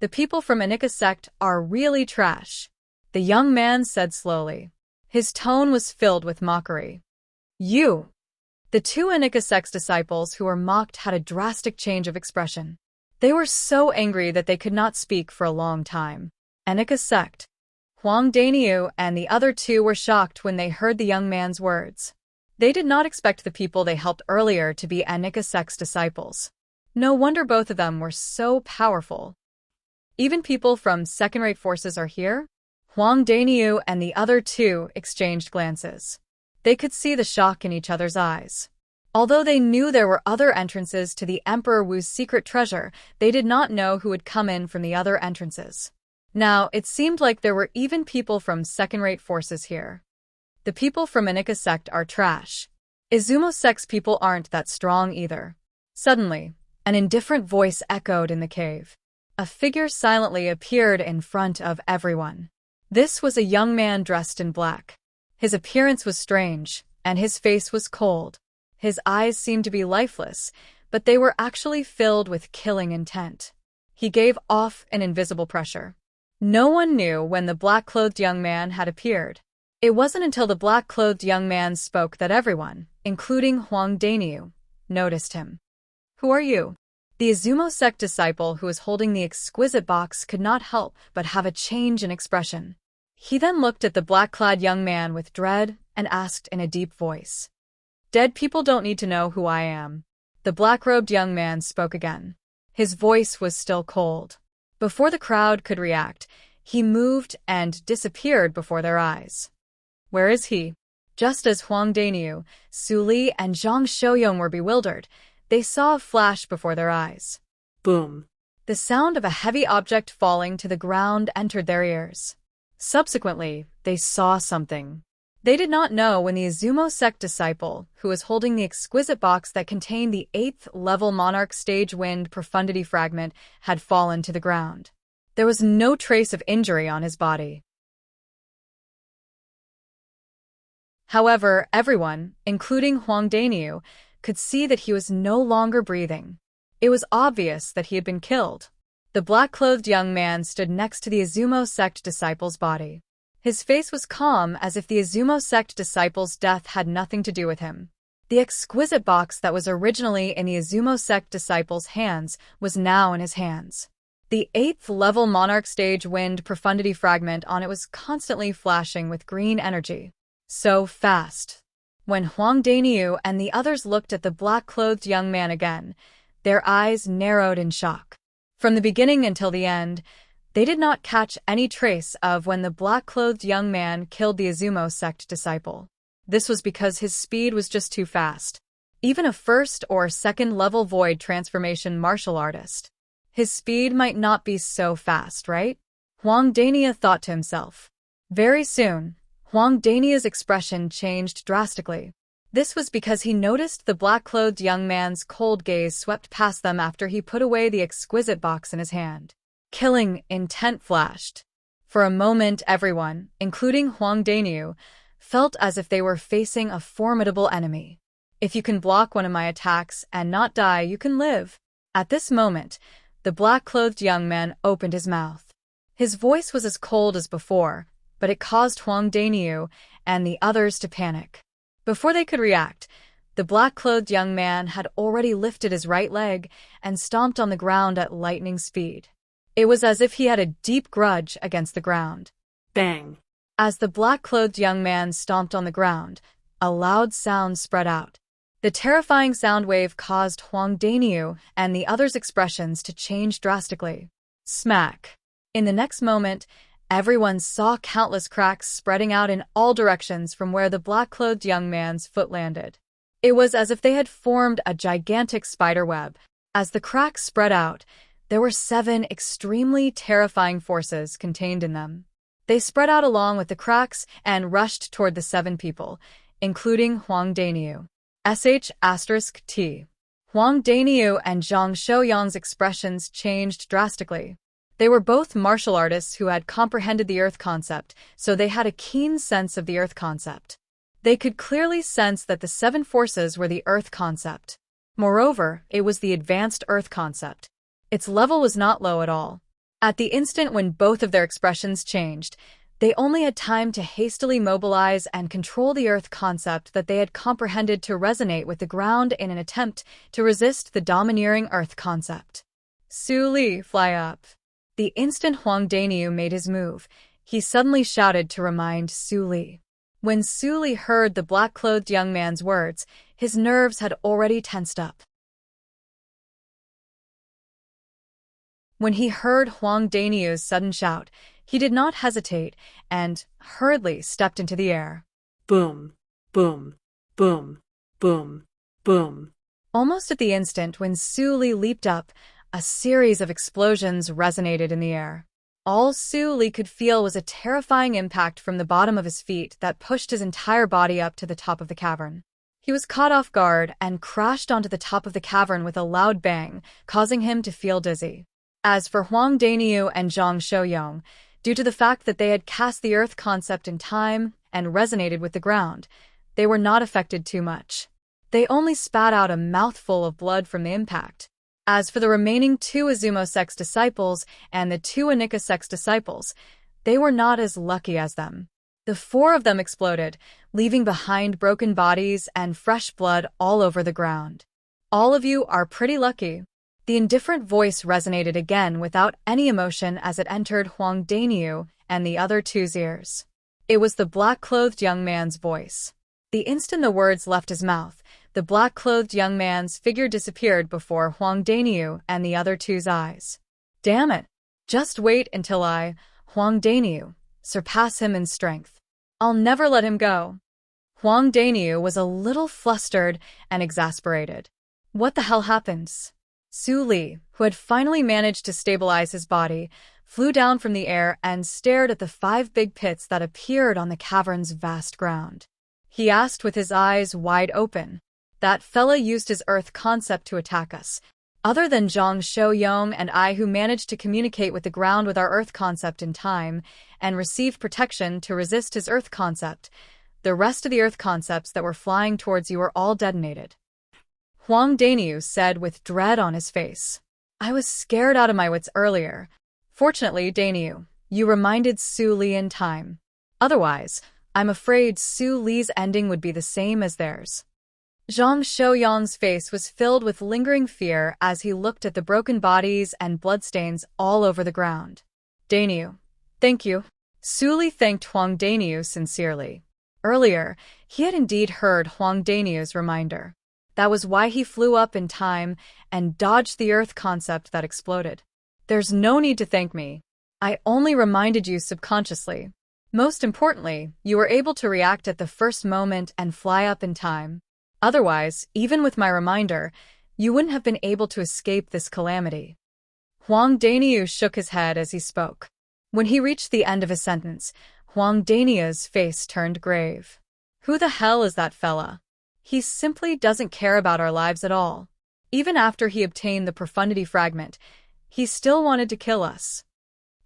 The people from Anika sect are really trash, the young man said slowly. His tone was filled with mockery. You! The 2 Anika sect's disciples who were mocked had a drastic change of expression. They were so angry that they could not speak for a long time. Anika sect. Huang Daniu and the other 2 were shocked when they heard the young man's words. They did not expect the people they helped earlier to be Anika sect's disciples. No wonder both of them were so powerful. Even people from second-rate forces are here? Huang Daniu and the other 2 exchanged glances. They could see the shock in each other's eyes. Although they knew there were other entrances to the Emperor Wu's secret treasure, they did not know who would come in from the other entrances. Now, it seemed like there were even people from second-rate forces here. The people from Anika sect are trash. Izumo sect's people aren't that strong either. Suddenly, an indifferent voice echoed in the cave. A figure silently appeared in front of everyone. This was a young man dressed in black. His appearance was strange, and his face was cold. His eyes seemed to be lifeless, but they were actually filled with killing intent. He gave off an invisible pressure. No one knew when the black-clothed young man had appeared. It wasn't until the black-clothed young man spoke that everyone, including Huang Daniu, noticed him. Who are you? The Izumo sect disciple who was holding the exquisite box could not help but have a change in expression. He then looked at the black-clad young man with dread and asked in a deep voice. Dead people don't need to know who I am. The black-robed young man spoke again. His voice was still cold. Before the crowd could react, he moved and disappeared before their eyes. Where is he? Just as Huang Daniu, Su Li, and Zhang Shouyong were bewildered, they saw a flash before their eyes. Boom. The sound of a heavy object falling to the ground entered their ears. Subsequently, they saw something. They did not know when the Izumo sect disciple, who was holding the exquisite box that contained the 8th level monarch stage wind profundity fragment, had fallen to the ground. There was no trace of injury on his body. However, everyone, including Huang Daniu, could see that he was no longer breathing. It was obvious that he had been killed. The black-clothed young man stood next to the Izumo sect disciple's body. His face was calm as if the Izumo sect disciple's death had nothing to do with him. The exquisite box that was originally in the Izumo sect disciple's hands was now in his hands. The 8th level monarch stage wind profundity fragment on it was constantly flashing with green energy. So fast. When Huang Daniu and the others looked at the black-clothed young man again, their eyes narrowed in shock. From the beginning until the end, they did not catch any trace of when the black-clothed young man killed the Izumo sect disciple. This was because his speed was just too fast. Even a first or second level void transformation martial artist His speed might not be so fast, right? Huang Dania thought to himself. Very soon, Huang Dania's expression changed drastically. This was because he noticed the black-clothed young man's cold gaze swept past them after he put away the exquisite box in his hand. Killing intent flashed. For a moment, everyone, including Huang Daniu, felt as if they were facing a formidable enemy. If you can block one of my attacks and not die, you can live. At this moment, the black-clothed young man opened his mouth. His voice was as cold as before, but it caused Huang Daniu and the others to panic. Before they could react, the black-clothed young man had already lifted his right leg and stomped on the ground at lightning speed. It was as if he had a deep grudge against the ground. Bang! As the black-clothed young man stomped on the ground, a loud sound spread out. The terrifying sound wave caused Huang Daniu and the others' expressions to change drastically. Smack! In the next moment, everyone saw countless cracks spreading out in all directions from where the black-clothed young man's foot landed. It was as if they had formed a gigantic spider web. As the cracks spread out, there were 7 extremely terrifying forces contained in them. They spread out along with the cracks and rushed toward the 7 people, including Huang Daniu. *T. Huang Daniu and Zhang Shouyang's expressions changed drastically. They were both martial artists who had comprehended the Earth concept, so they had a keen sense of the Earth concept. They could clearly sense that the 7 forces were the Earth concept. Moreover, it was the advanced Earth concept. Its level was not low at all. At the instant when both of their expressions changed, they only had time to hastily mobilize and control the Earth concept that they had comprehended to resonate with the ground in an attempt to resist the domineering Earth concept. Su Li, fly up. The instant Huang Daniu made his move, he suddenly shouted to remind Su Li. When Su Li heard the black-clothed young man's words, his nerves had already tensed up. When he heard Huang Daniu's sudden shout, he did not hesitate and hurriedly stepped into the air. Boom, boom, boom, boom, boom. Almost at the instant when Su Li leaped up, a series of explosions resonated in the air. All Su Li could feel was a terrifying impact from the bottom of his feet that pushed his entire body up to the top of the cavern. He was caught off guard and crashed onto the top of the cavern with a loud bang, causing him to feel dizzy. As for Huang Daniu and Zhang Shouyang, due to the fact that they had cast the Earth concept in time and resonated with the ground, they were not affected too much. They only spat out a mouthful of blood from the impact. As for the remaining 2 Azumo sect's disciples and the 2 Anika sect's disciples, they were not as lucky as them. The 4 of them exploded, leaving behind broken bodies and fresh blood all over the ground. All of you are pretty lucky. The indifferent voice resonated again without any emotion as it entered Huang Daniu and the other 2's ears. It was the black-clothed young man's voice. The instant the words left his mouth, the black-clothed young man's figure disappeared before Huang Daniu and the other 2's eyes. Damn it! Just wait until I, Huang Daniu, surpass him in strength. I'll never let him go. Huang Daniu was a little flustered and exasperated. What the hell happened? Su Li, who had finally managed to stabilize his body, flew down from the air and stared at the 5 big pits that appeared on the cavern's vast ground. He asked with his eyes wide open. That fella used his Earth concept to attack us. Other than Zhang Shouyang and I, who managed to communicate with the ground with our Earth concept in time and received protection to resist his Earth concept, the rest of the Earth concepts that were flying towards you were all detonated. Huang Daniu said with dread on his face. I was scared out of my wits earlier. Fortunately, Daniu, you reminded Su Li in time. Otherwise, I'm afraid Su Li's ending would be the same as theirs. Zhang Shouyang's face was filled with lingering fear as he looked at the broken bodies and bloodstains all over the ground. Daniu, thank you. Su Li thanked Huang Daniu sincerely. Earlier, he had indeed heard Huang Daniu's reminder. That was why he flew up in time and dodged the Earth concept that exploded. There's no need to thank me. I only reminded you subconsciously. Most importantly, you were able to react at the first moment and fly up in time. Otherwise, even with my reminder, you wouldn't have been able to escape this calamity. Huang Daniu shook his head as he spoke. When he reached the end of his sentence, Huang Daniu's face turned grave. Who the hell is that fella? He simply doesn't care about our lives at all. Even after he obtained the profundity fragment, he still wanted to kill us.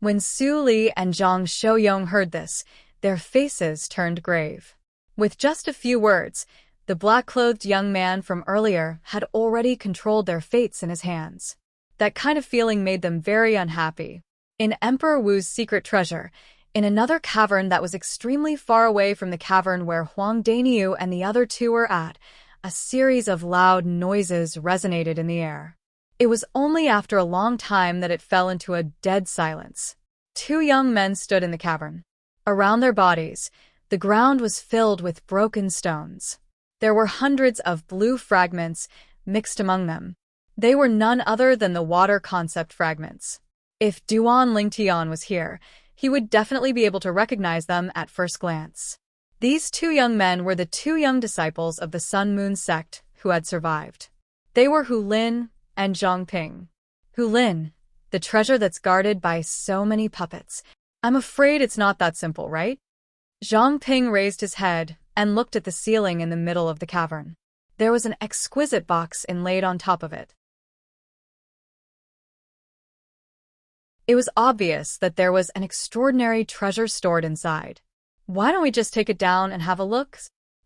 When Su Li and Zhang Shouyong heard this, their faces turned grave. With just a few words, the black-clothed young man from earlier had already controlled their fates in his hands. That kind of feeling made them very unhappy. In Emperor Wu's secret treasure, in another cavern that was extremely far away from the cavern where Huang Daniu and the other two were at, a series of loud noises resonated in the air. It was only after a long time that it fell into a dead silence. Two young men stood in the cavern. Around their bodies, the ground was filled with broken stones. There were hundreds of blue fragments mixed among them. They were none other than the water concept fragments. If Duan Lingtian was here, he would definitely be able to recognize them at first glance. These two young men were the two young disciples of the Sun Moon sect who had survived. They were Hu Lin and Zhang Ping. Hu Lin, the treasure that's guarded by so many puppets. I'm afraid it's not that simple, right? Zhang Ping raised his head and looked at the ceiling in the middle of the cavern. There was an exquisite box inlaid on top of it. It was obvious that there was an extraordinary treasure stored inside. Why don't we just take it down and have a look?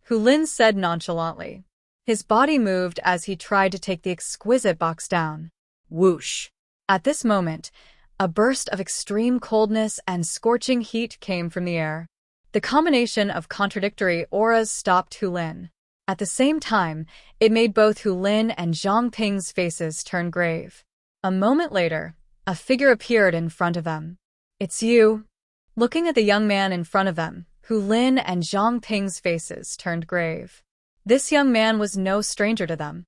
Hu Lin said nonchalantly. His body moved as he tried to take the exquisite box down. Whoosh! At this moment, a burst of extreme coldness and scorching heat came from the air. The combination of contradictory auras stopped Hu Lin. At the same time, it made both Hu Lin and Zhang Ping's faces turn grave. A moment later, a figure appeared in front of them. It's you. Looking at the young man in front of them, Hu Lin and Zhang Ping's faces turned grave. This young man was no stranger to them.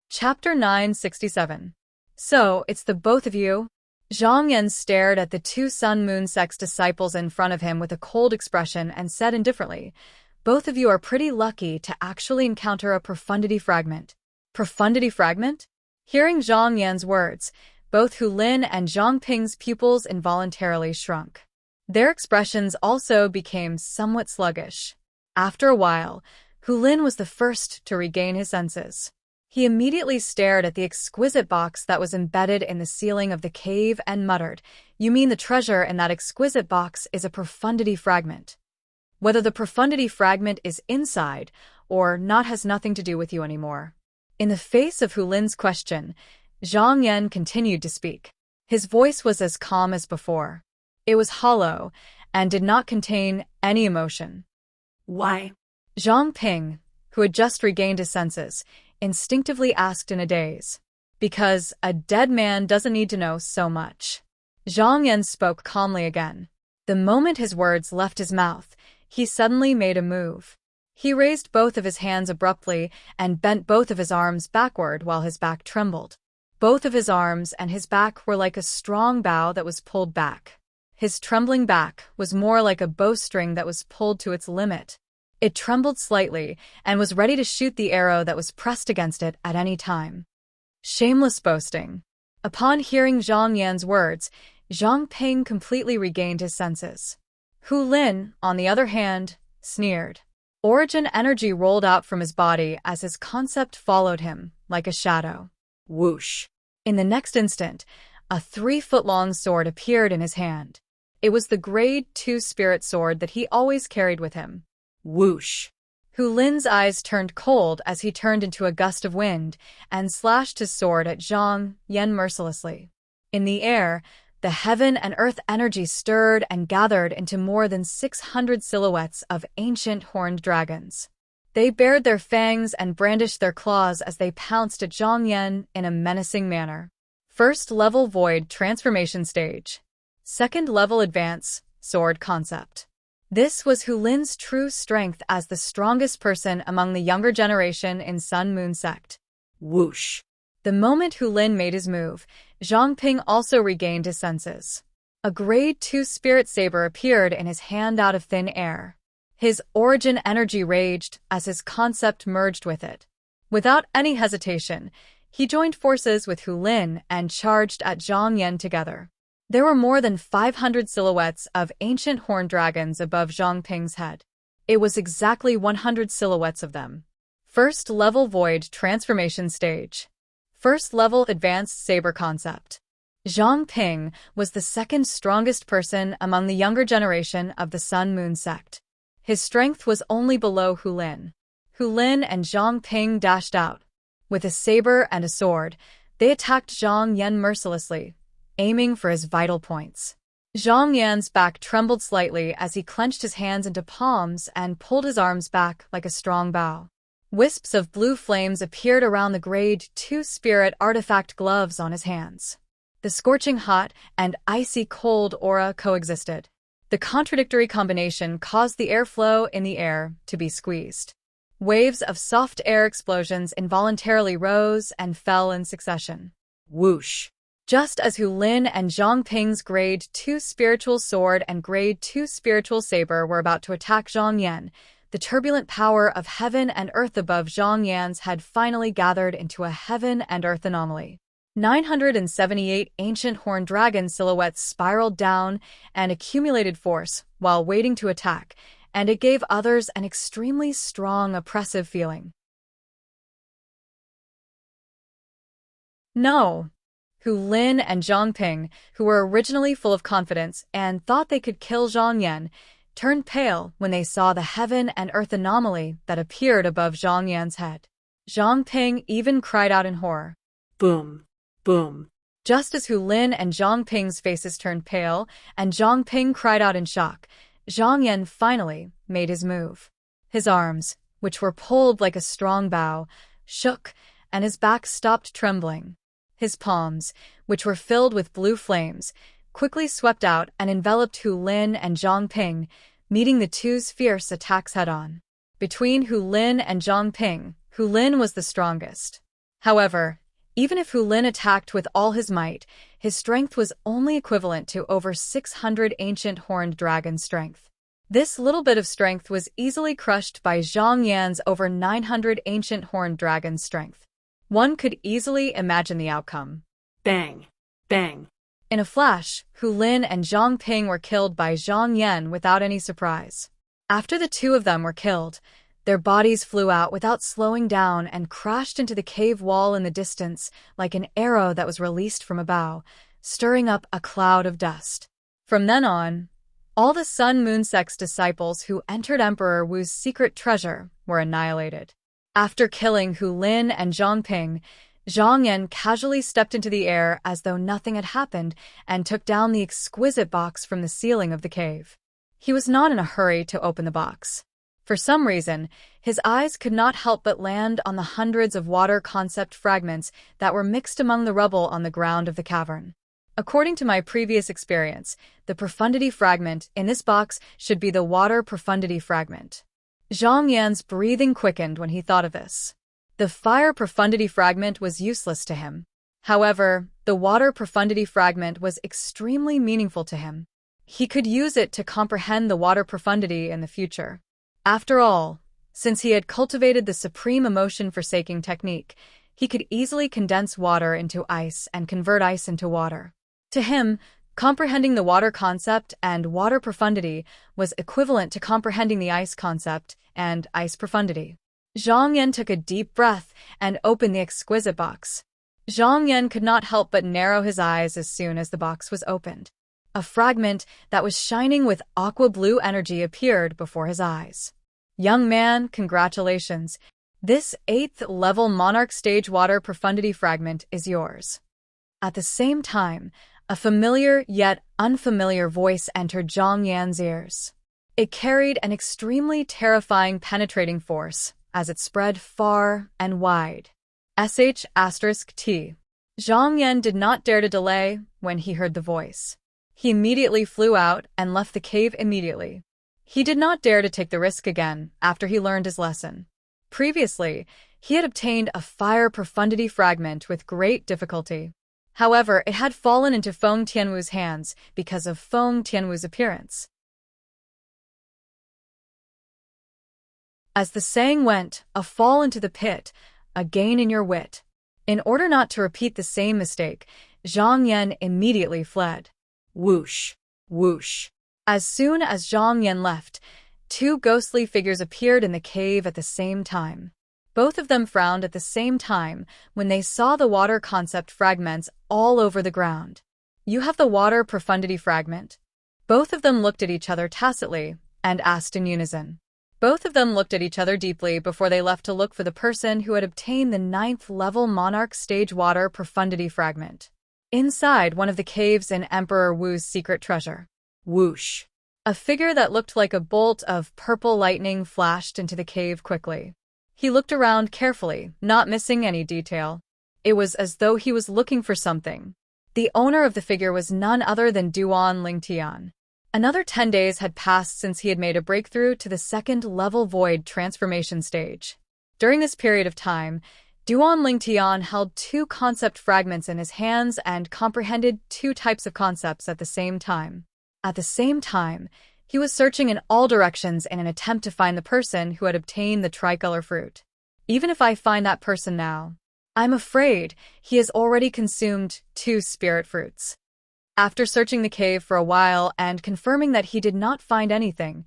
Chapter 967. So, it's the both of you? Zhang Yan stared at the two Sun Moon sect's disciples in front of him with a cold expression and said indifferently, both of you are pretty lucky to actually encounter a profundity fragment. Profundity fragment? Hearing Zhang Yan's words, both Hu Lin and Zhang Ping's pupils involuntarily shrunk. Their expressions also became somewhat sluggish. After a while, Hu Lin was the first to regain his senses. He immediately stared at the exquisite box that was embedded in the ceiling of the cave and muttered, "You mean the treasure in that exquisite box is a profundity fragment? Whether the profundity fragment is inside or not has nothing to do with you anymore." In the face of Hu Lin's question, Zhang Yan continued to speak. His voice was as calm as before. It was hollow and did not contain any emotion. Why? Zhang Ping, who had just regained his senses, instinctively asked in a daze. Because a dead man doesn't need to know so much. Zhang Yan spoke calmly again. The moment his words left his mouth, he suddenly made a move. He raised both of his hands abruptly and bent both of his arms backward while his back trembled. Both of his arms and his back were like a strong bow that was pulled back. His trembling back was more like a bowstring that was pulled to its limit. It trembled slightly and was ready to shoot the arrow that was pressed against it at any time. Shameless boasting. Upon hearing Zhang Yan's words, Zhang Ping completely regained his senses. Hu Lin, on the other hand, sneered. Origin energy rolled out from his body as his concept followed him, like a shadow. Whoosh! In the next instant, a 3-foot-long sword appeared in his hand. It was the Grade 2 spirit sword that he always carried with him. Whoosh! Hu Lin's eyes turned cold as he turned into a gust of wind and slashed his sword at Zhang Yan mercilessly. In the air, the heaven and earth energy stirred and gathered into more than 600 silhouettes of ancient horned dragons. They bared their fangs and brandished their claws as they pounced at Zhang Yan in a menacing manner. First level Void Transformation Stage. Second level Advance Sword Concept. This was Hu Lin's true strength as the strongest person among the younger generation in Sun Moon Sect. Whoosh! The moment Hu Lin made his move, Zhang Ping also regained his senses. A Grade 2 spirit saber appeared in his hand out of thin air. His origin energy raged as his concept merged with it. Without any hesitation, he joined forces with Hu Lin and charged at Zhang Yan together. There were more than 500 silhouettes of ancient horned dragons above Zhang Ping's head. It was exactly 100 silhouettes of them. First level Void Transformation Stage. First level Advanced Saber Concept. Zhang Ping was the second strongest person among the younger generation of the Sun Moon sect. His strength was only below Hu Lin. Hu Lin and Zhang Ping dashed out. With a saber and a sword, they attacked Zhang Yan mercilessly, aiming for his vital points. Zhang Yan's back trembled slightly as he clenched his hands into palms and pulled his arms back like a strong bow. Wisps of blue flames appeared around the Grade 2 spirit artifact gloves on his hands. The scorching hot and icy cold aura coexisted. The contradictory combination caused the airflow in the air to be squeezed. Waves of soft air explosions involuntarily rose and fell in succession. Whoosh! Just as Hu Lin and Zhang Ping's Grade 2 spiritual sword and Grade 2 spiritual saber were about to attack Zhang Yan, the turbulent power of heaven and earth above Zhang Yan's had finally gathered into a heaven and earth anomaly. 978 ancient horned dragon silhouettes spiraled down and accumulated force while waiting to attack, and it gave others an extremely strong, oppressive feeling. No. Hu Lin and Zhang Ping, who were originally full of confidence and thought they could kill Zhang Yan, turned pale when they saw the heaven and earth anomaly that appeared above Zhang Yan's head. Zhang Ping even cried out in horror. Boom. Boom. Just as Hu Lin and Zhang Ping's faces turned pale and Zhang Ping cried out in shock, Zhang Yan finally made his move. His arms, which were pulled like a strong bow, shook, and his back stopped trembling. His palms, which were filled with blue flames, quickly swept out and enveloped Hu Lin and Zhang Ping, meeting the two's fierce attacks head-on. Between Hu Lin and Zhang Ping, Hu Lin was the strongest. However, even if Hu Lin attacked with all his might, his strength was only equivalent to over 600 ancient horned dragon strength. This little bit of strength was easily crushed by Zhang Yan's over 900 ancient horned dragon strength. One could easily imagine the outcome. Bang. Bang. In a flash, Hu Lin and Zhang Ping were killed by Zhang Yan without any surprise. After the two of them were killed, their bodies flew out without slowing down and crashed into the cave wall in the distance like an arrow that was released from a bow, stirring up a cloud of dust. From then on, all the Sun Moon sect's disciples who entered Emperor Wu's secret treasure were annihilated. After killing Hu Lin and Zhang Ping, Zhang Yan casually stepped into the air as though nothing had happened and took down the exquisite box from the ceiling of the cave. He was not in a hurry to open the box. For some reason, his eyes could not help but land on the hundreds of water concept fragments that were mixed among the rubble on the ground of the cavern. According to my previous experience, the profundity fragment in this box should be the water profundity fragment. Zhang Yan's breathing quickened when he thought of this. The fire profundity fragment was useless to him. However, the water profundity fragment was extremely meaningful to him. He could use it to comprehend the water profundity in the future. After all, since he had cultivated the supreme emotion-forsaking technique, he could easily condense water into ice and convert ice into water. To him, comprehending the water concept and water profundity was equivalent to comprehending the ice concept and ice profundity. Zhang Yan took a deep breath and opened the exquisite box. Zhang Yan could not help but narrow his eyes as soon as the box was opened. A fragment that was shining with aqua-blue energy appeared before his eyes. Young man, congratulations. This 8th level Monarch Stage Water Profundity fragment is yours. At the same time, a familiar yet unfamiliar voice entered Zhang Yan's ears. It carried an extremely terrifying penetrating force as it spread far and wide. **T. Zhang Yan did not dare to delay when he heard the voice. He immediately flew out and left the cave immediately. He did not dare to take the risk again after he learned his lesson. Previously, he had obtained a fire profundity fragment with great difficulty. However, it had fallen into Feng Tianwu's hands because of Feng Tianwu's appearance. As the saying went, a fall into the pit, a gain in your wit. In order not to repeat the same mistake, Zhang Yan immediately fled. Whoosh, whoosh. As soon as Zhang Yan left, two ghostly figures appeared in the cave at the same time. Both of them frowned at the same time when they saw the water concept fragments all over the ground. You have the water profundity fragment? Both of them looked at each other tacitly and asked in unison. Both of them looked at each other deeply before they left to look for the person who had obtained the 9th level Monarch Stage Water Profundity Fragment. Inside one of the caves in Emperor Wu's secret treasure. Whoosh. A figure that looked like a bolt of purple lightning flashed into the cave quickly. He looked around carefully, not missing any detail. It was as though he was looking for something. The owner of the figure was none other than Duan Lingtian. Another 10 days had passed since he had made a breakthrough to the 2nd level void transformation stage. During this period of time, Duan Lingtian held 2 concept fragments in his hands and comprehended 2 types of concepts at the same time. At the same time, he was searching in all directions in an attempt to find the person who had obtained the tricolor fruit. Even if I find that person now, I'm afraid he has already consumed 2 spirit fruits. After searching the cave for a while and confirming that he did not find anything,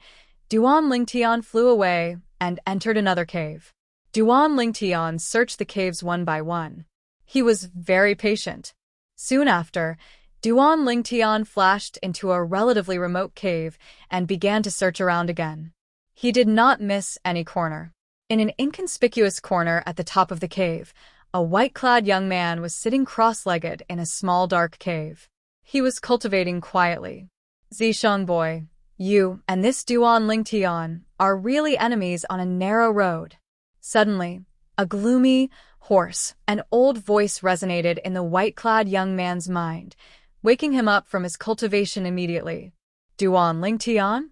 Duan Lingtian flew away and entered another cave. Duan Lingtian searched the caves one by one. He was very patient. Soon after, Duan Lingtian flashed into a relatively remote cave and began to search around again. He did not miss any corner. In an inconspicuous corner at the top of the cave, a white-clad young man was sitting cross-legged in a small dark cave. He was cultivating quietly. Zishang boy, you and this Duan Lingtian are really enemies on a narrow road. Suddenly, a gloomy, hoarse, and old voice resonated in the white-clad young man's mind, waking him up from his cultivation immediately. Duan Lingtian?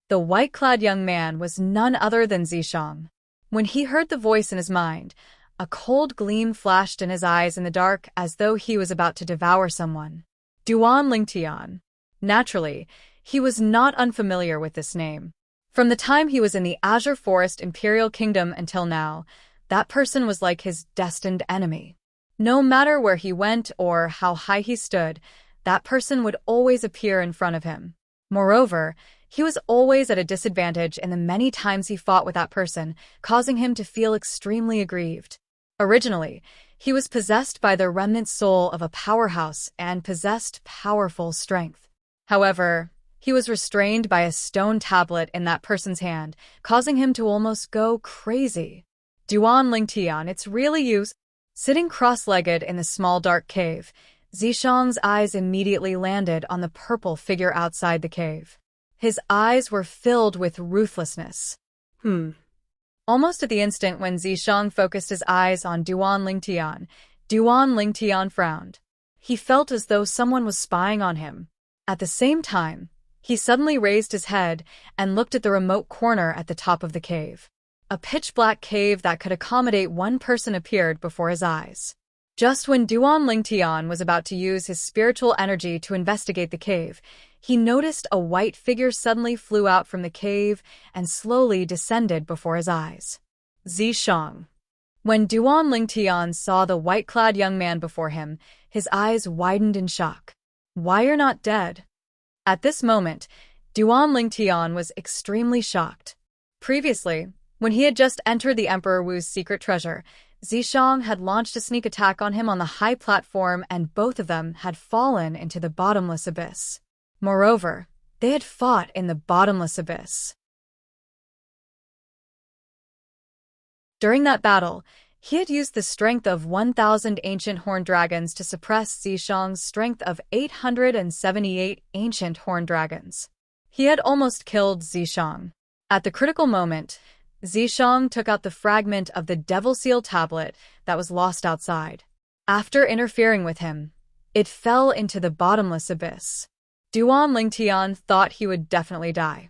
The white-clad young man was none other than Zishang. When he heard the voice in his mind, a cold gleam flashed in his eyes in the dark as though he was about to devour someone. Duan Lingtian. Naturally, he was not unfamiliar with this name. From the time he was in the Azure Forest Imperial Kingdom until now, that person was like his destined enemy. No matter where he went or how high he stood, that person would always appear in front of him. Moreover, he was always at a disadvantage in the many times he fought with that person, causing him to feel extremely aggrieved. Originally, he was possessed by the remnant soul of a powerhouse and possessed powerful strength. However, he was restrained by a stone tablet in that person's hand, causing him to almost go crazy. Duan Lingtian, it's really you. Sitting cross-legged in the small dark cave, Zishang's eyes immediately landed on the purple figure outside the cave. His eyes were filled with ruthlessness. Almost at the instant when Zishang focused his eyes on Duan Lingtian frowned. He felt as though someone was spying on him. At the same time, he suddenly raised his head and looked at the remote corner at the top of the cave. A pitch-black cave that could accommodate one person appeared before his eyes. Just when Duan Lingtian was about to use his spiritual energy to investigate the cave, he noticed a white figure suddenly flew out from the cave and slowly descended before his eyes. Zishang. When Duan Lingtian saw the white-clad young man before him, his eyes widened in shock. Why you're not dead? At this moment, Duan Lingtian was extremely shocked. Previously, when he had just entered the Emperor Wu's secret treasure, Zishang had launched a sneak attack on him on the high platform and both of them had fallen into the bottomless abyss. Moreover, they had fought in the bottomless abyss. During that battle, he had used the strength of 1,000 ancient horned dragons to suppress Zishang's strength of 878 ancient horned dragons. He had almost killed Zishang. At the critical moment, Zishang took out the fragment of the Devil Seal tablet that was lost outside. After interfering with him, it fell into the bottomless abyss. Duan Lingtian thought he would definitely die.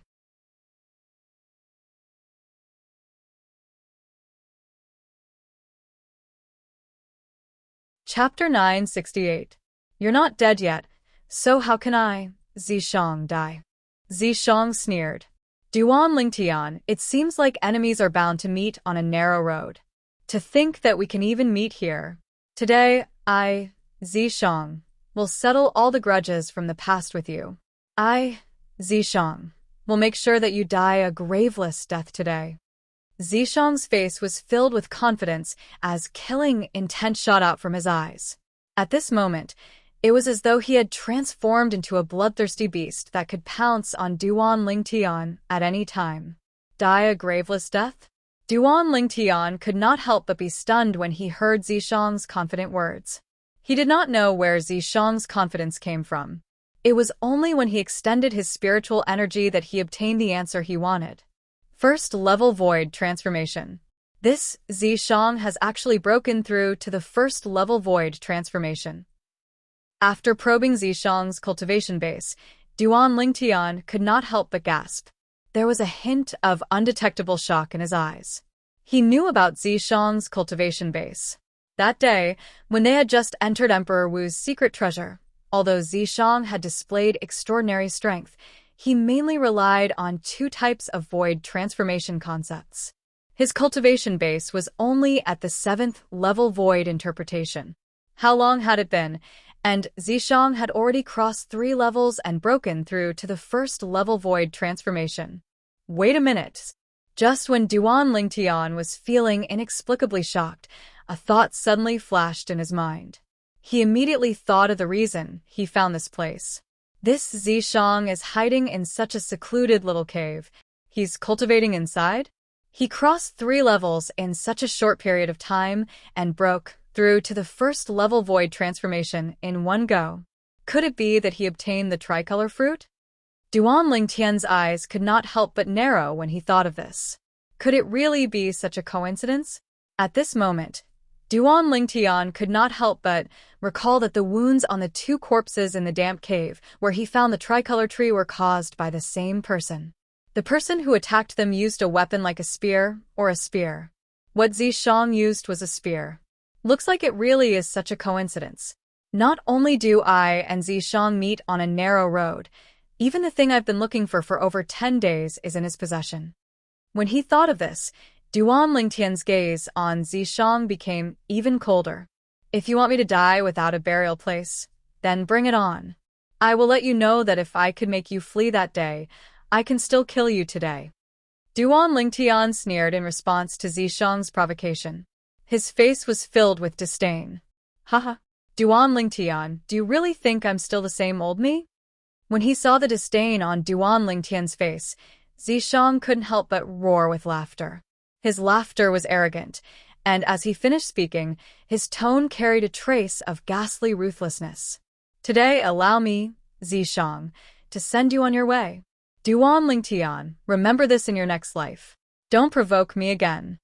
Chapter 968. You're not dead yet, so how can I, Zishang, die? Zishang sneered. Duan Lingtian, it seems like enemies are bound to meet on a narrow road. To think that we can even meet here. Today, I, Zishang, will settle all the grudges from the past with you. I, Zishang, will make sure that you die a graveless death today. Zishang's face was filled with confidence as killing intent shot out from his eyes. At this moment, it was as though he had transformed into a bloodthirsty beast that could pounce on Duan Lingtian at any time. Die a graveless death? Duan Lingtian could not help but be stunned when he heard Zishang's confident words. He did not know where Zishang's confidence came from. It was only when he extended his spiritual energy that he obtained the answer he wanted. First level void transformation. This Zishang has actually broken through to the first level void transformation. After probing Zishang's cultivation base, Duan Lingtian could not help but gasp. There was a hint of undetectable shock in his eyes. He knew about Zishang's cultivation base. That day, when they had just entered Emperor Wu's secret treasure, although Zishang had displayed extraordinary strength, he mainly relied on two types of void transformation concepts. His cultivation base was only at the 7th level void interpretation. How long had it been? And Zishang had already crossed 3 levels and broken through to the 1st level void transformation. Wait a minute. Just when Duan Lingtian was feeling inexplicably shocked, a thought suddenly flashed in his mind. He immediately thought of the reason he found this place. This Zishang is hiding in such a secluded little cave. He's cultivating inside? He crossed 3 levels in such a short period of time and broke through to the 1st level void transformation in one go. Could it be that he obtained the tricolor fruit? Duan Lingtian's eyes could not help but narrow when he thought of this. Could it really be such a coincidence? At this moment, Duan Lingtian could not help but recall that the wounds on the 2 corpses in the damp cave where he found the tricolor tree were caused by the same person. The person who attacked them used a weapon like a spear or a spear. What Zishang used was a spear. Looks like it really is such a coincidence. Not only do I and Zishang meet on a narrow road, even the thing I've been looking for over 10 days is in his possession. When he thought of this, Duan Lingtian's gaze on Zishang became even colder. If you want me to die without a burial place, then bring it on. I will let you know that if I could make you flee that day, I can still kill you today. Duan Lingtian sneered in response to Zishang's provocation. His face was filled with disdain. Haha. Duan Lingtian, do you really think I'm still the same old me? When he saw the disdain on Duan Lingtian's face, Zishang couldn't help but roar with laughter. His laughter was arrogant, and as he finished speaking, his tone carried a trace of ghastly ruthlessness. Today, allow me, Zishang, to send you on your way. Duan Lingtian, remember this in your next life. Don't provoke me again.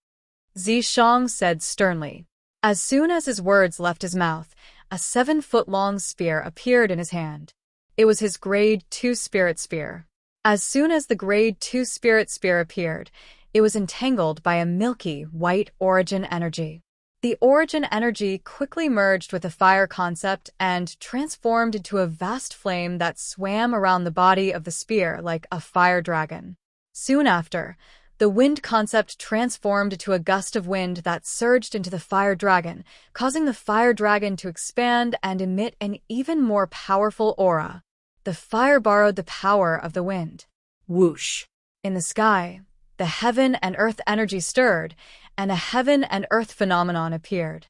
Zishang said sternly. As soon as his words left his mouth, a 7-foot-long spear appeared in his hand. It was his Grade 2 Spirit Spear. As soon as the Grade 2 Spirit Spear appeared, it was entangled by a milky, white origin energy. The origin energy quickly merged with the fire concept and transformed into a vast flame that swam around the body of the spear like a fire dragon. Soon after, the wind concept transformed into a gust of wind that surged into the fire dragon, causing the fire dragon to expand and emit an even more powerful aura. The fire borrowed the power of the wind. Whoosh! In the sky, the heaven and earth energy stirred, and a heaven and earth phenomenon appeared.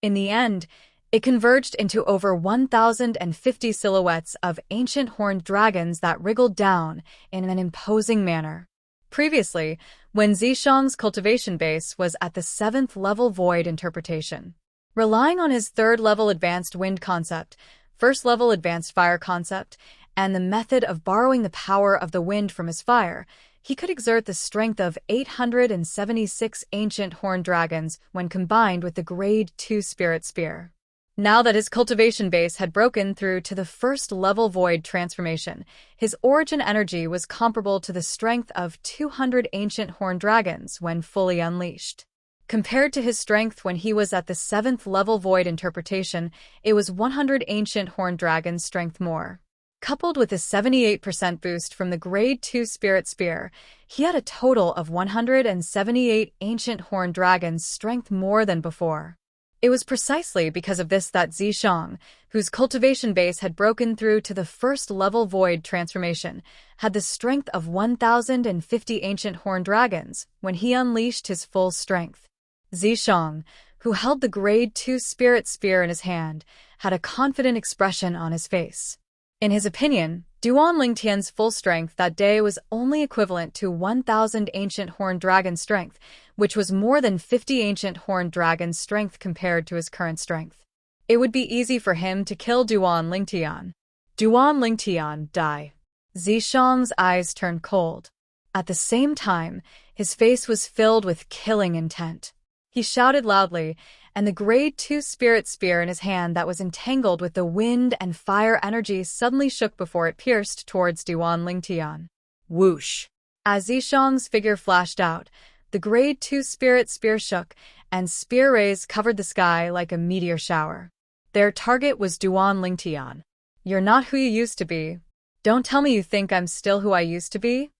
In the end, it converged into over 1,050 silhouettes of ancient horned dragons that wriggled down in an imposing manner. Previously, when Zishang's cultivation base was at the 7th level void interpretation. Relying on his 3rd level advanced wind concept, 1st level advanced fire concept, and the method of borrowing the power of the wind from his fire, he could exert the strength of 876 ancient horned dragons when combined with the Grade 2 Spirit Spear. Now that his cultivation base had broken through to the 1st level void transformation, his origin energy was comparable to the strength of 200 ancient horned dragons when fully unleashed. Compared to his strength when he was at the 7th level void interpretation, it was 100 ancient horned dragons' strength more. Coupled with a 78% boost from the Grade 2 Spirit Spear, he had a total of 178 ancient horned dragons strength more than before. It was precisely because of this that Zishang, whose cultivation base had broken through to the first level void transformation, had the strength of 1,050 ancient horned dragons when he unleashed his full strength. Zishang, who held the Grade 2 Spirit Spear in his hand, had a confident expression on his face. In his opinion, Duan Lingtian's full strength that day was only equivalent to 1,000 ancient horned dragon strength, which was more than 50 ancient horned dragon strength compared to his current strength. It would be easy for him to kill Duan Lingtian. Duan Lingtian, die. Zishang's eyes turned cold. At the same time, his face was filled with killing intent. He shouted loudly, and the Grade 2 Spirit Spear in his hand that was entangled with the wind and fire energy suddenly shook before it pierced towards Duan Lingtian. Whoosh! As Zishang's figure flashed out, the Grade 2 Spirit Spear shook, and spear rays covered the sky like a meteor shower. Their target was Duan Lingtian. You're not who you used to be. Don't tell me you think I'm still who I used to be?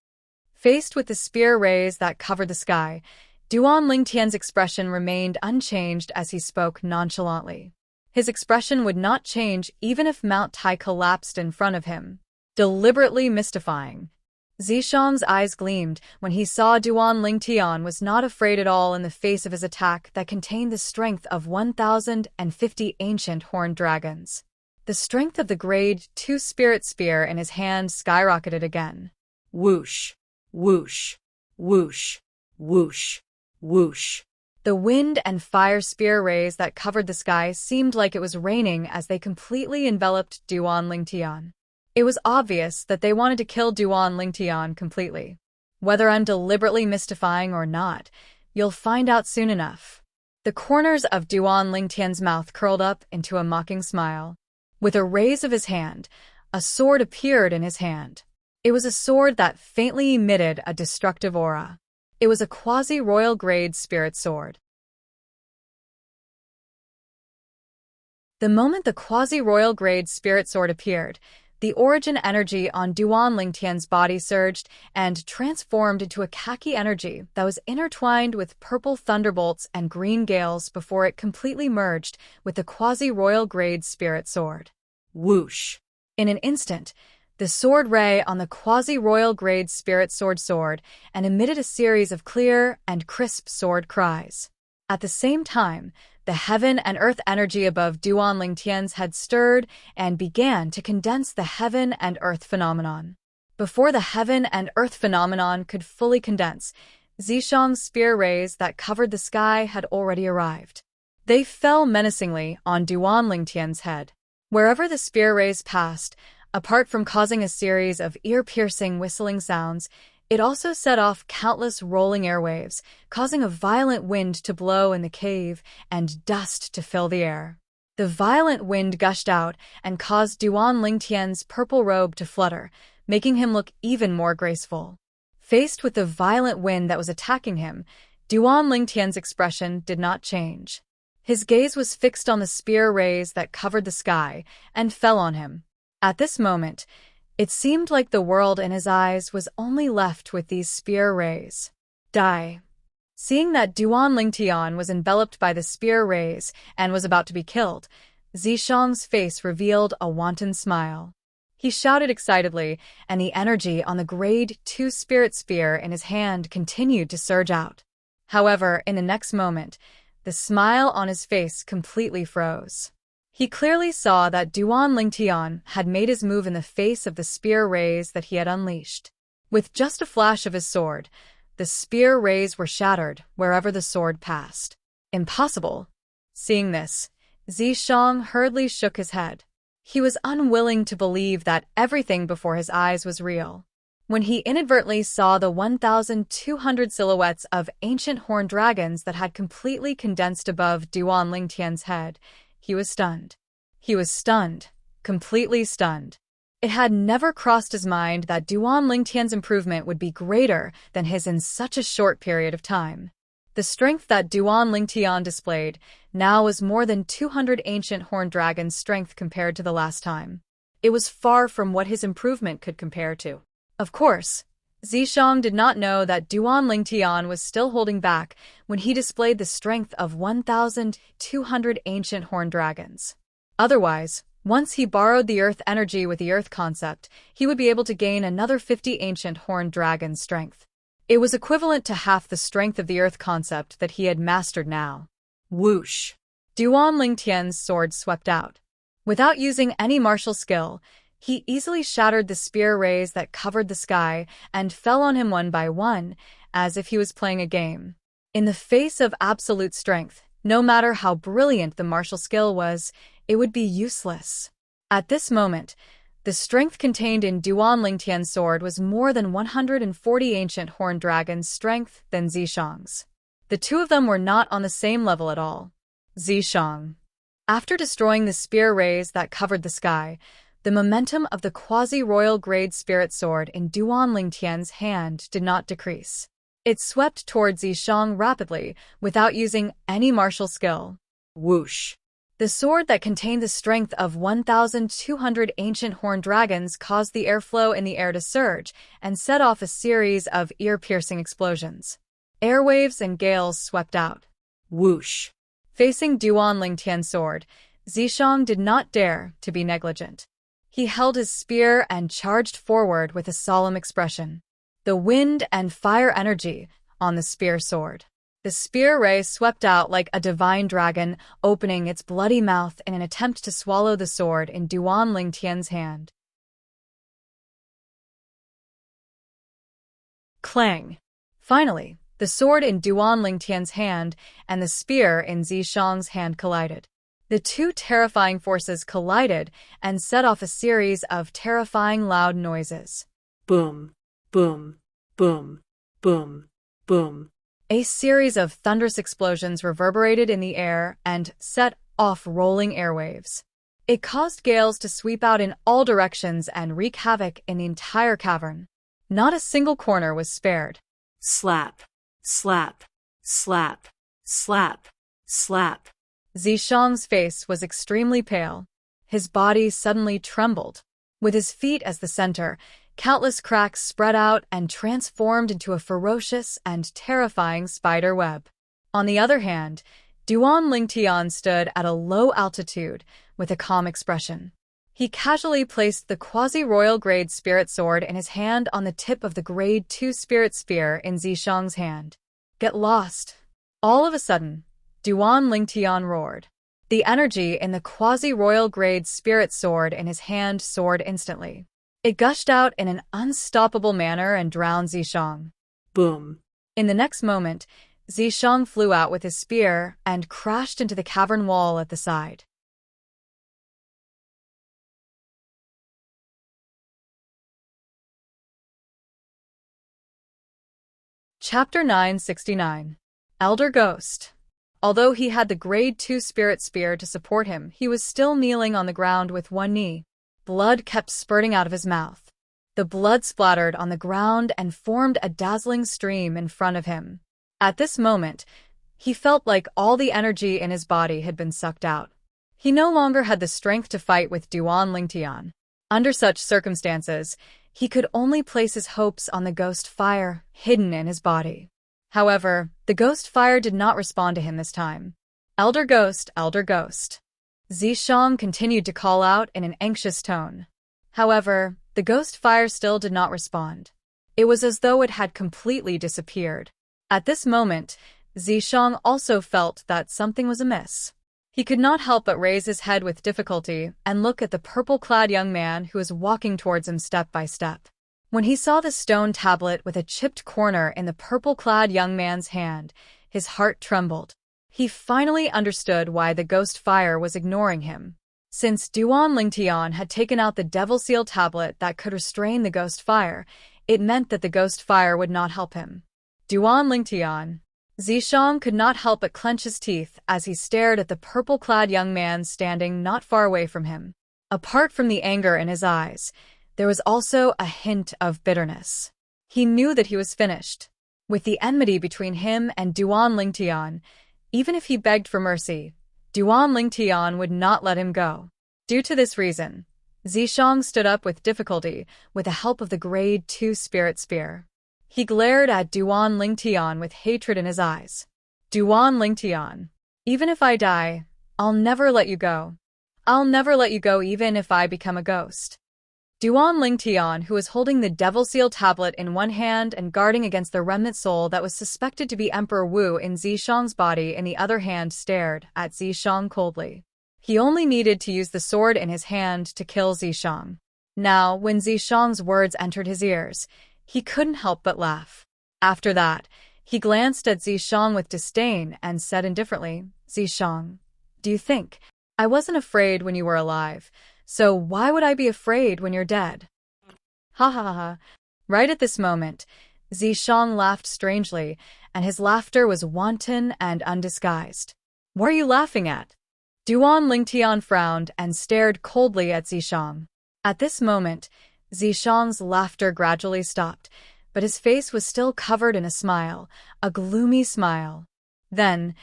Faced with the spear rays that covered the sky, Duan Lingtian's expression remained unchanged as he spoke nonchalantly. His expression would not change even if Mount Tai collapsed in front of him. Deliberately mystifying. Zishang's eyes gleamed when he saw Duan Lingtian was not afraid at all in the face of his attack that contained the strength of 1,050 ancient horned dragons. The strength of the Grade 2 Spirit Spear in his hand skyrocketed again. Whoosh! Whoosh! Whoosh! Whoosh! Whoosh! The wind and fire spear rays that covered the sky seemed like it was raining as they completely enveloped Duan Lingtian. It was obvious that they wanted to kill Duan Lingtian completely. Whether I'm deliberately mystifying or not, you'll find out soon enough. The corners of Duan Lingtian's mouth curled up into a mocking smile. With a raise of his hand, a sword appeared in his hand. It was a sword that faintly emitted a destructive aura. It was a quasi-royal grade spirit sword. The moment the quasi-royal grade spirit sword appeared, the origin energy on Duan Lingtian's body surged and transformed into a khaki energy that was intertwined with purple thunderbolts and green gales before it completely merged with the quasi-royal grade spirit sword. Whoosh! In an instant, the sword ray on the quasi-royal grade spirit sword soared and emitted a series of clear and crisp sword cries. At the same time, the heaven and earth energy above Duan Lingtian's head stirred and began to condense the heaven and earth phenomenon. Before the heaven and earth phenomenon could fully condense, Zishang's spear rays that covered the sky had already arrived. They fell menacingly on Duan Lingtian's head. Wherever the spear rays passed, apart from causing a series of ear-piercing whistling sounds, it also set off countless rolling airwaves, causing a violent wind to blow in the cave and dust to fill the air. The violent wind gushed out and caused Duan Lingtian's purple robe to flutter, making him look even more graceful. Faced with the violent wind that was attacking him, Duan Lingtian's expression did not change. His gaze was fixed on the spear rays that covered the sky and fell on him. At this moment, it seemed like the world in his eyes was only left with these spear rays. Die. Seeing that Duan Lingtian was enveloped by the spear rays and was about to be killed, Zishang's face revealed a wanton smile. He shouted excitedly, and the energy on the Grade 2 Spirit Spear in his hand continued to surge out. However, in the next moment, the smile on his face completely froze. He clearly saw that Duan Lingtian had made his move in the face of the spear rays that he had unleashed. With just a flash of his sword, the spear rays were shattered wherever the sword passed. Impossible. Seeing this, Zishang hurriedly shook his head. He was unwilling to believe that everything before his eyes was real. When he inadvertently saw the 1,200 silhouettes of ancient horned dragons that had completely condensed above Duan Lingtian's head, he was stunned. He was stunned, completely stunned. It had never crossed his mind that Duan Lingtian's improvement would be greater than his in such a short period of time. The strength that Duan Lingtian displayed now was more than 200 ancient horned dragons' strength compared to the last time. It was far from what his improvement could compare to. Of course, Zishang did not know that Duan Lingtian was still holding back when he displayed the strength of 1,200 ancient horned dragons. Otherwise, once he borrowed the earth energy with the earth concept, he would be able to gain another 50 ancient horned dragons' strength. It was equivalent to half the strength of the earth concept that he had mastered now. Whoosh! Duan Lingtian's sword swept out. Without using any martial skill, he easily shattered the spear rays that covered the sky and fell on him one by one, as if he was playing a game. In the face of absolute strength, no matter how brilliant the martial skill was, it would be useless. At this moment, the strength contained in Duan Lingtian's sword was more than 140 ancient horned dragons' strength than Zishang's. The two of them were not on the same level at all. Zishang. After destroying the spear rays that covered the sky, the momentum of the quasi-royal grade spirit sword in Duan Lingtian's hand did not decrease. It swept toward Zishang rapidly, without using any martial skill. Whoosh! The sword that contained the strength of 1,200 ancient horned dragons caused the airflow in the air to surge and set off a series of ear-piercing explosions. Airwaves and gales swept out. Whoosh! Facing Duan Lingtian's sword, Zishang did not dare to be negligent. He held his spear and charged forward with a solemn expression. The wind and fire energy on the spear sword. The spear ray swept out like a divine dragon, opening its bloody mouth in an attempt to swallow the sword in Duan Lingtian's hand. Clang! Finally, the sword in Duan Lingtian's hand and the spear in Zishang's hand collided. The two terrifying forces collided and set off a series of terrifying loud noises. Boom, boom, boom, boom, boom. A series of thunderous explosions reverberated in the air and set off rolling airwaves. It caused gales to sweep out in all directions and wreak havoc in the entire cavern. Not a single corner was spared. Slap, slap, slap, slap, slap. Zishang's face was extremely pale. His body suddenly trembled. With his feet as the center, countless cracks spread out and transformed into a ferocious and terrifying spider web. On the other hand, Duan Lingtian stood at a low altitude with a calm expression. He casually placed the quasi-royal grade spirit sword in his hand on the tip of the grade 2 spirit spear in Zishang's hand. Get lost! All of a sudden, Duan Lingtian roared. The energy in the quasi-royal grade spirit sword in his hand soared instantly. It gushed out in an unstoppable manner and drowned Zishang. Boom! In the next moment, Zishang flew out with his spear and crashed into the cavern wall at the side. Chapter 969. Elder Ghost. Although he had the grade 2 spirit spear to support him, he was still kneeling on the ground with one knee. Blood kept spurting out of his mouth. The blood splattered on the ground and formed a dazzling stream in front of him. At this moment, he felt like all the energy in his body had been sucked out. He no longer had the strength to fight with Duan Lingtian. Under such circumstances, he could only place his hopes on the ghost fire hidden in his body. However, the ghost fire did not respond to him this time. Elder Ghost, Elder Ghost. Zishang continued to call out in an anxious tone. However, the ghost fire still did not respond. It was as though it had completely disappeared. At this moment, Zishang also felt that something was amiss. He could not help but raise his head with difficulty and look at the purple-clad young man who was walking towards him step by step. When he saw the stone tablet with a chipped corner in the purple-clad young man's hand, his heart trembled. He finally understood why the ghost fire was ignoring him. Since Duan Lingtian had taken out the devil seal tablet that could restrain the ghost fire, it meant that the ghost fire would not help him. Duan Lingtian. Zishang could not help but clench his teeth as he stared at the purple-clad young man standing not far away from him. Apart from the anger in his eyes, there was also a hint of bitterness. He knew that he was finished. With the enmity between him and Duan Lingtian, even if he begged for mercy, Duan Lingtian would not let him go. Due to this reason, Zishang stood up with difficulty, with the help of the Grade 2 Spirit Spear. He glared at Duan Lingtian with hatred in his eyes. Duan Lingtian, even if I die, I'll never let you go. I'll never let you go even if I become a ghost. Duan Lingtian, who was holding the Devil Seal tablet in one hand and guarding against the remnant soul that was suspected to be Emperor Wu in Zishang's body in the other hand, stared at Zishang coldly. He only needed to use the sword in his hand to kill Zishang. Now, when Zishang's words entered his ears, he couldn't help but laugh. After that, he glanced at Zishang with disdain and said indifferently, Zishang, do you think I wasn't afraid when you were alive? So why would I be afraid when you're dead? Ha ha ha ha. Right at this moment, Zishang laughed strangely, and his laughter was wanton and undisguised. What are you laughing at? Duan Lingtian frowned and stared coldly at Zishang. At this moment, Zishang's laughter gradually stopped, but his face was still covered in a smile, a gloomy smile. Then,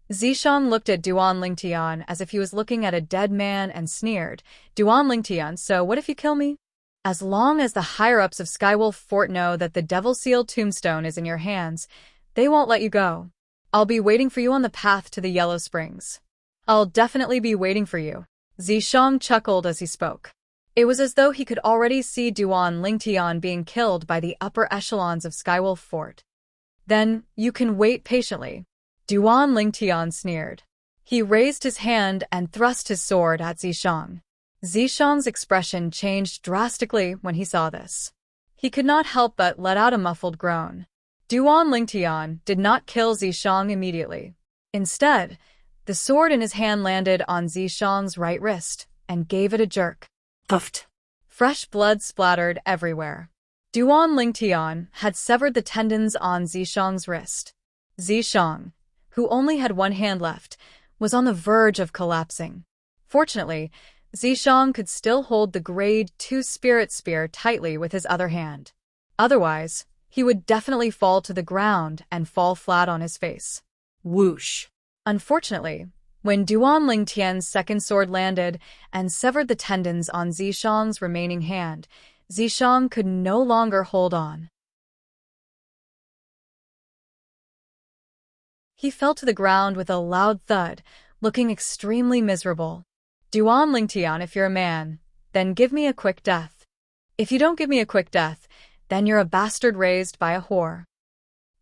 Zishang looked at Duan Lingtian as if he was looking at a dead man and sneered, Duan Lingtian, so what if you kill me? As long as the higher-ups of Skywolf Fort know that the Devil Seal tombstone is in your hands, they won't let you go. I'll be waiting for you on the path to the Yellow Springs. I'll definitely be waiting for you. Zishang chuckled as he spoke. It was as though he could already see Duan Lingtian being killed by the upper echelons of Skywolf Fort. Then, you can wait patiently. Duan Lingtian sneered. He raised his hand and thrust his sword at Zishang. Zishang's expression changed drastically when he saw this. He could not help but let out a muffled groan. Duan Lingtian did not kill Zishang immediately. Instead, the sword in his hand landed on Zishang's right wrist and gave it a jerk. Puffed. Fresh blood splattered everywhere. Duan Lingtian had severed the tendons on Zishang's wrist. Zishang, who only had one hand left, was on the verge of collapsing. Fortunately, Zishang could still hold the Grade 2 Spirit Spear tightly with his other hand. Otherwise, he would definitely fall to the ground and fall flat on his face. Whoosh. Unfortunately, when Duan Lingtian's second sword landed and severed the tendons on Zishang's remaining hand, Zishang could no longer hold on. He fell to the ground with a loud thud, looking extremely miserable. Duan Lingtian, if you're a man, then give me a quick death. If you don't give me a quick death, then you're a bastard raised by a whore.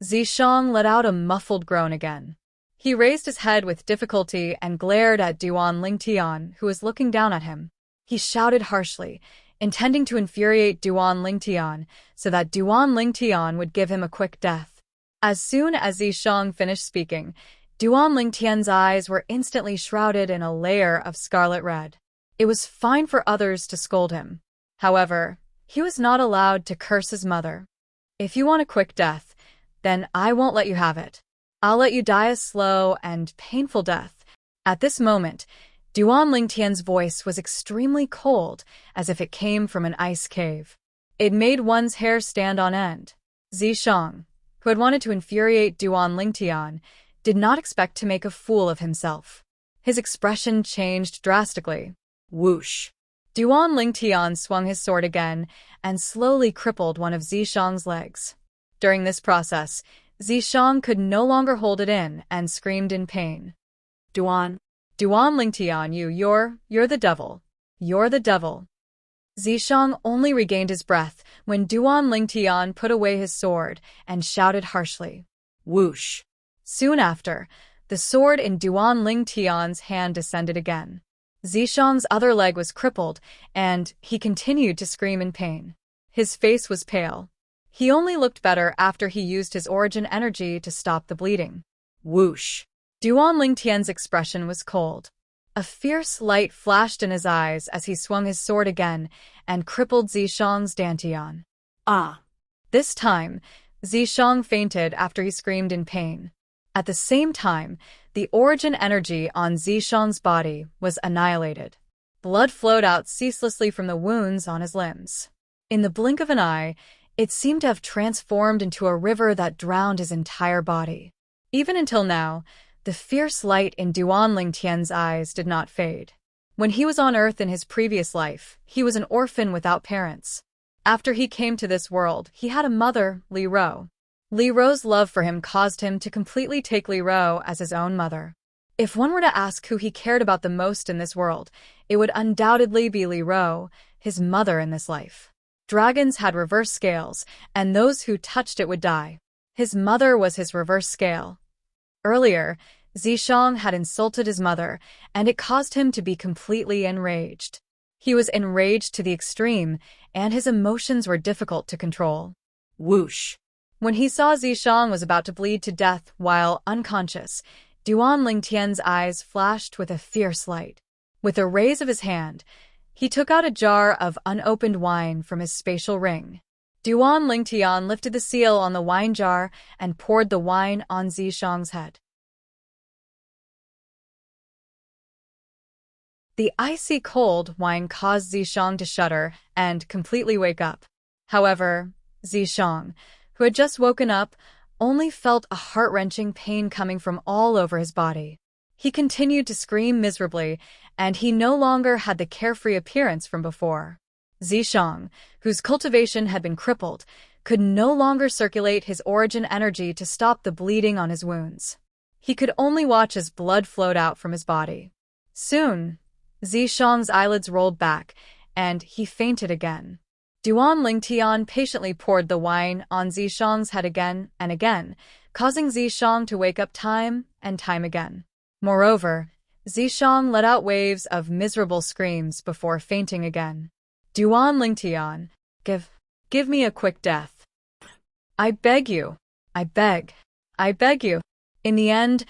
Zishang let out a muffled groan again. He raised his head with difficulty and glared at Duan Lingtian, who was looking down at him. He shouted harshly, intending to infuriate Duan Lingtian so that Duan Lingtian would give him a quick death. As soon as Zishang finished speaking, Duan Lingtian's eyes were instantly shrouded in a layer of scarlet red. It was fine for others to scold him. However, he was not allowed to curse his mother. If you want a quick death, then I won't let you have it. I'll let you die a slow and painful death. At this moment, Duan Lingtian's voice was extremely cold, as if it came from an ice cave. It made one's hair stand on end. Zishang, who had wanted to infuriate Duan Lingtian, did not expect to make a fool of himself. His expression changed drastically. Whoosh. Duan Lingtian swung his sword again and slowly crippled one of Zishang's legs. During this process, Zishang could no longer hold it in and screamed in pain. Duan Lingtian, you're the devil. You're the devil. Zishang only regained his breath when Duan Lingtian put away his sword and shouted harshly. Whoosh. Soon after, the sword in Duan Lingtian's hand descended again. Zishang's other leg was crippled, and he continued to scream in pain. His face was pale. He only looked better after he used his origin energy to stop the bleeding. Whoosh. Duan Lingtian's expression was cold. A fierce light flashed in his eyes as he swung his sword again and crippled Zishang's dantian. Ah. This time, Zishang fainted after he screamed in pain. At the same time, the origin energy on Zishang's body was annihilated. Blood flowed out ceaselessly from the wounds on his limbs. In the blink of an eye, it seemed to have transformed into a river that drowned his entire body. Even until now, the fierce light in Duan Lingtian's eyes did not fade. When he was on Earth in his previous life, he was an orphan without parents. After he came to this world, he had a mother, Li Ro. Li Ro's love for him caused him to completely take Li Ro as his own mother. If one were to ask who he cared about the most in this world, it would undoubtedly be Li Ro, his mother in this life. Dragons had reverse scales, and those who touched it would die. His mother was his reverse scale. Earlier, Zishang had insulted his mother, and it caused him to be completely enraged. He was enraged to the extreme, and his emotions were difficult to control. Whoosh. When he saw Zishang was about to bleed to death while unconscious, Duan Lingtian's eyes flashed with a fierce light. With a raise of his hand, he took out a jar of unopened wine from his spatial ring. Duan Lingtian lifted the seal on the wine jar and poured the wine on Zishang's head. The icy cold wine caused Zishang to shudder and completely wake up. However, Zishang, who had just woken up, only felt a heart-wrenching pain coming from all over his body. He continued to scream miserably, and he no longer had the carefree appearance from before. Zishang, whose cultivation had been crippled, could no longer circulate his origin energy to stop the bleeding on his wounds. He could only watch as blood flowed out from his body. Soon, Zishang's eyelids rolled back, and he fainted again. Duan Lingtian patiently poured the wine on Zishang's head again and again, causing Zishang to wake up time and time again. Moreover, Zishang let out waves of miserable screams before fainting again. Duan Lingtian, give me a quick death. I beg you. I beg you. In the end,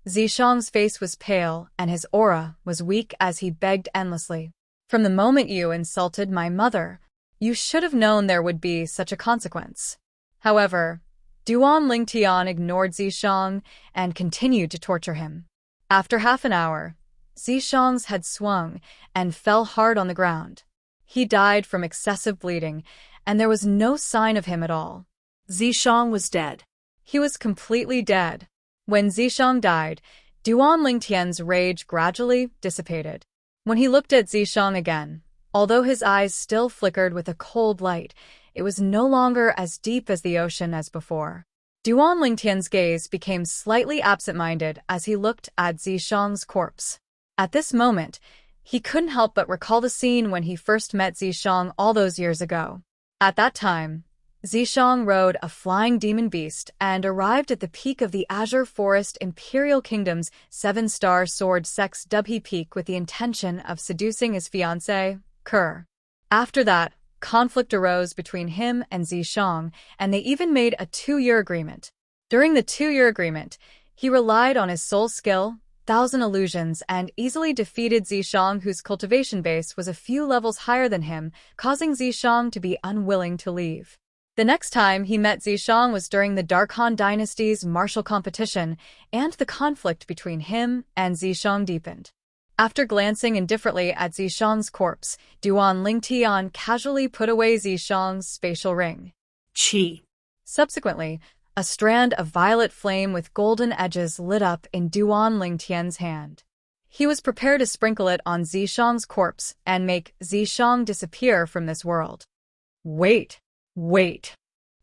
Zishang's face was pale and his aura was weak as he begged endlessly. From the moment you insulted my mother, you should have known there would be such a consequence. However, Duan Lingtian ignored Zishang and continued to torture him. After half an hour, Zishang's head swung and fell hard on the ground. He died from excessive bleeding, and there was no sign of him at all. Zishang was dead. He was completely dead. When Zishang died, Duan Lingtian's rage gradually dissipated. When he looked at Zishang again, although his eyes still flickered with a cold light, it was no longer as deep as the ocean as before. Duan Lingtian's gaze became slightly absent-minded as he looked at Zishang's corpse. At this moment, he couldn't help but recall the scene when he first met Zishang all those years ago. At that time, Zishang rode a flying demon beast and arrived at the peak of the Azure Forest Imperial Kingdom's 7-star sword sex Dubhe Peak with the intention of seducing his fiancée, Kerr. After that, conflict arose between him and Zishang, and they even made a 2-year agreement. During the 2-year agreement, he relied on his soul skill, 1,000 illusions, and easily defeated Zishang, whose cultivation base was a few levels higher than him, causing Zishang to be unwilling to leave. The next time he met Zishang was during the Darkhan dynasty's martial competition, and the conflict between him and Zishang deepened. After glancing indifferently at Zishang's corpse, Duan Lingtian casually put away Zishang's spatial ring. Chi. Subsequently, a strand of violet flame with golden edges lit up in Duan Lingtian's hand. He was prepared to sprinkle it on Zishang's corpse and make Zishang disappear from this world. Wait.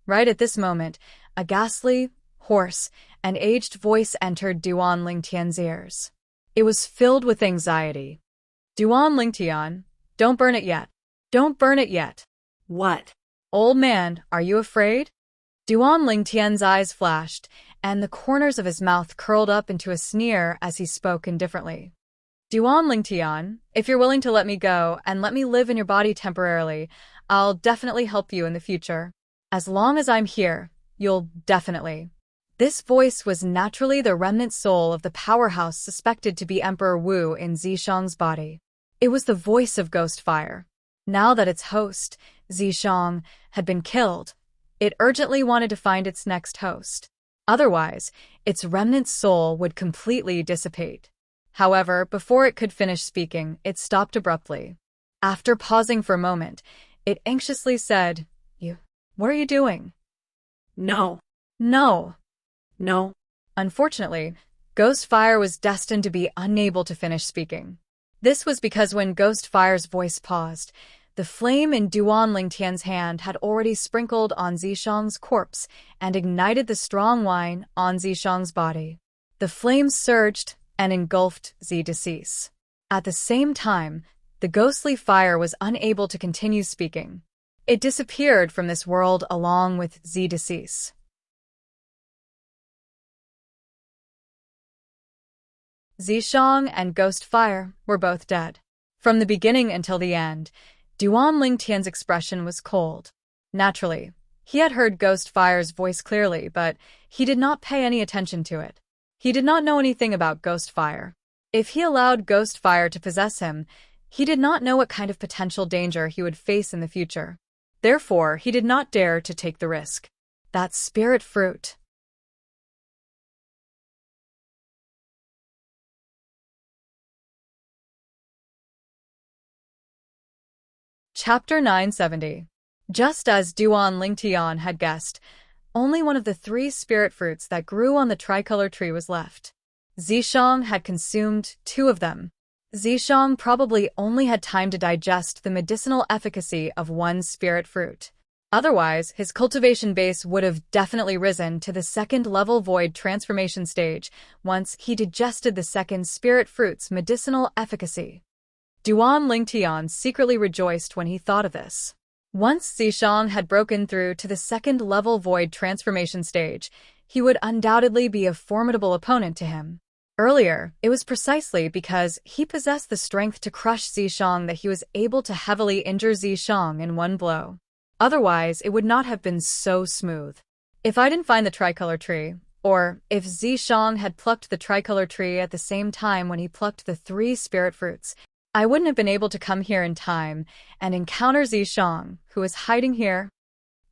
Right at this moment, a ghastly, hoarse, and aged voice entered Duan Lingtian's ears. It was filled with anxiety. Duan Lingtian, don't burn it yet. Don't burn it yet. What? Old man, are you afraid? Duan Lingtian's eyes flashed, and the corners of his mouth curled up into a sneer as he spoke indifferently. Duan Lingtian, if you're willing to let me go and let me live in your body temporarily, I'll definitely help you in the future. As long as I'm here, you'll definitely. This voice was naturally the remnant soul of the powerhouse suspected to be Emperor Wu in Zishang's body. It was the voice of Ghost Fire. Now that its host, Zishang, had been killed, it urgently wanted to find its next host. Otherwise, its remnant soul would completely dissipate. However, before it could finish speaking, it stopped abruptly. After pausing for a moment, it anxiously said, What are you doing? No. Unfortunately, Ghost Fire was destined to be unable to finish speaking. This was because when Ghost Fire's voice paused, the flame in Duan Lingtian's hand had already sprinkled on Zishang's corpse and ignited the strong wine on Zishang's body. The flame surged and engulfed Zi deceased. At the same time, the ghostly fire was unable to continue speaking. It disappeared from this world along with Zi deceased. Zishang and Ghost Fire were both dead. From the beginning until the end, Duan Lingtian's expression was cold. Naturally, he had heard Ghost Fire's voice clearly, but he did not pay any attention to it. He did not know anything about Ghost Fire. If he allowed Ghost Fire to possess him, he did not know what kind of potential danger he would face in the future. Therefore, he did not dare to take the risk. That spirit fruit. Chapter 970. Just as Duan Lingtian had guessed, only one of the 3 spirit fruits that grew on the tricolor tree was left. Zishang had consumed 2 of them. Zishang probably only had time to digest the medicinal efficacy of 1 spirit fruit. Otherwise, his cultivation base would have definitely risen to the 2nd level void transformation stage once he digested the 2nd spirit fruit's medicinal efficacy. Duan Lingtian secretly rejoiced when he thought of this. Once Zishang had broken through to the 2nd level void transformation stage, he would undoubtedly be a formidable opponent to him. Earlier, it was precisely because he possessed the strength to crush Zishang that he was able to heavily injure Zishang in 1 blow. Otherwise, it would not have been so smooth. If I didn't find the tricolor tree, or if Zishang had plucked the tricolor tree at the same time when he plucked the 3 spirit fruits, I wouldn't have been able to come here in time and encounter Zishang, who was hiding here.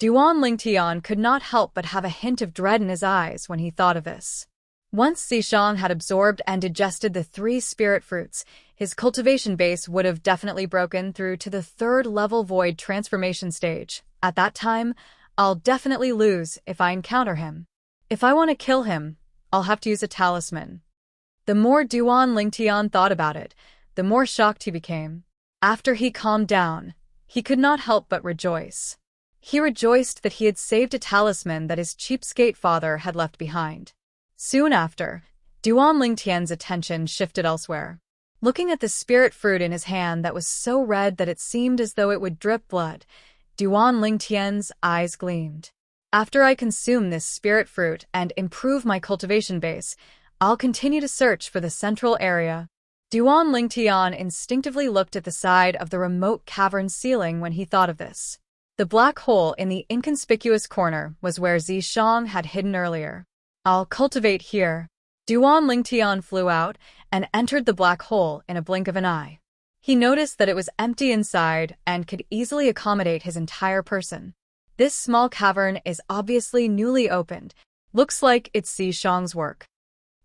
Duan Lingtian could not help but have a hint of dread in his eyes when he thought of this. Once Zishang had absorbed and digested the 3 spirit fruits, his cultivation base would have definitely broken through to the 3rd level void transformation stage. At that time, I'll definitely lose if I encounter him. If I want to kill him, I'll have to use a talisman. The more Duan Lingtian thought about it, the more shocked he became. After he calmed down, he could not help but rejoice. He rejoiced that he had saved a talisman that his cheapskate father had left behind. Soon after, Duan Lingtian's attention shifted elsewhere. Looking at the spirit fruit in his hand that was so red that it seemed as though it would drip blood, Duan Lingtian's eyes gleamed. After I consume this spirit fruit and improve my cultivation base, I'll continue to search for the central area. Duan Lingtian instinctively looked at the side of the remote cavern ceiling when he thought of this. The black hole in the inconspicuous corner was where Zishang had hidden earlier. I'll cultivate here. Duan Lingtian flew out and entered the black hole in a blink of an eye. He noticed that it was empty inside and could easily accommodate his entire person. This small cavern is obviously newly opened. Looks like it's Zishang's work.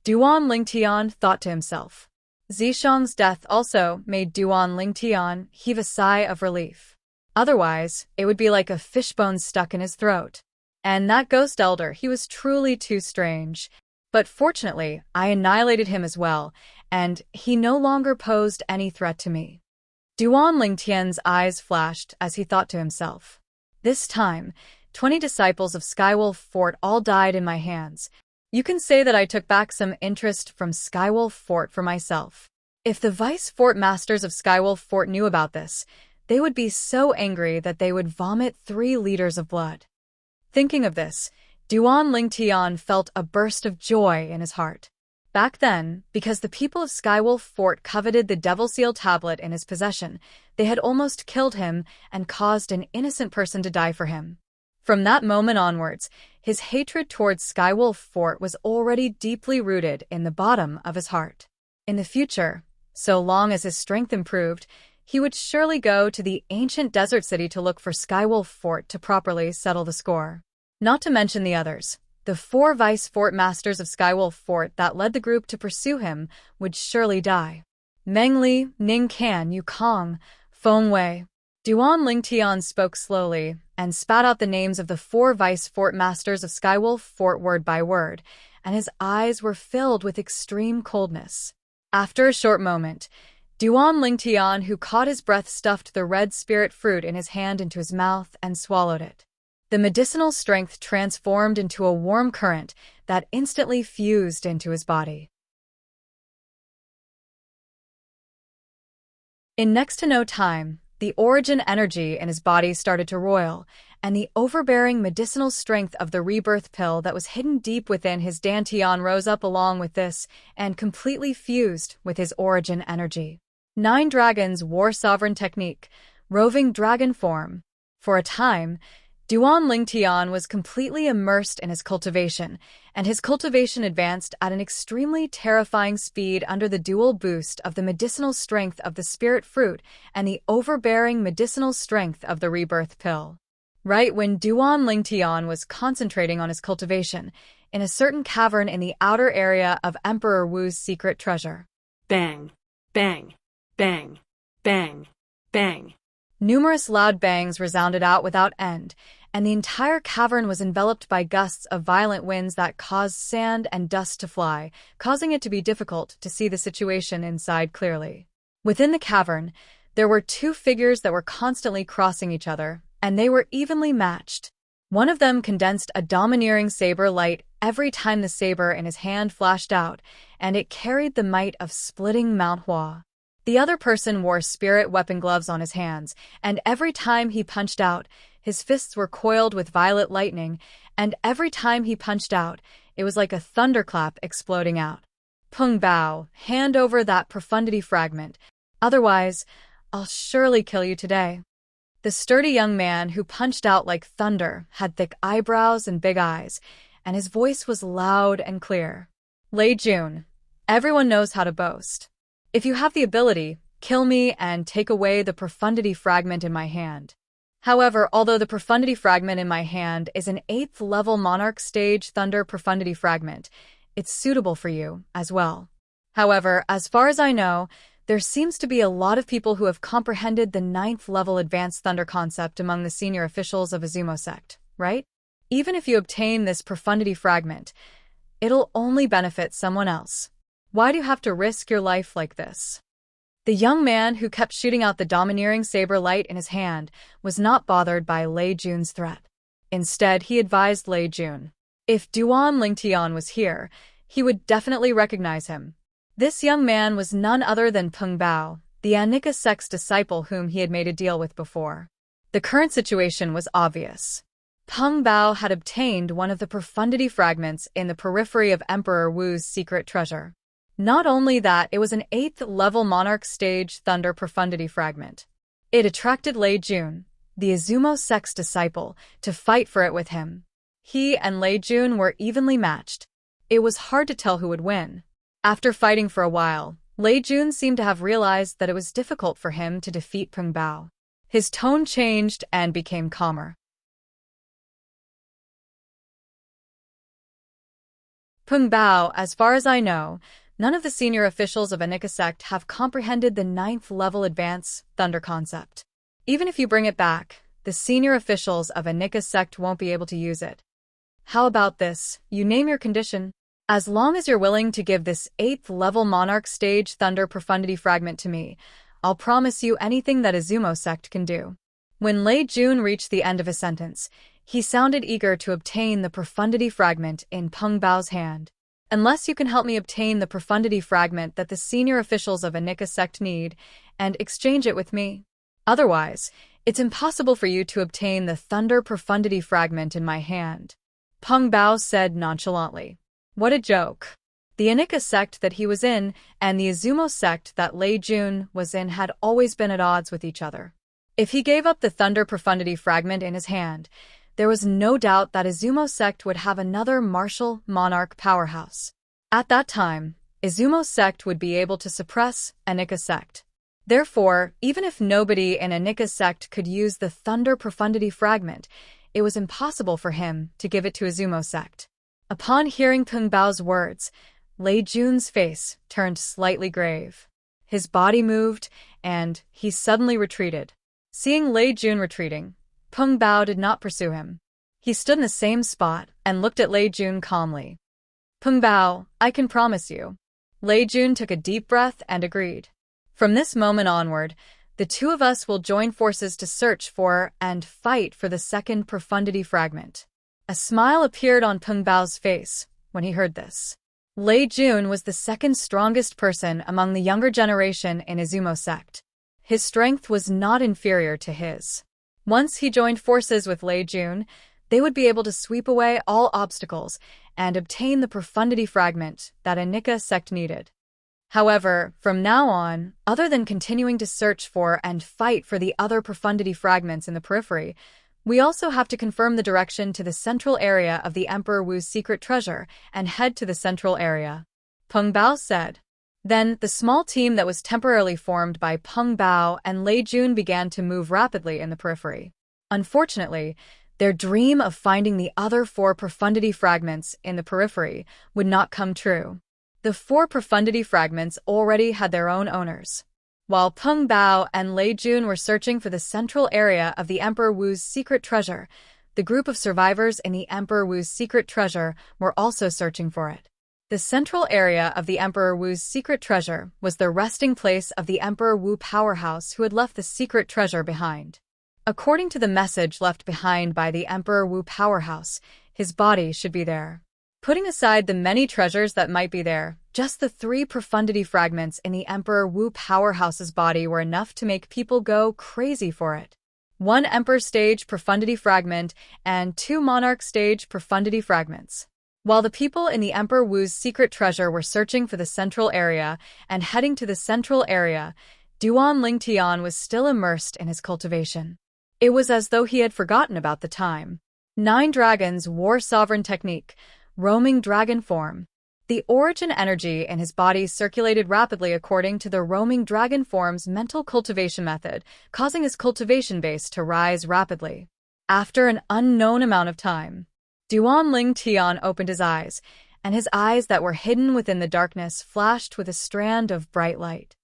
Duan Lingtian thought to himself. Zishang's death also made Duan Lingtian heave a sigh of relief. Otherwise, it would be like a fishbone stuck in his throat. And that ghost elder, he was truly too strange. But fortunately, I annihilated him as well, and he no longer posed any threat to me. Duan Lingtian's eyes flashed as he thought to himself. This time, 20 disciples of Skywolf Fort all died in my hands. You can say that I took back some interest from Skywolf Fort for myself. If the Vice Fort Masters of Skywolf Fort knew about this, they would be so angry that they would vomit 3 liters of blood. Thinking of this, Duan Lingtian felt a burst of joy in his heart. Back then, because the people of Skywolf Fort coveted the Devil Seal tablet in his possession, they had almost killed him and caused an innocent person to die for him. From that moment onwards, his hatred towards Skywolf Fort was already deeply rooted in the bottom of his heart. In the future, so long as his strength improved, he would surely go to the ancient desert city to look for Skywolf Fort to properly settle the score. Not to mention the others. The 4 Vice Fort Masters of Skywolf Fort that led the group to pursue him would surely die. Meng Li, Ning Kan, Yu Kong, Feng Wei. Duan Lingtian spoke slowly and spat out the names of the 4 Vice Fort Masters of Skywolf Fort word by word, and his eyes were filled with extreme coldness. After a short moment, Duan Lingtian, who caught his breath, stuffed the red spirit fruit in his hand into his mouth and swallowed it. The medicinal strength transformed into a warm current that instantly fused into his body. In next to no time, the origin energy in his body started to roil, and the overbearing medicinal strength of the rebirth pill that was hidden deep within his dantian rose up along with this and completely fused with his origin energy. 9 dragons war sovereign technique, roving dragon form. For a time, Duan Lingtian was completely immersed in his cultivation, and his cultivation advanced at an extremely terrifying speed under the dual boost of the medicinal strength of the spirit fruit and the overbearing medicinal strength of the rebirth pill. Right when Duan Lingtian was concentrating on his cultivation, in a certain cavern in the outer area of Emperor Wu's secret treasure. Bang, bang, bang, bang, bang. Numerous loud bangs resounded out without end, and the entire cavern was enveloped by gusts of violent winds that caused sand and dust to fly, causing it to be difficult to see the situation inside clearly. Within the cavern, there were 2 figures that were constantly crossing each other, and they were evenly matched. One of them condensed a domineering saber light every time the saber in his hand flashed out, and it carried the might of splitting Mount Hua. The other person wore spirit weapon gloves on his hands, and every time he punched out, his fists were coiled with violet lightning, and every time he punched out, it was like a thunderclap exploding out. Peng Bao, hand over that profundity fragment. Otherwise, I'll surely kill you today. The sturdy young man who punched out like thunder had thick eyebrows and big eyes, and his voice was loud and clear. Lei Jun, everyone knows how to boast. If you have the ability, kill me and take away the profundity fragment in my hand. However, although the profundity fragment in my hand is an 8th level monarch stage thunder profundity fragment, it's suitable for you as well. However, as far as I know, there seems to be a lot of people who have comprehended the 9th level advanced thunder concept among the senior officials of Izumo sect, right? Even if you obtain this profundity fragment, it'll only benefit someone else. Why do you have to risk your life like this? The young man who kept shooting out the domineering saber light in his hand was not bothered by Lei Jun's threat. Instead, he advised Lei Jun. If Duan Lingtian was here, he would definitely recognize him. This young man was none other than Peng Bao, the Anika sect's disciple whom he had made a deal with before. The current situation was obvious. Peng Bao had obtained one of the profundity fragments in the periphery of Emperor Wu's secret treasure. Not only that, it was an 8th level monarch stage thunder profundity fragment. It attracted Lei Jun, the Izumo sect's disciple, to fight for it with him. He and Lei Jun were evenly matched. It was hard to tell who would win. After fighting for a while, Lei Jun seemed to have realized that it was difficult for him to defeat Peng Bao. His tone changed and became calmer. Peng Bao, as far as I know, none of the senior officials of Anika sect have comprehended the 9th level advance thunder concept. Even if you bring it back, the senior officials of Anika sect won't be able to use it. How about this? You name your condition. As long as you're willing to give this 8th level monarch stage thunder profundity fragment to me, I'll promise you anything that Izumo sect can do. When Lei Jun reached the end of his sentence, he sounded eager to obtain the profundity fragment in Peng Bao's hand. Unless you can help me obtain the profundity fragment that the senior officials of Anika sect need, and exchange it with me. Otherwise, it's impossible for you to obtain the thunder profundity fragment in my hand. Peng Bao said nonchalantly. What a joke. The Anika sect that he was in and the Izumo sect that Lei Jun was in had always been at odds with each other. If he gave up the thunder profundity fragment in his hand, there was no doubt that Izumo sect would have another martial monarch powerhouse. At that time, Izumo sect would be able to suppress Anika sect. Therefore, even if nobody in Anika sect could use the thunder profundity fragment, it was impossible for him to give it to Izumo sect. Upon hearing Peng Bao's words, Lei Jun's face turned slightly grave. His body moved, and he suddenly retreated. Seeing Lei Jun retreating, Peng Bao did not pursue him. He stood in the same spot and looked at Lei Jun calmly. Peng Bao, I can promise you. Lei Jun took a deep breath and agreed. From this moment onward, the two of us will join forces to search for and fight for the second profundity fragment. A smile appeared on Peng Bao's face when he heard this. Lei Jun was the second strongest person among the younger generation in Izumo sect. His strength was not inferior to his. Once he joined forces with Lei Jun, they would be able to sweep away all obstacles and obtain the profundity fragment that a Nika sect needed. However, from now on, other than continuing to search for and fight for the other profundity fragments in the periphery, we also have to confirm the direction to the central area of the Emperor Wu's secret treasure and head to the central area. Peng Bao said. Then, the small team that was temporarily formed by Peng Bao and Lei Jun began to move rapidly in the periphery. Unfortunately, their dream of finding the other 4 profundity fragments in the periphery would not come true. The 4 profundity fragments already had their own owners. While Peng Bao and Lei Jun were searching for the central area of the Emperor Wu's secret treasure, the group of survivors in the Emperor Wu's secret treasure were also searching for it. The central area of the Emperor Wu's secret treasure was the resting place of the Emperor Wu powerhouse who had left the secret treasure behind. According to the message left behind by the Emperor Wu powerhouse, his body should be there. Putting aside the many treasures that might be there, just the 3 profundity fragments in the Emperor Wu powerhouse's body were enough to make people go crazy for it. 1 Emperor stage profundity fragment and 2 Monarch stage profundity fragments. While the people in the Emperor Wu's secret treasure were searching for the central area and heading to the central area, Duan Lingtian was still immersed in his cultivation. It was as though he had forgotten about the time. 9 dragons war sovereign technique, roaming dragon form. The origin energy in his body circulated rapidly according to the roaming dragon form's mental cultivation method, causing his cultivation base to rise rapidly. After an unknown amount of time, Duan Lingtian opened his eyes, and his eyes that were hidden within the darkness flashed with a strand of bright light.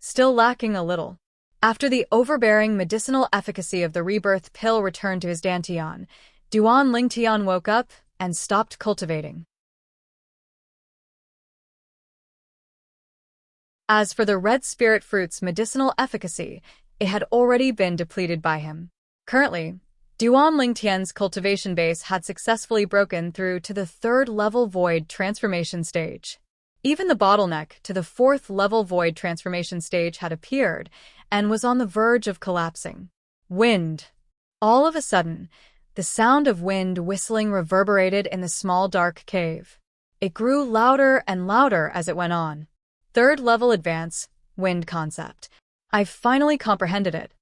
Still lacking a little. After the overbearing medicinal efficacy of the rebirth pill returned to his dantian, Duan Lingtian woke up and stopped cultivating. As for the red spirit fruit's medicinal efficacy, it had already been depleted by him. Currently, Duan Lingtian's cultivation base had successfully broken through to the 3rd level void transformation stage. Even the bottleneck to the 4th level void transformation stage had appeared and was on the verge of collapsing. Wind. All of a sudden, the sound of wind whistling reverberated in the small dark cave. It grew louder and louder as it went on. 3rd level advance, wind concept. I finally comprehended it.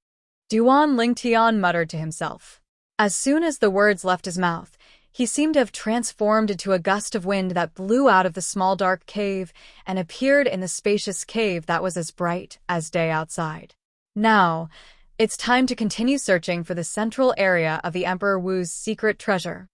Duan Lingtian muttered to himself. As soon as the words left his mouth, he seemed to have transformed into a gust of wind that blew out of the small dark cave and appeared in the spacious cave that was as bright as day outside. Now, it's time to continue searching for the central area of the Emperor Wu's secret treasure.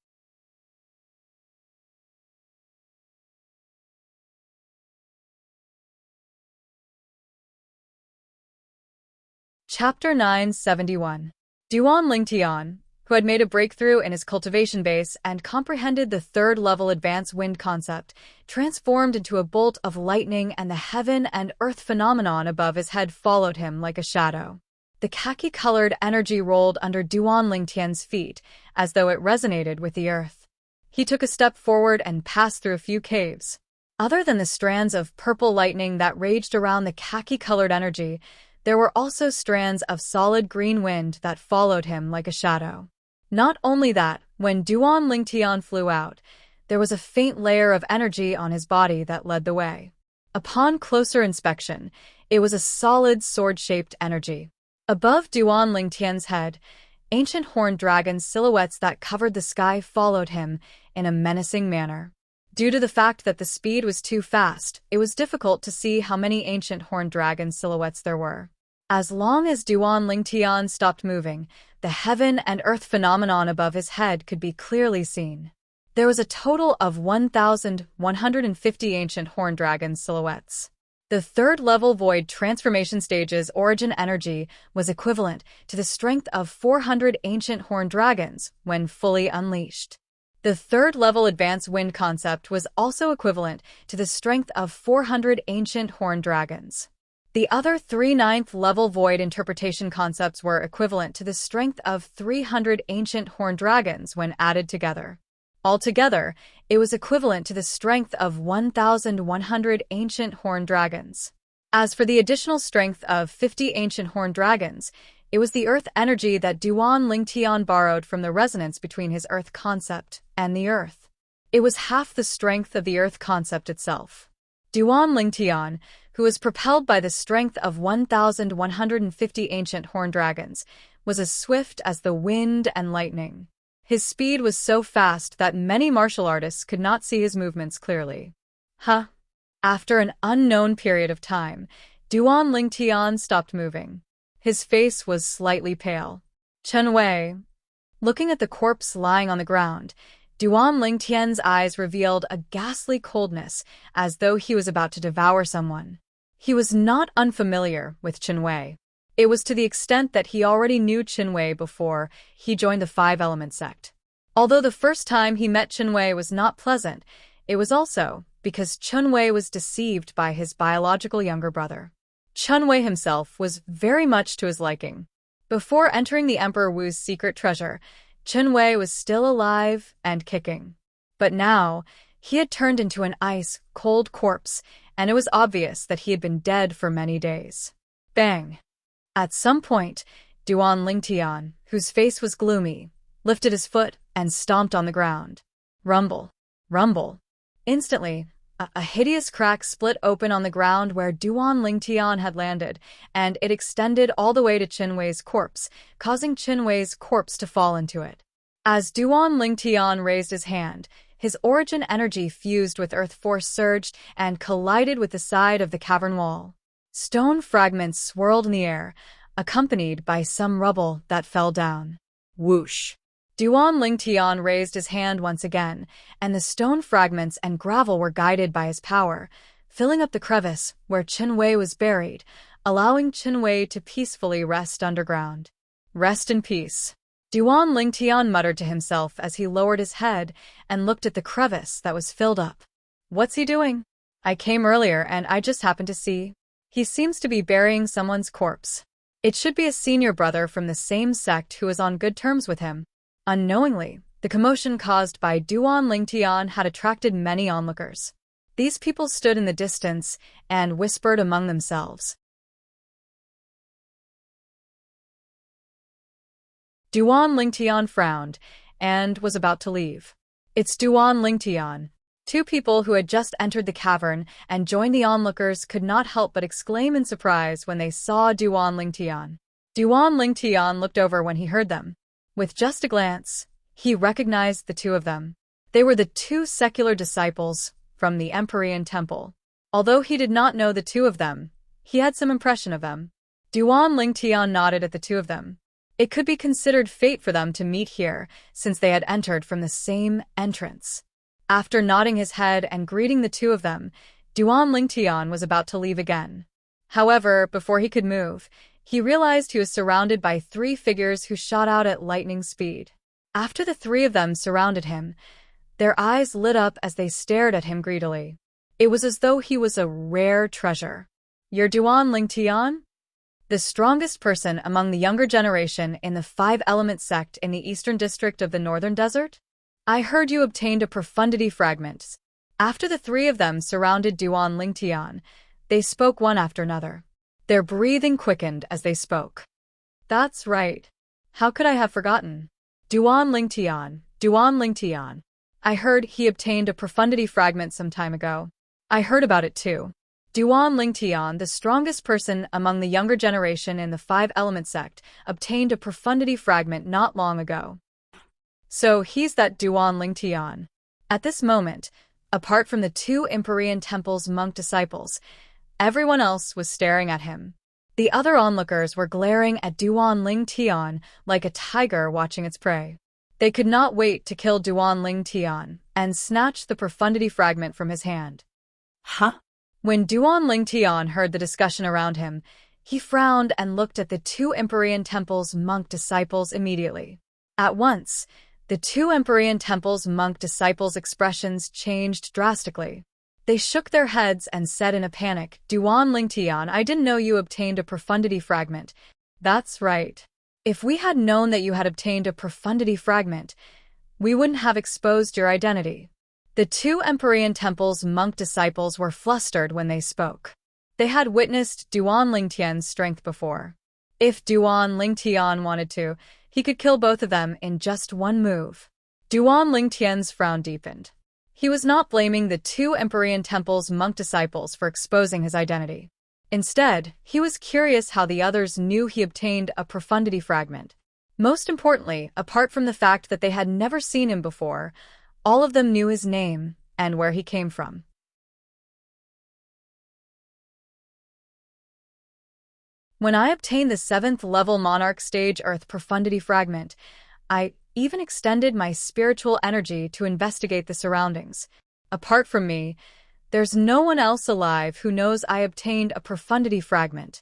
Chapter 971. Duan Lingtian, who had made a breakthrough in his cultivation base and comprehended the 3rd level advanced wind concept, transformed into a bolt of lightning, and the heaven and earth phenomenon above his head followed him like a shadow. The khaki-colored energy rolled under Duan Lingtian's feet, as though it resonated with the earth. He took a step forward and passed through a few caves. Other than the strands of purple lightning that raged around the khaki-colored energy, there were also strands of solid green wind that followed him like a shadow. Not only that, when Duan Lingtian flew out, there was a faint layer of energy on his body that led the way. Upon closer inspection, it was a solid sword-shaped energy. Above Duan Lingtian's head, ancient horned dragon silhouettes that covered the sky followed him in a menacing manner. Due to the fact that the speed was too fast, it was difficult to see how many ancient horned dragon silhouettes there were. As long as Duan Lingtian stopped moving, the heaven and earth phenomenon above his head could be clearly seen. There was a total of 1,150 ancient horned dragon silhouettes. The 3rd level void transformation stage's origin energy was equivalent to the strength of 400 ancient horned dragons when fully unleashed. The 3rd level advanced wind concept was also equivalent to the strength of 400 ancient horned dragons. The other 3 ninth-level void interpretation concepts were equivalent to the strength of 300 ancient horned dragons when added together. Altogether, it was equivalent to the strength of 1,100 ancient horned dragons. As for the additional strength of 50 ancient horned dragons, it was the earth energy that Duan Lingtian borrowed from the resonance between his earth concept and the earth. It was half the strength of the earth concept itself. Duan Lingtian, who was propelled by the strength of 1,150 ancient horned dragons, was as swift as the wind and lightning. His speed was so fast that many martial artists could not see his movements clearly. After an unknown period of time, Duan Lingtian stopped moving. His face was slightly pale. Chen Wei. Looking at the corpse lying on the ground, Duan Lingtian's eyes revealed a ghastly coldness, as though he was about to devour someone. He was not unfamiliar with Chen Wei. It was to the extent that he already knew Chen Wei before he joined the Five-Element sect. Although the first time he met Chen Wei was not pleasant, it was also because Chen Wei was deceived by his biological younger brother. Chen Wei himself was very much to his liking. Before entering the Emperor Wu's secret treasure, Chen Wei was still alive and kicking. But now, he had turned into an ice-cold corpse, and it was obvious that he had been dead for many days. Bang! At some point, Duan Lingtian, whose face was gloomy, lifted his foot and stomped on the ground. Rumble! Rumble! Instantly, a hideous crack split open on the ground where Duan Lingtian had landed, and it extended all the way to Chen Wei's corpse, causing Chen Wei's corpse to fall into it. As Duan Lingtian raised his hand, his origin energy fused with earth force surged and collided with the side of the cavern wall. Stone fragments swirled in the air, accompanied by some rubble that fell down. Whoosh! Duan Lingtian raised his hand once again, and the stone fragments and gravel were guided by his power, filling up the crevice where Chen Wei was buried, allowing Chen Wei to peacefully rest underground. Rest in peace. Duan Lingtian muttered to himself as he lowered his head and looked at the crevice that was filled up. What's he doing? I came earlier and I just happened to see. He seems to be burying someone's corpse. It should be a senior brother from the same sect who is on good terms with him. Unknowingly, the commotion caused by Duan Lingtian had attracted many onlookers. These people stood in the distance and whispered among themselves. Duan Lingtian frowned and was about to leave. It's Duan Lingtian. Two people who had just entered the cavern and joined the onlookers could not help but exclaim in surprise when they saw Duan Lingtian. Duan Lingtian looked over when he heard them. With just a glance, he recognized the two of them. They were the two secular disciples from the Empyrean Temple. Although he did not know the two of them, he had some impression of them. Duan Lingtian nodded at the two of them. It could be considered fate for them to meet here, since they had entered from the same entrance. After nodding his head and greeting the two of them, Duan Lingtian was about to leave again. However, before he could move, he realized he was surrounded by 3 figures who shot out at lightning speed. After the 3 of them surrounded him, their eyes lit up as they stared at him greedily. It was as though he was a rare treasure. You're Duan Lingtian? The strongest person among the younger generation in the Five-Element sect in the eastern district of the Northern Desert? I heard you obtained a profundity fragment. After the 3 of them surrounded Duan Lingtian, they spoke one after another. Their breathing quickened as they spoke. That's right. How could I have forgotten? Duan Lingtian, Duan Lingtian. I heard he obtained a profundity fragment some time ago. I heard about it too. Duan Lingtian, the strongest person among the younger generation in the Five-Element sect, obtained a profundity fragment not long ago. So he's that Duan Lingtian. At this moment, apart from the 2 Empyrean Temple's monk disciples, everyone else was staring at him. The other onlookers were glaring at Duan Lingtian like a tiger watching its prey. They could not wait to kill Duan Lingtian and snatch the profundity fragment from his hand. When Duan Lingtian heard the discussion around him, he frowned and looked at the 2 Empyrean Temple's monk disciples immediately. At once, the 2 Empyrean Temple's monk disciples' expressions changed drastically. They shook their heads and said in a panic, Duan Lingtian, I didn't know you obtained a profundity fragment. That's right. If we had known that you had obtained a profundity fragment, we wouldn't have exposed your identity. The two Empyrean Temple's monk disciples were flustered when they spoke. They had witnessed Duan Lingtian's strength before. If Duan Lingtian wanted to, he could kill both of them in just one move. Duan Lingtian's frown deepened. He was not blaming the two Empyrean Temple's monk disciples for exposing his identity. Instead, he was curious how the others knew he obtained a profundity fragment. Most importantly, apart from the fact that they had never seen him before, all of them knew his name and where he came from. When I obtained the 7th level Monarch Stage Earth Profundity Fragment, I even extended my spiritual energy to investigate the surroundings. Apart from me, there's no one else alive who knows I obtained a profundity fragment.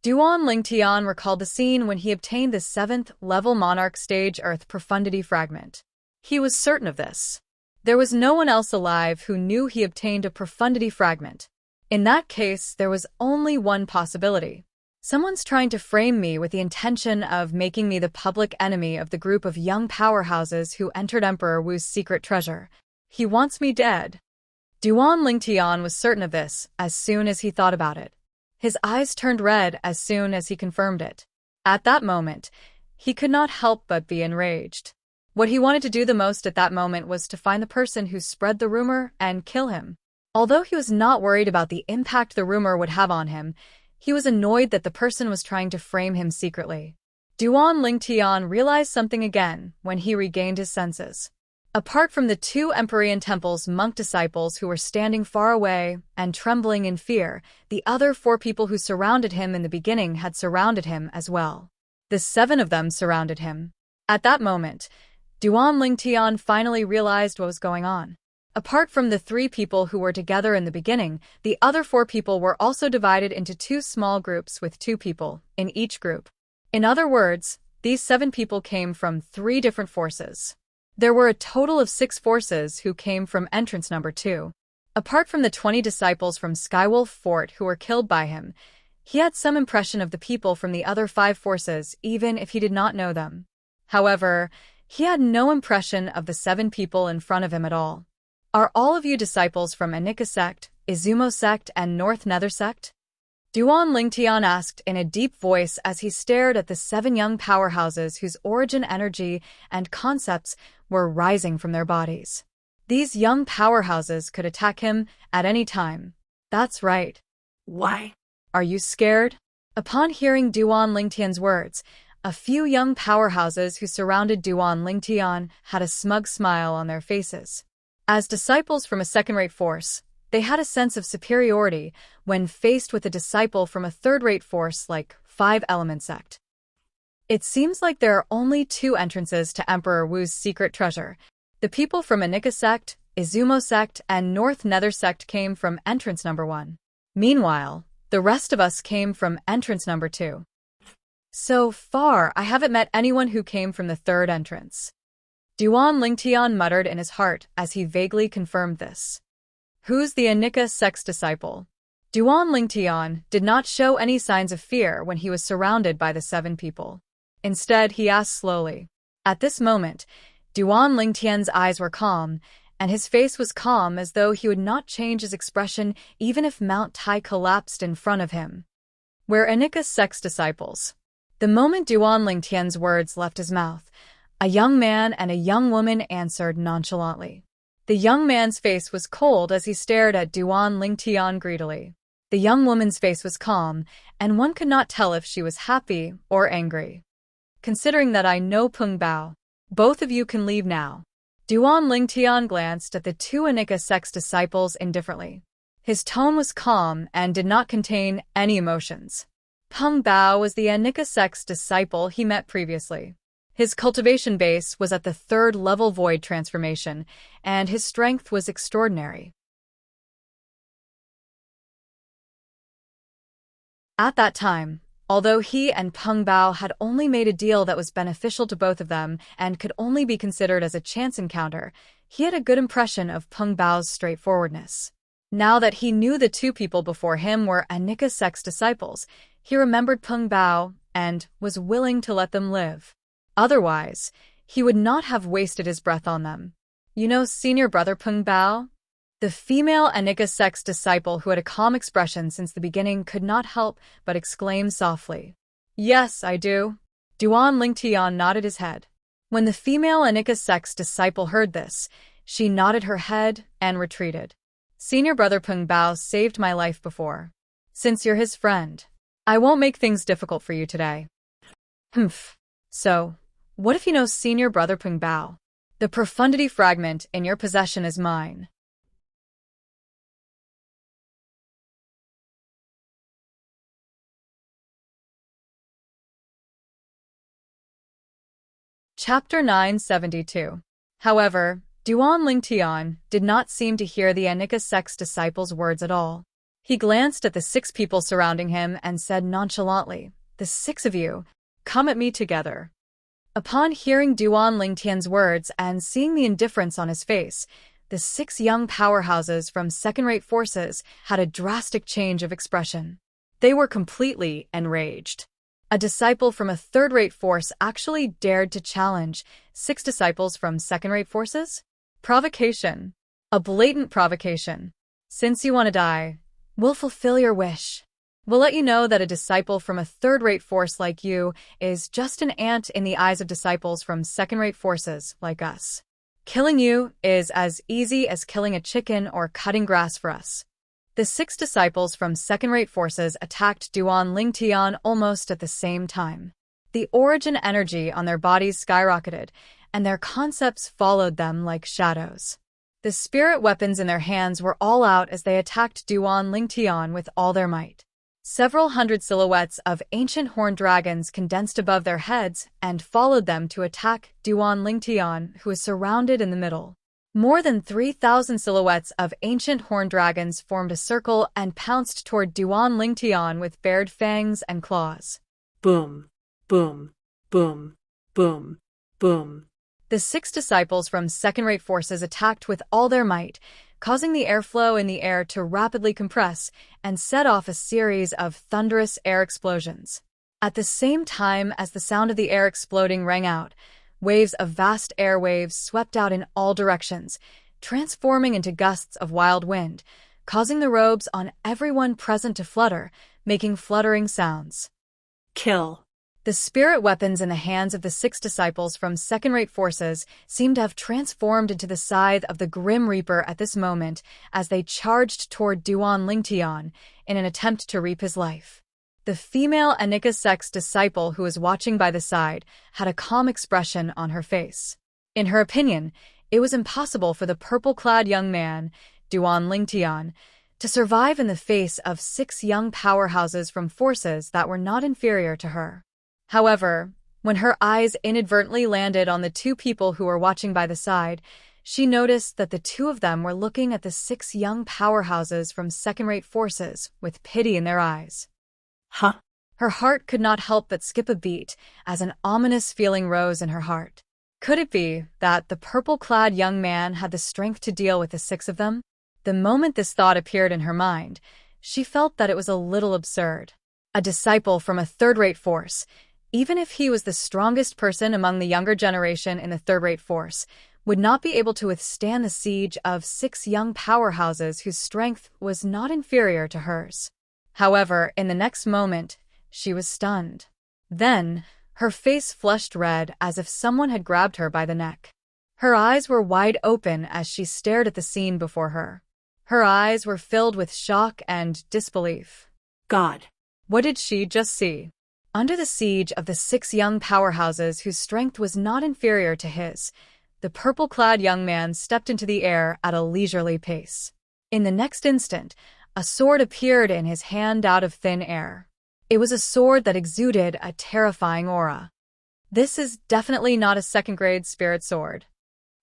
Duan Lingtian recalled the scene when he obtained the 7th level Monarch Stage Earth Profundity Fragment. He was certain of this. There was no one else alive who knew he obtained a profundity fragment. In that case, there was only one possibility. Someone's trying to frame me with the intention of making me the public enemy of the group of young powerhouses who entered Emperor Wu's secret treasure. He wants me dead. Duan Lingtian was certain of this as soon as he thought about it. His eyes turned red as soon as he confirmed it. At that moment, he could not help but be enraged. What he wanted to do the most at that moment was to find the person who spread the rumor and kill him. Although he was not worried about the impact the rumor would have on him, he was annoyed that the person was trying to frame him secretly. Duan Lingtian realized something again when he regained his senses. Apart from the two Empyrean Temple's monk disciples who were standing far away and trembling in fear, the other 4 people who surrounded him in the beginning had surrounded him as well. The 7 of them surrounded him. At that moment, Duan Lingtian finally realized what was going on. Apart from the 3 people who were together in the beginning, the other 4 people were also divided into 2 small groups with 2 people in each group. In other words, these 7 people came from 3 different forces. There were a total of 6 forces who came from entrance number 2. Apart from the 20 disciples from Skywolf Fort who were killed by him, he had some impression of the people from the other 5 forces even if he did not know them. However, he had no impression of the 7 people in front of him at all. Are all of you disciples from Anika Sect, Izumo Sect, and North Nether Sect? Duan Lingtian asked in a deep voice as he stared at the 7 young powerhouses whose origin energy and concepts were rising from their bodies. These young powerhouses could attack him at any time. That's right. Why? Are you scared? Upon hearing Duan Lingtian's words, a few young powerhouses who surrounded Duan Lingtian had a smug smile on their faces. As disciples from a second-rate force, they had a sense of superiority when faced with a disciple from a third-rate force like 5 Element Sect. It seems like there are only 2 entrances to Emperor Wu's secret treasure. The people from Anika Sect, Izumo Sect, and North Nether Sect came from entrance number 1. Meanwhile, the rest of us came from entrance number 2. So far, I haven't met anyone who came from the 3rd entrance. Duan Lingtian muttered in his heart as he vaguely confirmed this. Who's the Anika Sect's disciple? Duan Lingtian did not show any signs of fear when he was surrounded by the 7 people. Instead, he asked slowly. At this moment, Duan Lingtian's eyes were calm, and his face was calm as though he would not change his expression even if Mount Tai collapsed in front of him. We're Anika Sect's disciples. The moment Duan Lingtian's words left his mouth, a young man and a young woman answered nonchalantly. The young man's face was cold as he stared at Duan Lingtian greedily. The young woman's face was calm, and one could not tell if she was happy or angry. Considering that I know Peng Bao, both of you can leave now. Duan Lingtian glanced at the 2 Anika Sect's disciples indifferently. His tone was calm and did not contain any emotions. Peng Bao was the Anika Sect's disciple he met previously. His cultivation base was at the 3rd level void transformation, and his strength was extraordinary. At that time, although he and Peng Bao had only made a deal that was beneficial to both of them and could only be considered as a chance encounter, he had a good impression of Peng Bao's straightforwardness. Now that he knew the two people before him were Anika's sex disciples, he remembered Peng Bao and was willing to let them live. Otherwise, he would not have wasted his breath on them. You know senior brother Peng Bao? The female Anika sex disciple who had a calm expression since the beginning could not help but exclaim softly. Yes, I do. Duan Lingtian nodded his head. When the female Anika sex disciple heard this, she nodded her head and retreated. Senior brother Peng Bao saved my life before. Since you're his friend, I won't make things difficult for you today. Humph. So, what if you know senior brother Peng Bao? The profundity fragment in your possession is mine. Chapter 972. However, Duan Lingtian did not seem to hear the Anika sex disciple's words at all. He glanced at the 6 people surrounding him and said nonchalantly, "The 6 of you, come at me together." Upon hearing Duan Lingtian's words and seeing the indifference on his face, the 6 young powerhouses from second-rate forces had a drastic change of expression. They were completely enraged. A disciple from a third-rate force actually dared to challenge 6 disciples from second-rate forces? Provocation. A blatant provocation. Since you want to die, we'll fulfill your wish. We'll let you know that a disciple from a third-rate force like you is just an ant in the eyes of disciples from second-rate forces like us. Killing you is as easy as killing a chicken or cutting grass for us. The 6 disciples from second-rate forces attacked Duan Lingtian almost at the same time. The origin energy on their bodies skyrocketed, and their concepts followed them like shadows. The spirit weapons in their hands were all out as they attacked Duan Lingtian with all their might. Several hundred silhouettes of ancient horned dragons condensed above their heads and followed them to attack Duan Lingtian, who was surrounded in the middle. More than 3,000 silhouettes of ancient horned dragons formed a circle and pounced toward Duan Lingtian with bared fangs and claws. Boom, boom, boom, boom, boom. The 6 disciples from second-rate forces attacked with all their might, causing the airflow in the air to rapidly compress and set off a series of thunderous air explosions. At the same time as the sound of the air exploding rang out, waves of vast air waves swept out in all directions, transforming into gusts of wild wind, causing the robes on everyone present to flutter, making fluttering sounds. Kill. The spirit weapons in the hands of the 6 disciples from second-rate forces seemed to have transformed into the scythe of the Grim Reaper at this moment as they charged toward Duan Lingtian in an attempt to reap his life. The female Anika sex disciple who was watching by the side had a calm expression on her face. In her opinion, it was impossible for the purple-clad young man, Duan Lingtian, to survive in the face of 6 young powerhouses from forces that were not inferior to her. However, when her eyes inadvertently landed on the 2 people who were watching by the side, she noticed that the 2 of them were looking at the 6 young powerhouses from second-rate forces with pity in their eyes. Huh? Her heart could not help but skip a beat as an ominous feeling rose in her heart. Could it be that the purple-clad young man had the strength to deal with the 6 of them? The moment this thought appeared in her mind, she felt that it was a little absurd. A disciple from a third-rate force, even if he was the strongest person among the younger generation in the third-rate force, would not be able to withstand the siege of 6 young powerhouses whose strength was not inferior to hers. However, in the next moment, she was stunned. Then, her face flushed red as if someone had grabbed her by the neck. Her eyes were wide open as she stared at the scene before her. Her eyes were filled with shock and disbelief. God. What did she just see? Under the siege of the 6 young powerhouses whose strength was not inferior to his, the purple-clad young man stepped into the air at a leisurely pace. In the next instant, a sword appeared in his hand out of thin air. It was a sword that exuded a terrifying aura. This is definitely not a second-grade spirit sword.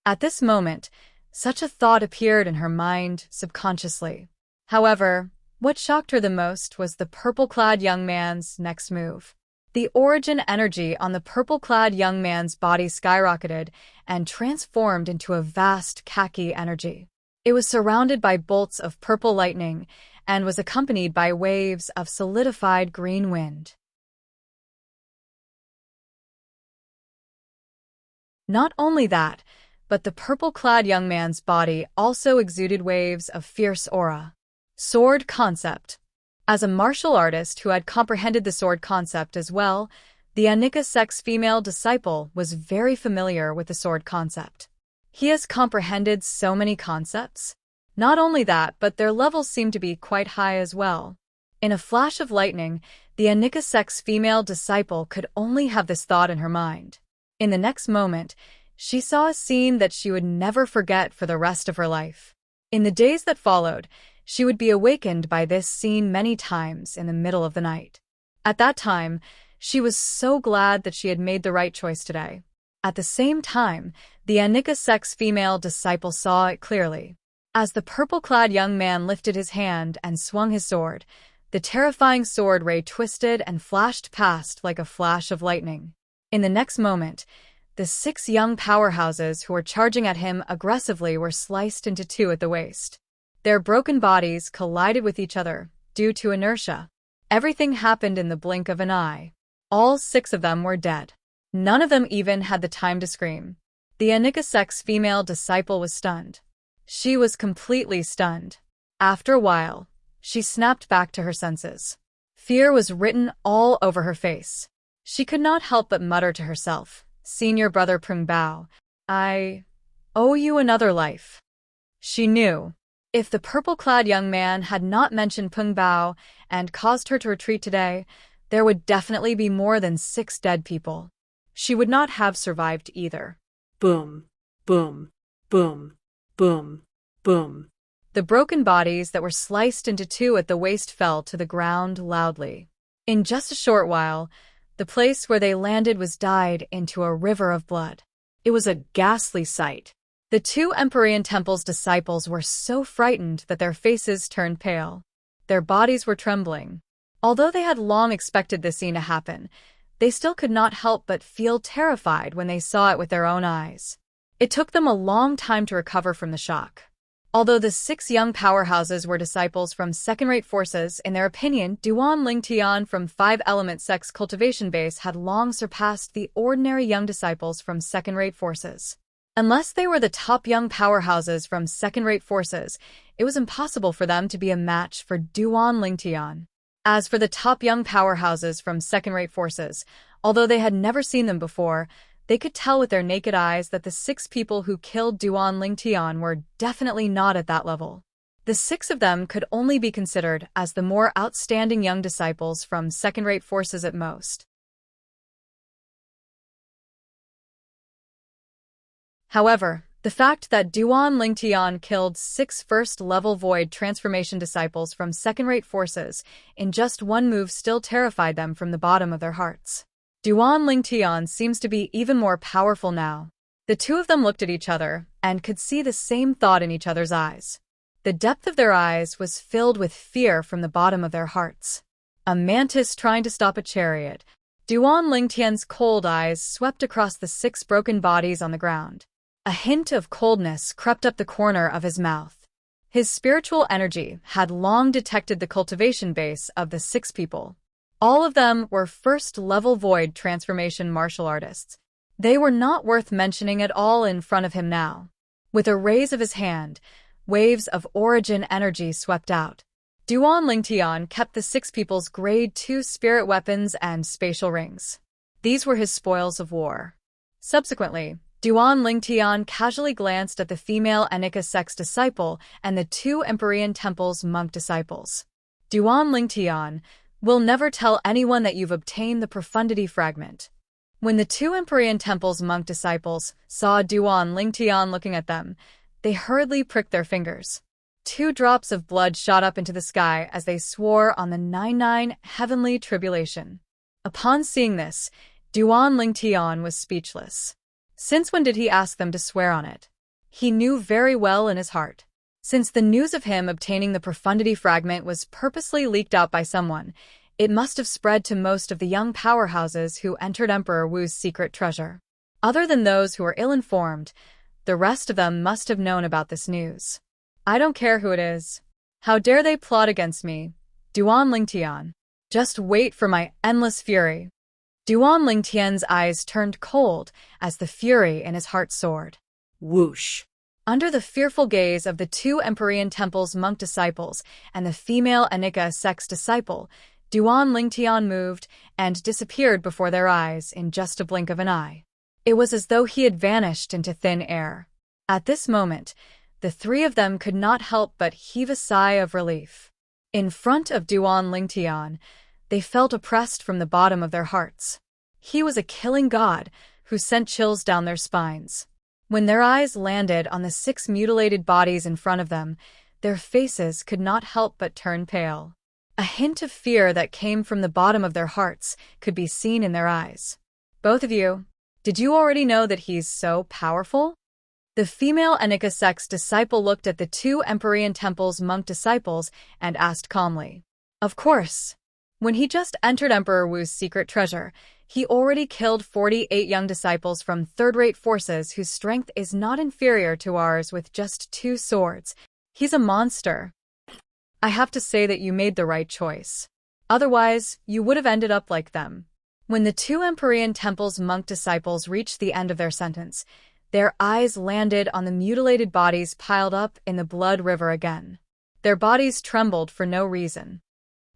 At this moment, such a thought appeared in her mind subconsciously. However, what shocked her the most was the purple-clad young man's next move. The origin energy on the purple-clad young man's body skyrocketed and transformed into a vast khaki energy. It was surrounded by bolts of purple lightning and was accompanied by waves of solidified green wind. Not only that, but the purple-clad young man's body also exuded waves of fierce aura. Sword concept. As a martial artist who had comprehended the sword concept as well, the Anika sect's female disciple was very familiar with the sword concept. He has comprehended so many concepts. Not only that, but their levels seem to be quite high as well. In a flash of lightning, the Anika sect's female disciple could only have this thought in her mind. In the next moment, she saw a scene that she would never forget for the rest of her life. In the days that followed, she would be awakened by this scene many times in the middle of the night. At that time, she was so glad that she had made the right choice today. At the same time, the Anika sect's female disciple saw it clearly. As the purple-clad young man lifted his hand and swung his sword, the terrifying sword ray twisted and flashed past like a flash of lightning. In the next moment, the 6 young powerhouses who were charging at him aggressively were sliced into 2 at the waist. Their broken bodies collided with each other due to inertia. Everything happened in the blink of an eye. All 6 of them were dead. None of them even had the time to scream. The Anika sect's female disciple was stunned. She was completely stunned. After a while, she snapped back to her senses. Fear was written all over her face. She could not help but mutter to herself, "Senior brother Peng Bao, I owe you another life." She knew. If the purple-clad young man had not mentioned Peng Bao and caused her to retreat today, there would definitely be more than 6 dead people. She would not have survived either. Boom, boom, boom, boom, boom. The broken bodies that were sliced into 2 at the waist fell to the ground loudly. In just a short while, the place where they landed was dyed into a river of blood. It was a ghastly sight. The 2 Empyrean Temple's disciples were so frightened that their faces turned pale. Their bodies were trembling. Although they had long expected this scene to happen, they still could not help but feel terrified when they saw it with their own eyes. It took them a long time to recover from the shock. Although the 6 young powerhouses were disciples from second-rate forces, in their opinion, Duan Lingtian from 5-Element Sect's cultivation base had long surpassed the ordinary young disciples from second-rate forces. Unless they were the top young powerhouses from second-rate forces, it was impossible for them to be a match for Duan Lingtian. As for the top young powerhouses from second-rate forces, although they had never seen them before, they could tell with their naked eyes that the 6 people who killed Duan Lingtian were definitely not at that level. The 6 of them could only be considered as the more outstanding young disciples from second-rate forces at most. However, the fact that Duan Lingtian killed 6 first-level void transformation disciples from second-rate forces in just one move still terrified them from the bottom of their hearts. Duan Lingtian seems to be even more powerful now. The 2 of them looked at each other and could see the same thought in each other's eyes. The depth of their eyes was filled with fear from the bottom of their hearts. A mantis trying to stop a chariot. Duan Lingtian's cold eyes swept across the 6 broken bodies on the ground. A hint of coldness crept up the corner of his mouth. His spiritual energy had long detected the cultivation base of the 6 people. All of them were first-level void transformation martial artists. They were not worth mentioning at all in front of him now. With a raise of his hand, waves of origin energy swept out. Duan Lingtian kept the 6 people's Grade 2 spirit weapons and spatial rings. These were his spoils of war. Subsequently, Duan Lingtian casually glanced at the female Anika sect's disciple and the 2 Empyrean Temple's monk disciples. Duan Lingtian, will never tell anyone that you've obtained the profundity fragment. When the 2 Empyrean Temple's monk disciples saw Duan Lingtian looking at them, they hurriedly pricked their fingers. 2 drops of blood shot up into the sky as they swore on the 99 heavenly tribulation. Upon seeing this, Duan Lingtian was speechless. Since when did he ask them to swear on it? He knew very well in his heart. Since the news of him obtaining the profundity fragment was purposely leaked out by someone, it must have spread to most of the young powerhouses who entered Emperor Wu's secret treasure. Other than those who were ill-informed, the rest of them must have known about this news. I don't care who it is. How dare they plot against me? Duan Lingtian. Just wait for my endless fury. Duan Lingtian's eyes turned cold as the fury in his heart soared. Whoosh. Under the fearful gaze of the two Empyrean Temple's monk disciples and the female Anika sect's disciple, Duan Lingtian moved and disappeared before their eyes in just a blink of an eye. It was as though he had vanished into thin air. At this moment, the three of them could not help but heave a sigh of relief. In front of Duan Lingtian, they felt oppressed from the bottom of their hearts. He was a killing god who sent chills down their spines. When their eyes landed on the 6 mutilated bodies in front of them, their faces could not help but turn pale. A hint of fear that came from the bottom of their hearts could be seen in their eyes. Both of you, did you already know that he's so powerful? The female Anika sect's disciple looked at the two Empyrean Temple's monk disciples and asked calmly. Of course. When he just entered Emperor Wu's secret treasure, he already killed 48 young disciples from third-rate forces whose strength is not inferior to ours with just 2 swords. He's a monster. I have to say that you made the right choice. Otherwise, you would have ended up like them. When the two Empyrean Temple's monk disciples reached the end of their sentence, their eyes landed on the mutilated bodies piled up in the blood river again. Their bodies trembled for no reason.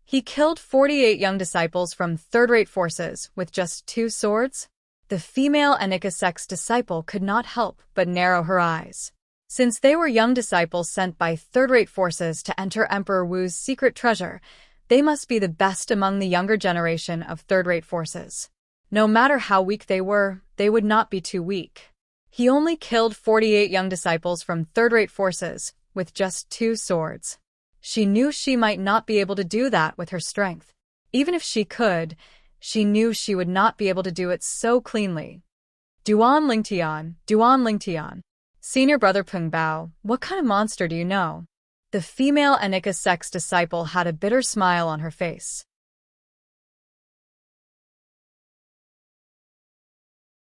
He killed 48 young disciples from third-rate forces with just 2 swords? The female Anika sect's disciple could not help but narrow her eyes. Since they were young disciples sent by third-rate forces to enter Emperor Wu's secret treasure, they must be the best among the younger generation of third-rate forces. No matter how weak they were, they would not be too weak. He only killed 48 young disciples from third-rate forces with just 2 swords. She knew she might not be able to do that with her strength. Even if she could, she knew she would not be able to do it so cleanly. Duan Lingtian. Senior brother Peng Bao, what kind of monster do you know? The female Anika sect's disciple had a bitter smile on her face.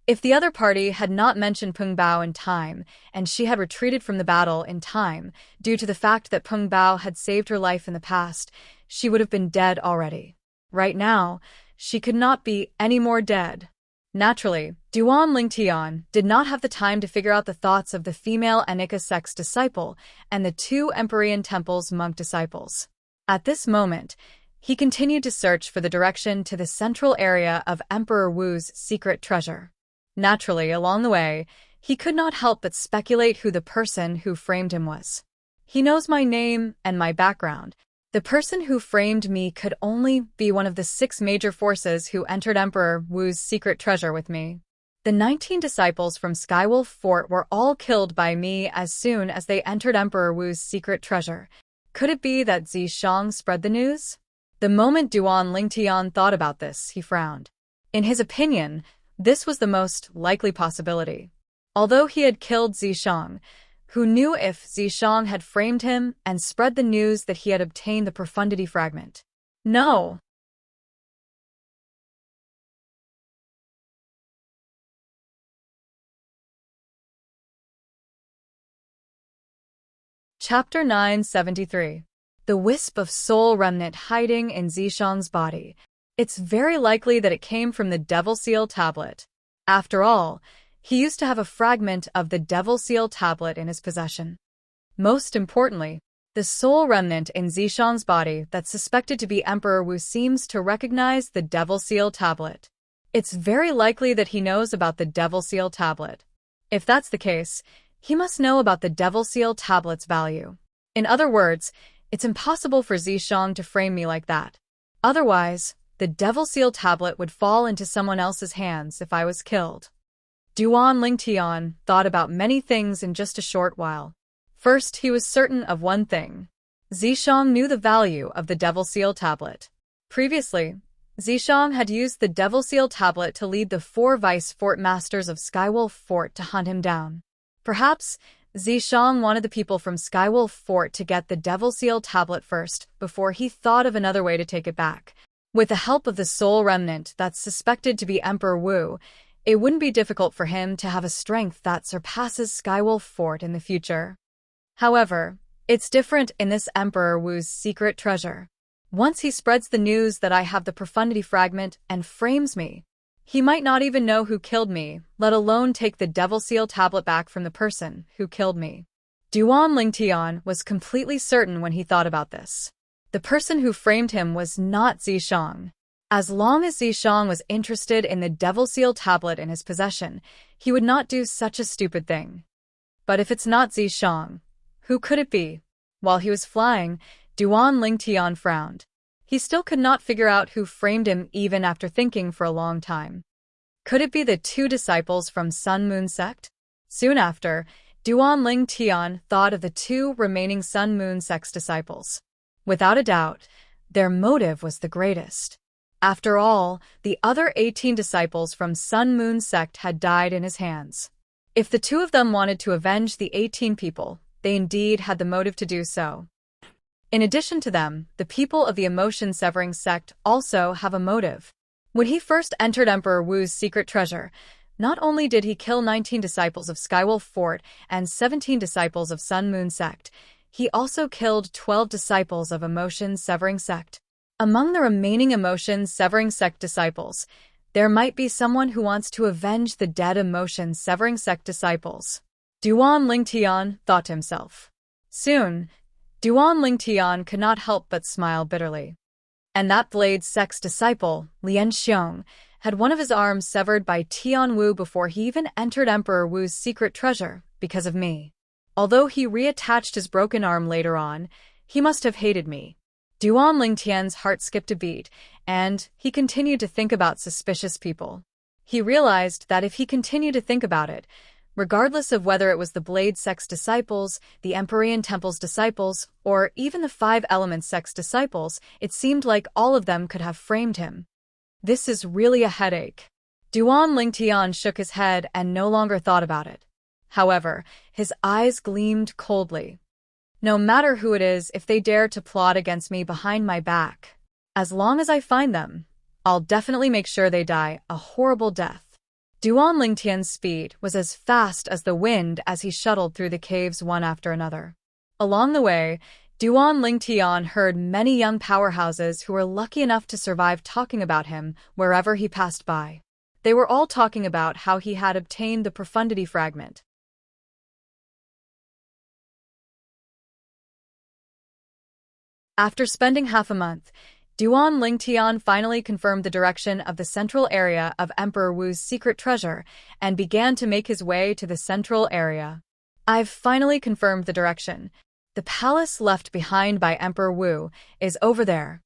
If the other party had not mentioned Peng Bao in time, and she had retreated from the battle in time, due to the fact that Peng Bao had saved her life in the past, she would have been dead already. Right now, she could not be any more dead. Naturally, Duan Lingtian did not have the time to figure out the thoughts of the female Anika sect's disciple and the two Empyrean Temple's monk disciples. At this moment, he continued to search for the direction to the central area of Emperor Wu's secret treasure. Naturally, along the way, he could not help but speculate who the person who framed him was. He knows my name and my background. The person who framed me could only be one of the 6 major forces who entered Emperor Wu's secret treasure with me. The 19 disciples from Skywolf Fort were all killed by me as soon as they entered Emperor Wu's secret treasure. Could it be that Zishang spread the news? The moment Duan Lingtian thought about this, he frowned. In his opinion, this was the most likely possibility. Although he had killed Zishang, who knew if Zishang had framed him and spread the news that he had obtained the profundity fragment? No. Chapter 973. The wisp of soul remnant hiding in Zishang's body. It's very likely that it came from the Devil Seal tablet. After all, he used to have a fragment of the Devil Seal tablet in his possession. Most importantly, the soul remnant in Zishang's body that's suspected to be Emperor Wu seems to recognize the Devil Seal tablet. It's very likely that he knows about the Devil Seal tablet. If that's the case, he must know about the Devil Seal tablet's value. In other words, it's impossible for Zishang to frame me like that. Otherwise, the Devil Seal tablet would fall into someone else's hands if I was killed. Duan Lingtian thought about many things in just a short while. First, he was certain of one thing. Zishang knew the value of the Devil Seal tablet. Previously, Zishang had used the Devil Seal tablet to lead the 4 vice fort masters of Skywolf Fort to hunt him down. Perhaps Zishang wanted the people from Skywolf Fort to get the Devil Seal tablet first, before he thought of another way to take it back. With the help of the soul remnant that's suspected to be Emperor Wu, it wouldn't be difficult for him to have a strength that surpasses Skywolf Fort in the future. However, It's different in this Emperor Wu's secret treasure. Once he spreads the news that I have the profundity fragment and frames me, he might not even know who killed me, let alone take the devil seal tablet back from the person who killed me. Duan Lingtian was completely certain when he thought about this. The person who framed him was not Zishang. As long as Zishang was interested in the devil seal tablet in his possession, he would not do such a stupid thing. But if it's not Zishang, who could it be? While he was flying, Duan Lingtian frowned. He still could not figure out who framed him even after thinking for a long time. Could it be the 2 disciples from Sun Moon sect? Soon after, Duan Lingtian thought of the 2 remaining Sun Moon sect's disciples. Without a doubt, their motive was the greatest. After all, the other 18 disciples from Sun Moon sect had died in his hands. If the 2 of them wanted to avenge the 18 people, they indeed had the motive to do so. In addition to them, the people of the emotion-severing sect also have a motive. When he first entered Emperor Wu's secret treasure, not only did he kill 19 disciples of Skywolf Fort and 17 disciples of Sun Moon sect, he also killed 12 disciples of emotion-severing sect. Among the remaining emotion-severing sect disciples, there might be someone who wants to avenge the dead emotion-severing sect disciples. Duan Lingtian thought to himself. Soon, Duan Lingtian could not help but smile bitterly. And that Blade sect's disciple, Lian Xiong, had one of his arms severed by Tian Wu before he even entered Emperor Wu's secret treasure, because of me. Although he reattached his broken arm later on, he must have hated me. Duan Lingtian's heart skipped a beat, and he continued to think about suspicious people. He realized that if he continued to think about it, regardless of whether it was the Blade sect's disciples, the Empyrean Temple's disciples, or even the 5 Elements sect's disciples, it seemed like all of them could have framed him. This is really a headache. Duan Lingtian shook his head and no longer thought about it. However, his eyes gleamed coldly. No matter who it is, if they dare to plot against me behind my back, as long as I find them, I'll definitely make sure they die a horrible death. Duan Lingtian's speed was as fast as the wind as he shuttled through the caves one after another. Along the way, Duan Lingtian heard many young powerhouses who were lucky enough to survive talking about him wherever he passed by. They were all talking about how he had obtained the profundity fragment. After spending half a month, Duan Lingtian finally confirmed the direction of the central area of Emperor Wu's secret treasure and began to make his way to the central area. I've finally confirmed the direction. The palace left behind by Emperor Wu is over there.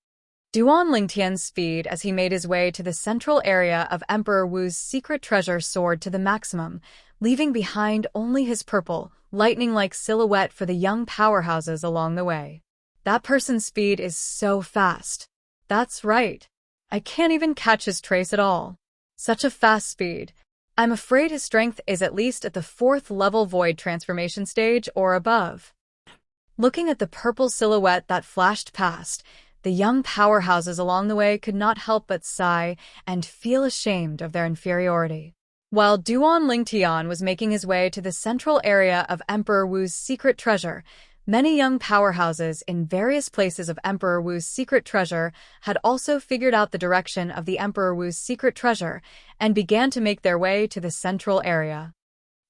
Duan Lingtian's speed as he made his way to the central area of Emperor Wu's secret treasure soared to the maximum, leaving behind only his purple, lightning-like silhouette for the young powerhouses along the way. That person's speed is so fast. That's right. I can't even catch his trace at all. Such a fast speed. I'm afraid his strength is at least at the 4th level void transformation stage or above. Looking at the purple silhouette that flashed past, the young powerhouses along the way could not help but sigh and feel ashamed of their inferiority. While Duan Lingtian was making his way to the central area of Emperor Wu's secret treasure, many young powerhouses in various places of Emperor Wu's secret treasure had also figured out the direction of the Emperor Wu's secret treasure and began to make their way to the central area.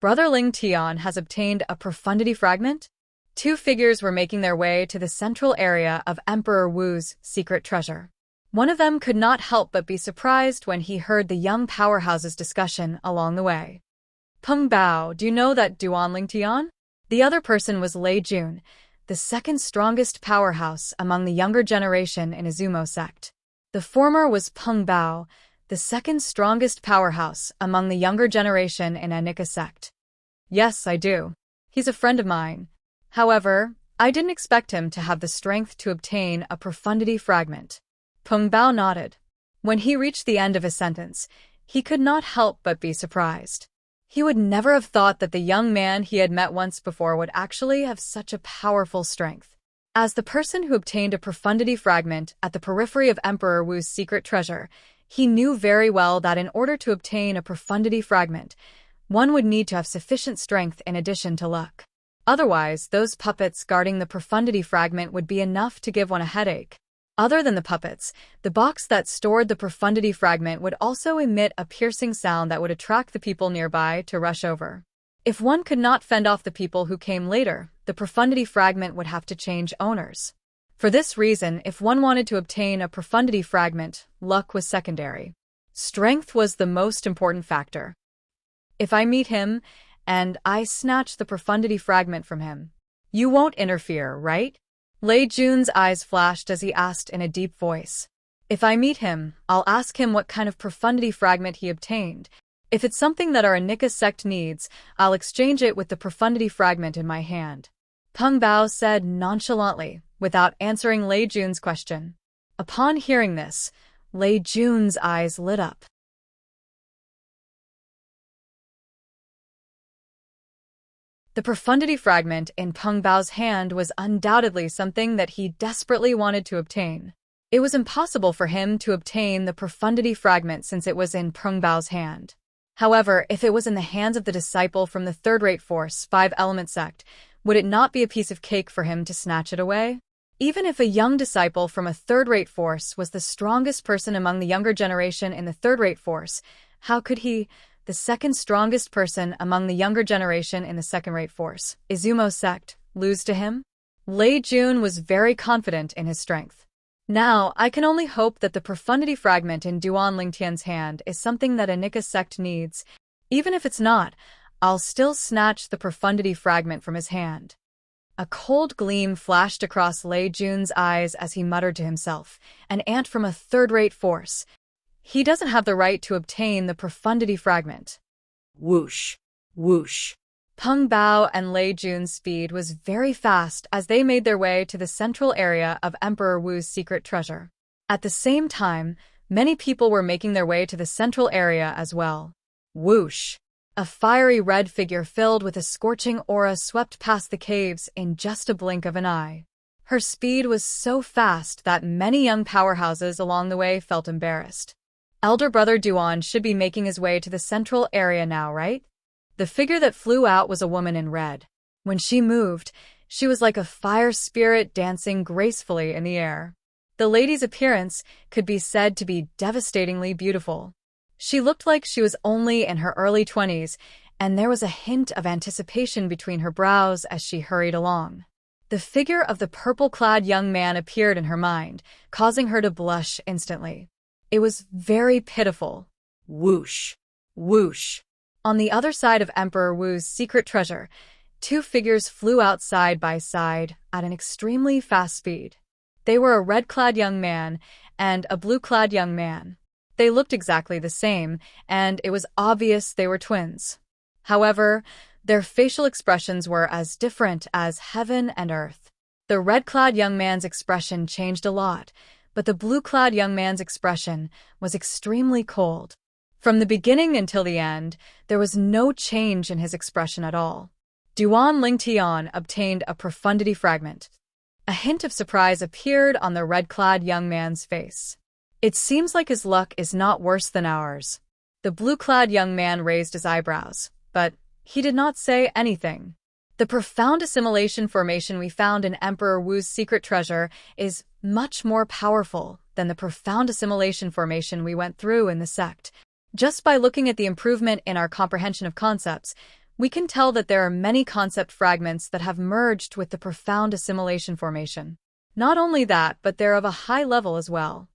Brother Lingtian has obtained a profundity fragment? 2 figures were making their way to the central area of Emperor Wu's secret treasure. One of them could not help but be surprised when he heard the young powerhouse's discussion along the way. Peng Bao, do you know that Duan Lingtian? The other person was Lei Jun, the 2nd strongest powerhouse among the younger generation in Izumo sect. The former was Peng Bao, the 2nd strongest powerhouse among the younger generation in Anika sect. Yes, I do. He's a friend of mine. However, I didn't expect him to have the strength to obtain a profundity fragment. Peng Bao nodded. When he reached the end of his sentence, he could not help but be surprised. He would never have thought that the young man he had met once before would actually have such a powerful strength. As the person who obtained a profundity fragment at the periphery of Emperor Wu's secret treasure, he knew very well that in order to obtain a profundity fragment, one would need to have sufficient strength in addition to luck. Otherwise, those puppets guarding the profundity fragment would be enough to give one a headache. Other than the puppets, the box that stored the profundity fragment would also emit a piercing sound that would attract the people nearby to rush over. If one could not fend off the people who came later, the profundity fragment would have to change owners. For this reason, if one wanted to obtain a profundity fragment, luck was secondary. Strength was the most important factor. If I meet him, and I snatch the profundity fragment from him, you won't interfere, right? Lei Jun's eyes flashed as he asked in a deep voice. If I meet him, I'll ask him what kind of profundity fragment he obtained. If it's something that our Nika sect needs, I'll exchange it with the profundity fragment in my hand. Peng Bao said nonchalantly, without answering Lei Jun's question. Upon hearing this, Lei Jun's eyes lit up. The profundity fragment in Peng Bao's hand was undoubtedly something that he desperately wanted to obtain. It was impossible for him to obtain the profundity fragment since it was in Peng Bao's hand. However, if it was in the hands of the disciple from the third-rate force, five-element sect, would it not be a piece of cake for him to snatch it away? Even if a young disciple from a third-rate force was the strongest person among the younger generation in the third-rate force, how could he, the second strongest person among the younger generation in the second-rate force, Izumo's sect, lose to him? Lei Jun was very confident in his strength. Now, I can only hope that the profundity fragment in Duan Lingtian's hand is something that a Nika sect needs. Even if it's not, I'll still snatch the profundity fragment from his hand. A cold gleam flashed across Lei Jun's eyes as he muttered to himself, an ant from a third-rate force. He doesn't have the right to obtain the profundity fragment. Whoosh, whoosh. Peng Bao and Lei Jun's speed was very fast as they made their way to the central area of Emperor Wu's secret treasure. At the same time, many people were making their way to the central area as well. Whoosh! A fiery red figure filled with a scorching aura swept past the caves in just a blink of an eye. Her speed was so fast that many young powerhouses along the way felt embarrassed. Elder brother Duan should be making his way to the central area now, right? The figure that flew out was a woman in red. When she moved, she was like a fire spirit dancing gracefully in the air. The lady's appearance could be said to be devastatingly beautiful. She looked like she was only in her early 20s, and there was a hint of anticipation between her brows as she hurried along. The figure of the purple-clad young man appeared in her mind, causing her to blush instantly. It was very pitiful. Whoosh, whoosh. On the other side of Emperor Wu's secret treasure, two figures flew out side by side at an extremely fast speed. They were a red-clad young man and a blue-clad young man. They looked exactly the same, and it was obvious they were twins. However, their facial expressions were as different as heaven and earth. The red-clad young man's expression changed a lot, but the blue-clad young man's expression was extremely cold. From the beginning until the end, there was no change in his expression at all. Duan Lingtian obtained a profundity fragment. A hint of surprise appeared on the red-clad young man's face. It seems like his luck is not worse than ours. The blue-clad young man raised his eyebrows, but he did not say anything. The profound assimilation formation we found in Emperor Wu's secret treasure is much more powerful than the profound assimilation formation we went through in the sect. Just by looking at the improvement in our comprehension of concepts, we can tell that there are many concept fragments that have merged with the profound assimilation formation. Not only that, but they're of a high level as well.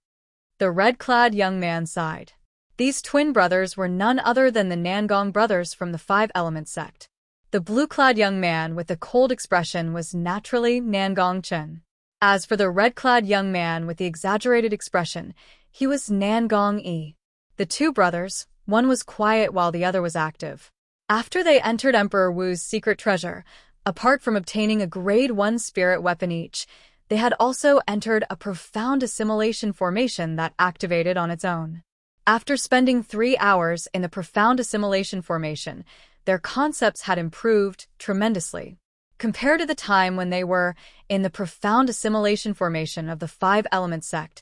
The red-clad young man sighed. These twin brothers were none other than the Nangong brothers from the five-element sect. The blue-clad young man with the cold expression was naturally Nangong Chen. As for the red-clad young man with the exaggerated expression, he was Nangong Yi. The two brothers, one was quiet while the other was active. After they entered Emperor Wu's secret treasure, apart from obtaining a grade 1 spirit weapon each, they had also entered a profound assimilation formation that activated on its own. After spending 3 hours in the profound assimilation formation, their concepts had improved tremendously. Compared to the time when they were in the profound assimilation formation of the five-element sect,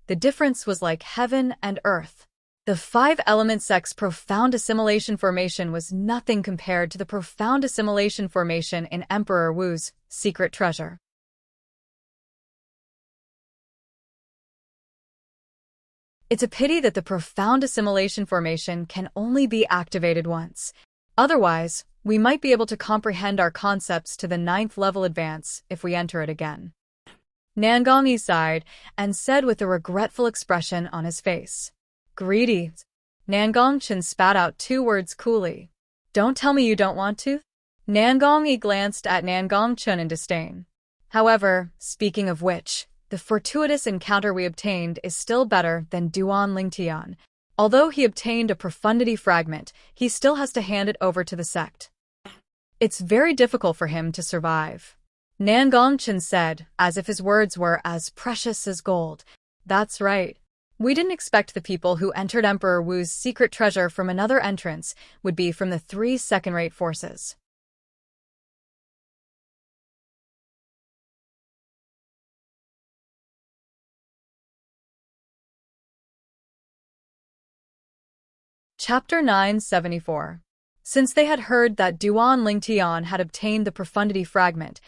the difference was like heaven and earth. The five-element sect's profound assimilation formation was nothing compared to the profound assimilation formation in Emperor Wu's secret treasure. It's a pity that the profound assimilation formation can only be activated once. Otherwise, we might be able to comprehend our concepts to the 9th level advance if we enter it again. Nangongyi sighed and said with a regretful expression on his face. Greedy. Nangongchen spat out 2 words coolly. Don't tell me you don't want to? Nangongyi glanced at Nangongchen in disdain. However, speaking of which, the fortuitous encounter we obtained is still better than Duan Lingtian. Although he obtained a profundity fragment, he still has to hand it over to the sect. It's very difficult for him to survive. Nangongchen said, as if his words were as precious as gold. That's right. We didn't expect the people who entered Emperor Wu's secret treasure from another entrance would be from the 3 second-rate forces. Chapter 974. Since they had heard that Duan Lingtian had obtained the profundity fragment,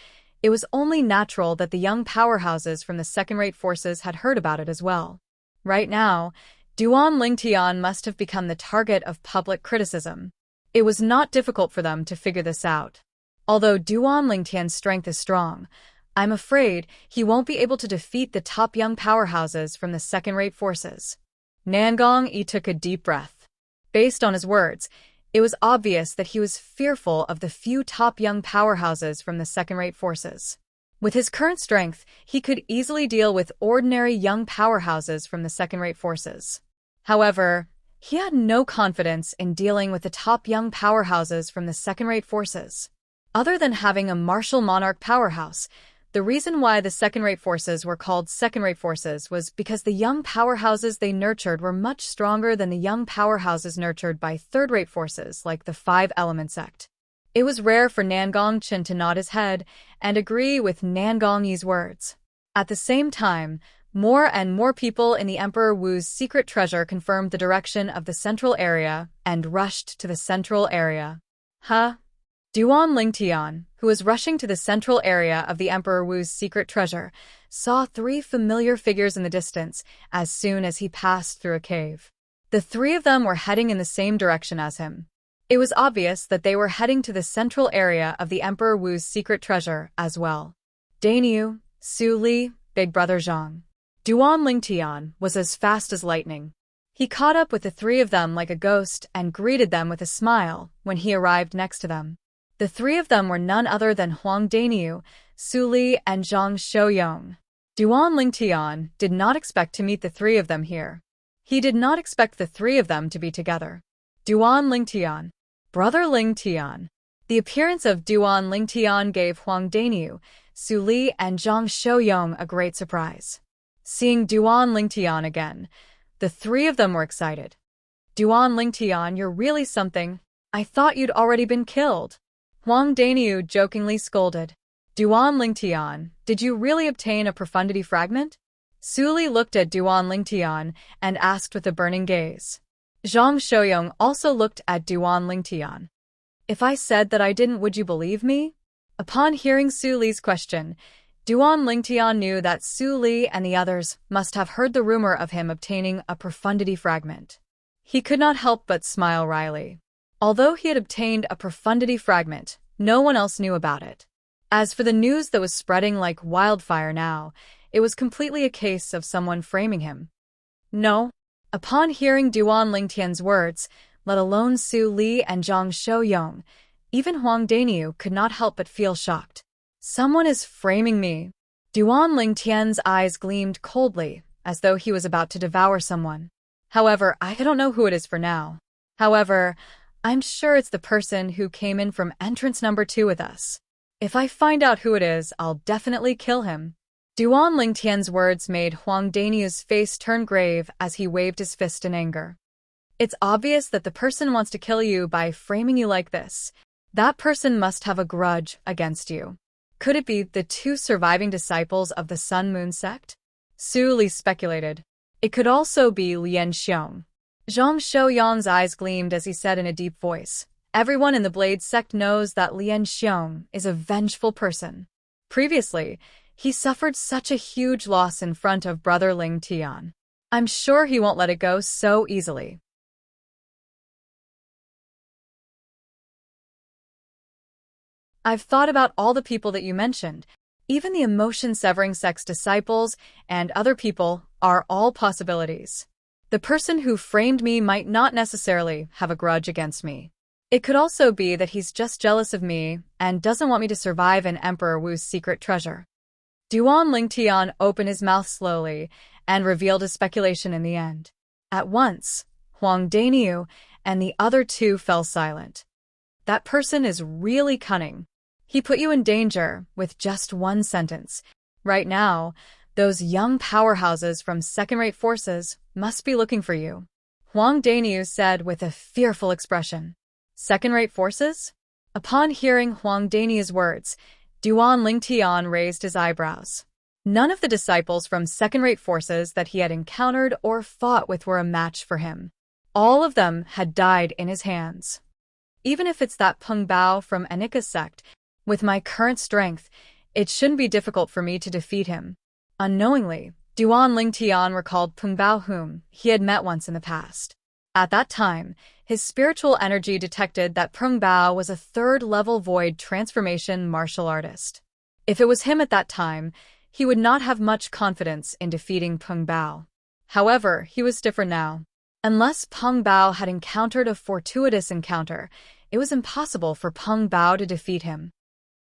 it was only natural that the young powerhouses from the second-rate forces had heard about it as well. Right now, Duan Lingtian must have become the target of public criticism. It was not difficult for them to figure this out. Although Duan Lingtian's strength is strong, I'm afraid he won't be able to defeat the top young powerhouses from the second-rate forces. Nangongyi took a deep breath. Based on his words, it was obvious that he was fearful of the few top young powerhouses from the second-rate forces. With his current strength, he could easily deal with ordinary young powerhouses from the second-rate forces. However, he had no confidence in dealing with the top young powerhouses from the second-rate forces. Other than having a martial monarch powerhouse, the reason why the second-rate forces were called second-rate forces was because the young powerhouses they nurtured were much stronger than the young powerhouses nurtured by third-rate forces like the five-element sect. It was rare for Nangongchen to nod his head and agree with Nangongyi's words. At the same time, more and more people in the Emperor Wu's secret treasure confirmed the direction of the central area and rushed to the central area. Duan Lingtian, who was rushing to the central area of the Emperor Wu's secret treasure, saw 3 familiar figures in the distance as soon as he passed through a cave. The 3 of them were heading in the same direction as him. It was obvious that they were heading to the central area of the Emperor Wu's secret treasure as well. Dainyu, Su Li, Big Brother Zhang. Duan Lingtian was as fast as lightning. He caught up with the 3 of them like a ghost and greeted them with a smile when he arrived next to them. The 3 of them were none other than Huang Dainyu, Su Li, and Zhang Shouyong. Duan Lingtian did not expect to meet the 3 of them here. He did not expect the 3 of them to be together. Duan Lingtian. Brother Lingtian. The appearance of Duan Lingtian gave Huang Dainyu, Su Li, and Zhang Shouyong a great surprise. Seeing Duan Lingtian again, the 3 of them were excited. Duan Lingtian, you're really something. I thought you'd already been killed. Huang Dainyu jokingly scolded. Duan Lingtian, did you really obtain a profundity fragment? Su Li looked at Duan Lingtian and asked with a burning gaze. Zhang Shouyong also looked at Duan Lingtian. If I said that I didn't, would you believe me? Upon hearing Su Li's question, Duan Lingtian knew that Su Li and the others must have heard the rumor of him obtaining a profundity fragment. He could not help but smile wryly. Although he had obtained a profundity fragment, no one else knew about it. As for the news that was spreading like wildfire now, it was completely a case of someone framing him. No. Upon hearing Duan Lingtian's words, let alone Su Li and Zhang Shouyong, even Huang Dainyu could not help but feel shocked. Someone is framing me. Duan Lingtian's eyes gleamed coldly, as though he was about to devour someone. However, I don't know who it is for now. However, I'm sure it's the person who came in from entrance number 2 with us. If I find out who it is, I'll definitely kill him. Duan Lingtian's words made Huang Dainyu's face turn grave as he waved his fist in anger. It's obvious that the person wants to kill you by framing you like this. That person must have a grudge against you. Could it be the 2 surviving disciples of the Sun Moon sect? Su Li speculated. It could also be Lian Xiong. Zhang Shouyang's eyes gleamed as he said in a deep voice, "Everyone in the Blade sect knows that Lian Xiong is a vengeful person. Previously, he suffered such a huge loss in front of brother Ling Tian. I'm sure he won't let it go so easily." I've thought about all the people that you mentioned. Even the emotion-severing sex disciples and other people are all possibilities. The person who framed me might not necessarily have a grudge against me. It could also be that he's just jealous of me and doesn't want me to survive in Emperor Wu's secret treasure. Duan Lingtian opened his mouth slowly and revealed his speculation in the end. At once, Huang Daniu and the other two fell silent. That person is really cunning. He put you in danger with just one sentence. Right now, those young powerhouses from second-rate forces must be looking for you. Huang Daniu said with a fearful expression. Second-rate forces? Upon hearing Huang Daniu's words, Duan Lingtian raised his eyebrows. None of the disciples from second-rate forces that he had encountered or fought with were a match for him. All of them had died in his hands. Even if it's that Peng Bao from Anika's sect, with my current strength, it shouldn't be difficult for me to defeat him. Unknowingly, Duan Lingtian recalled Peng Bao whom he had met once in the past. At that time, his spiritual energy detected that Peng Bao was a third-level void transformation martial artist. If it was him at that time, he would not have much confidence in defeating Peng Bao. However, he was different now. Unless Peng Bao had encountered a fortuitous encounter, it was impossible for Peng Bao to defeat him.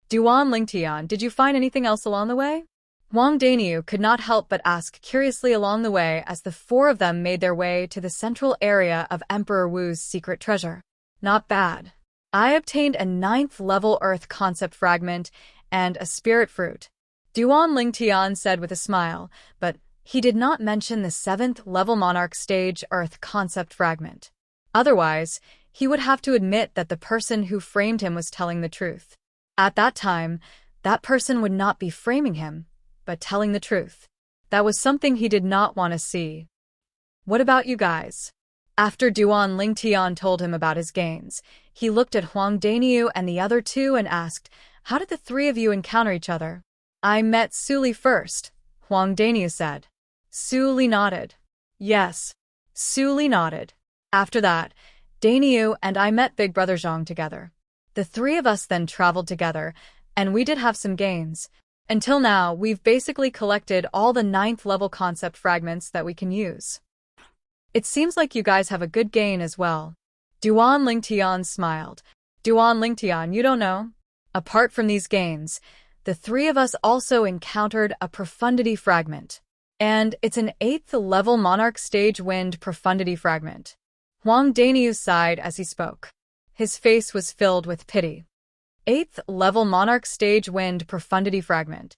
Duan Lingtian, did you find anything else along the way? Huang Daniu could not help but ask curiously along the way as the four of them made their way to the central area of Emperor Wu's secret treasure. Not bad. I obtained a 9th-level Earth concept fragment and a spirit fruit. Duan Lingtian said with a smile, but he did not mention the 7th-level Monarch Stage Earth concept fragment. Otherwise, he would have to admit that the person who framed him was telling the truth. At that time, that person would not be framing him, but telling the truth. That was something he did not want to see. What about you guys? After Duan Lingtian told him about his gains, he looked at Huang Daniu and the other two and asked, "How did the three of you encounter each other?" "I met Su Li first," Huang Daniu said. Su Li nodded. "Yes." Su Li nodded. "After that, Daniu and I met Big Brother Zhang together. The three of us then traveled together, and we did have some gains. Until now, we've basically collected all the 9th-level concept fragments that we can use. It seems like you guys have a good gain as well." Duan Lingtian smiled. "Duan Lingtian, you don't know? Apart from these gains, the three of us also encountered a profundity fragment. And it's an 8th-level Monarch Stage Wind profundity fragment." Huang Daniu sighed as he spoke. His face was filled with pity. 8th-level Monarch Stage Wind profundity fragment.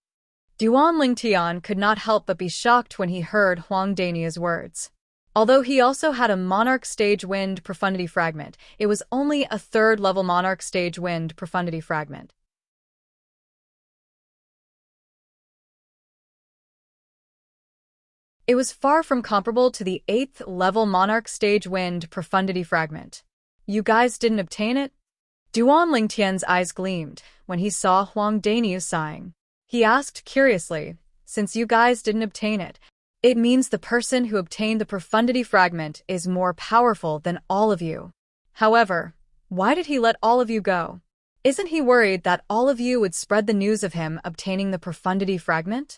Duan Lingtian could not help but be shocked when he heard Huang Daniu's words. Although he also had a Monarch Stage Wind profundity fragment, it was only a 3rd-level Monarch Stage Wind profundity fragment. It was far from comparable to the 8th-level Monarch Stage Wind profundity fragment. You guys didn't obtain it? Duan Lingtian's eyes gleamed when he saw Huang Daniu sighing. He asked curiously, "Since you guys didn't obtain it, it means the person who obtained the profundity fragment is more powerful than all of you. However, why did he let all of you go? Isn't he worried that all of you would spread the news of him obtaining the profundity fragment?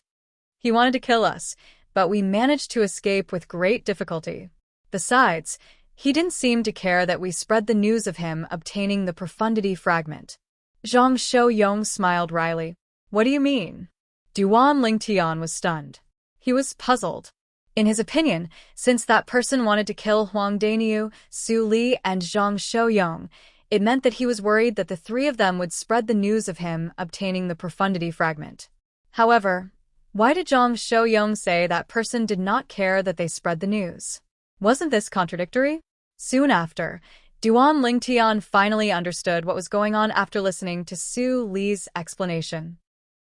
He wanted to kill us, but we managed to escape with great difficulty. Besides, he didn't seem to care that we spread the news of him obtaining the profundity fragment." Zhang Shouyang smiled wryly. "What do you mean?" Duan Lingtian was stunned. He was puzzled. In his opinion, since that person wanted to kill Huang Daniu, Su Li, and Zhang Shouyang, it meant that he was worried that the three of them would spread the news of him obtaining the profundity fragment. However, why did Zhang Shouyang say that person did not care that they spread the news? Wasn't this contradictory? Soon after, Duan Lingtian finally understood what was going on after listening to Su Li's explanation.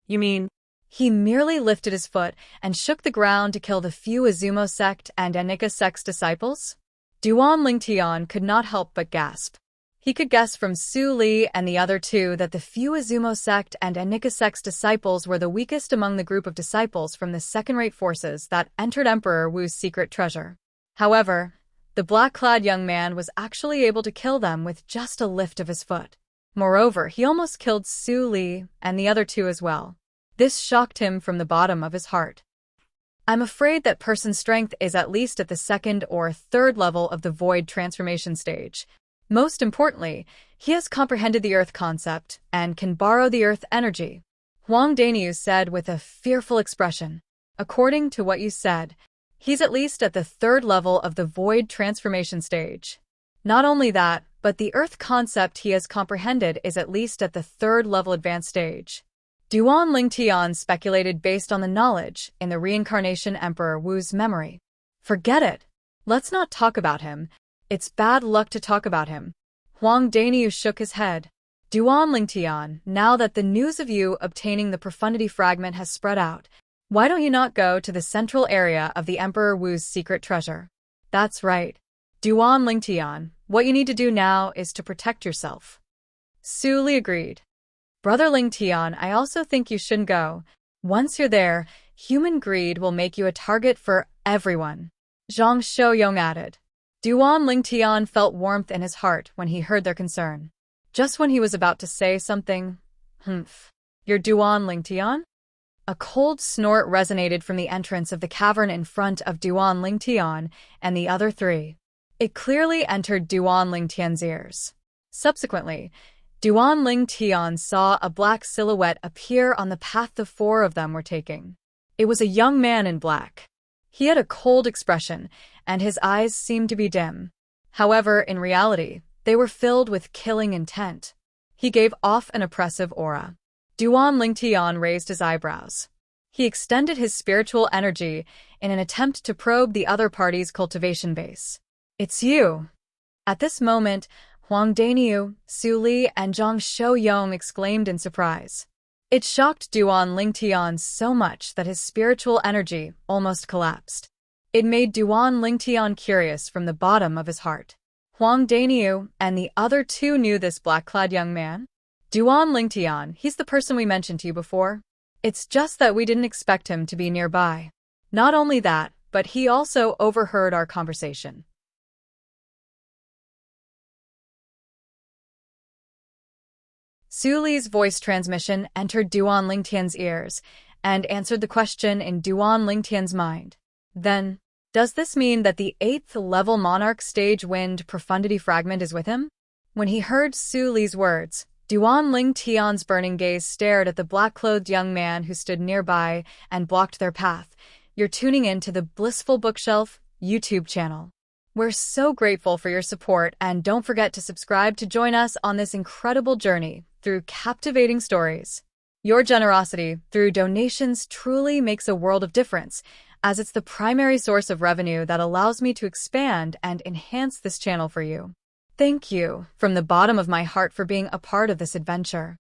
You mean? He merely lifted his foot and shook the ground to kill the few Izumo sect and Anika sect's disciples? Duan Lingtian could not help but gasp. He could guess from Su Li and the other two that the few Azumo sect and Anika sect's disciples were the weakest among the group of disciples from the second-rate forces that entered Emperor Wu's secret treasure. However, the black-clad young man was actually able to kill them with just a lift of his foot. Moreover, he almost killed Su Li and the other two as well. This shocked him from the bottom of his heart. I'm afraid that person's strength is at least at the second or third level of the void transformation stage. Most importantly, he has comprehended the earth concept and can borrow the earth energy. Huang Daniu said with a fearful expression. According to what you said, he's at least at the third level of the void transformation stage. Not only that, but the earth concept he has comprehended is at least at the third level advanced stage. Duan Lingtian speculated based on the knowledge in the reincarnation Emperor Wu's memory. Forget it. Let's not talk about him. It's bad luck to talk about him. Huang Daniu shook his head. Duan Lingtian, now that the news of you obtaining the profundity fragment has spread out, why don't you not go to the central area of the Emperor Wu's secret treasure? That's right. Duan Lingtian, what you need to do now is to protect yourself. Su Li agreed. Brother Lingtian, I also think you shouldn't go. Once you're there, human greed will make you a target for everyone. Zhang Shouyong added. Duan Lingtian felt warmth in his heart when he heard their concern. Just when he was about to say something, You're Duan Lingtian? A cold snort resonated from the entrance of the cavern in front of Duan Lingtian and the other three. It clearly entered Duan Lingtian's ears. Subsequently, Duan Lingtian saw a black silhouette appear on the path the four of them were taking. It was a young man in black. He had a cold expression, and his eyes seemed to be dim. However, in reality, they were filled with killing intent. He gave off an oppressive aura. Duan Lingtian raised his eyebrows. He extended his spiritual energy in an attempt to probe the other party's cultivation base. It's you. At this moment, Huang Daniu, Su Li, and Zhang Shouyong exclaimed in surprise. It shocked Duan Lingtian so much that his spiritual energy almost collapsed. It made Duan Lingtian curious from the bottom of his heart. Huang Daniu and the other two knew this black-clad young man? Duan Lingtian, he's the person we mentioned to you before. It's just that we didn't expect him to be nearby. Not only that, but he also overheard our conversation. Su Li's voice transmission entered Duan Lingtian's ears and answered the question in Duan Lingtian's mind. Then, does this mean that the 8th level monarch stage wind profundity fragment is with him? When he heard Su Li's words, Duan Lingtian's burning gaze stared at the black-clothed young man who stood nearby and blocked their path. You're tuning in to the Blissful Bookshelf YouTube channel. We're so grateful for your support, and don't forget to subscribe to join us on this incredible journey through captivating stories. Your generosity through donations truly makes a world of difference, as it's the primary source of revenue that allows me to expand and enhance this channel for you. Thank you from the bottom of my heart for being a part of this adventure.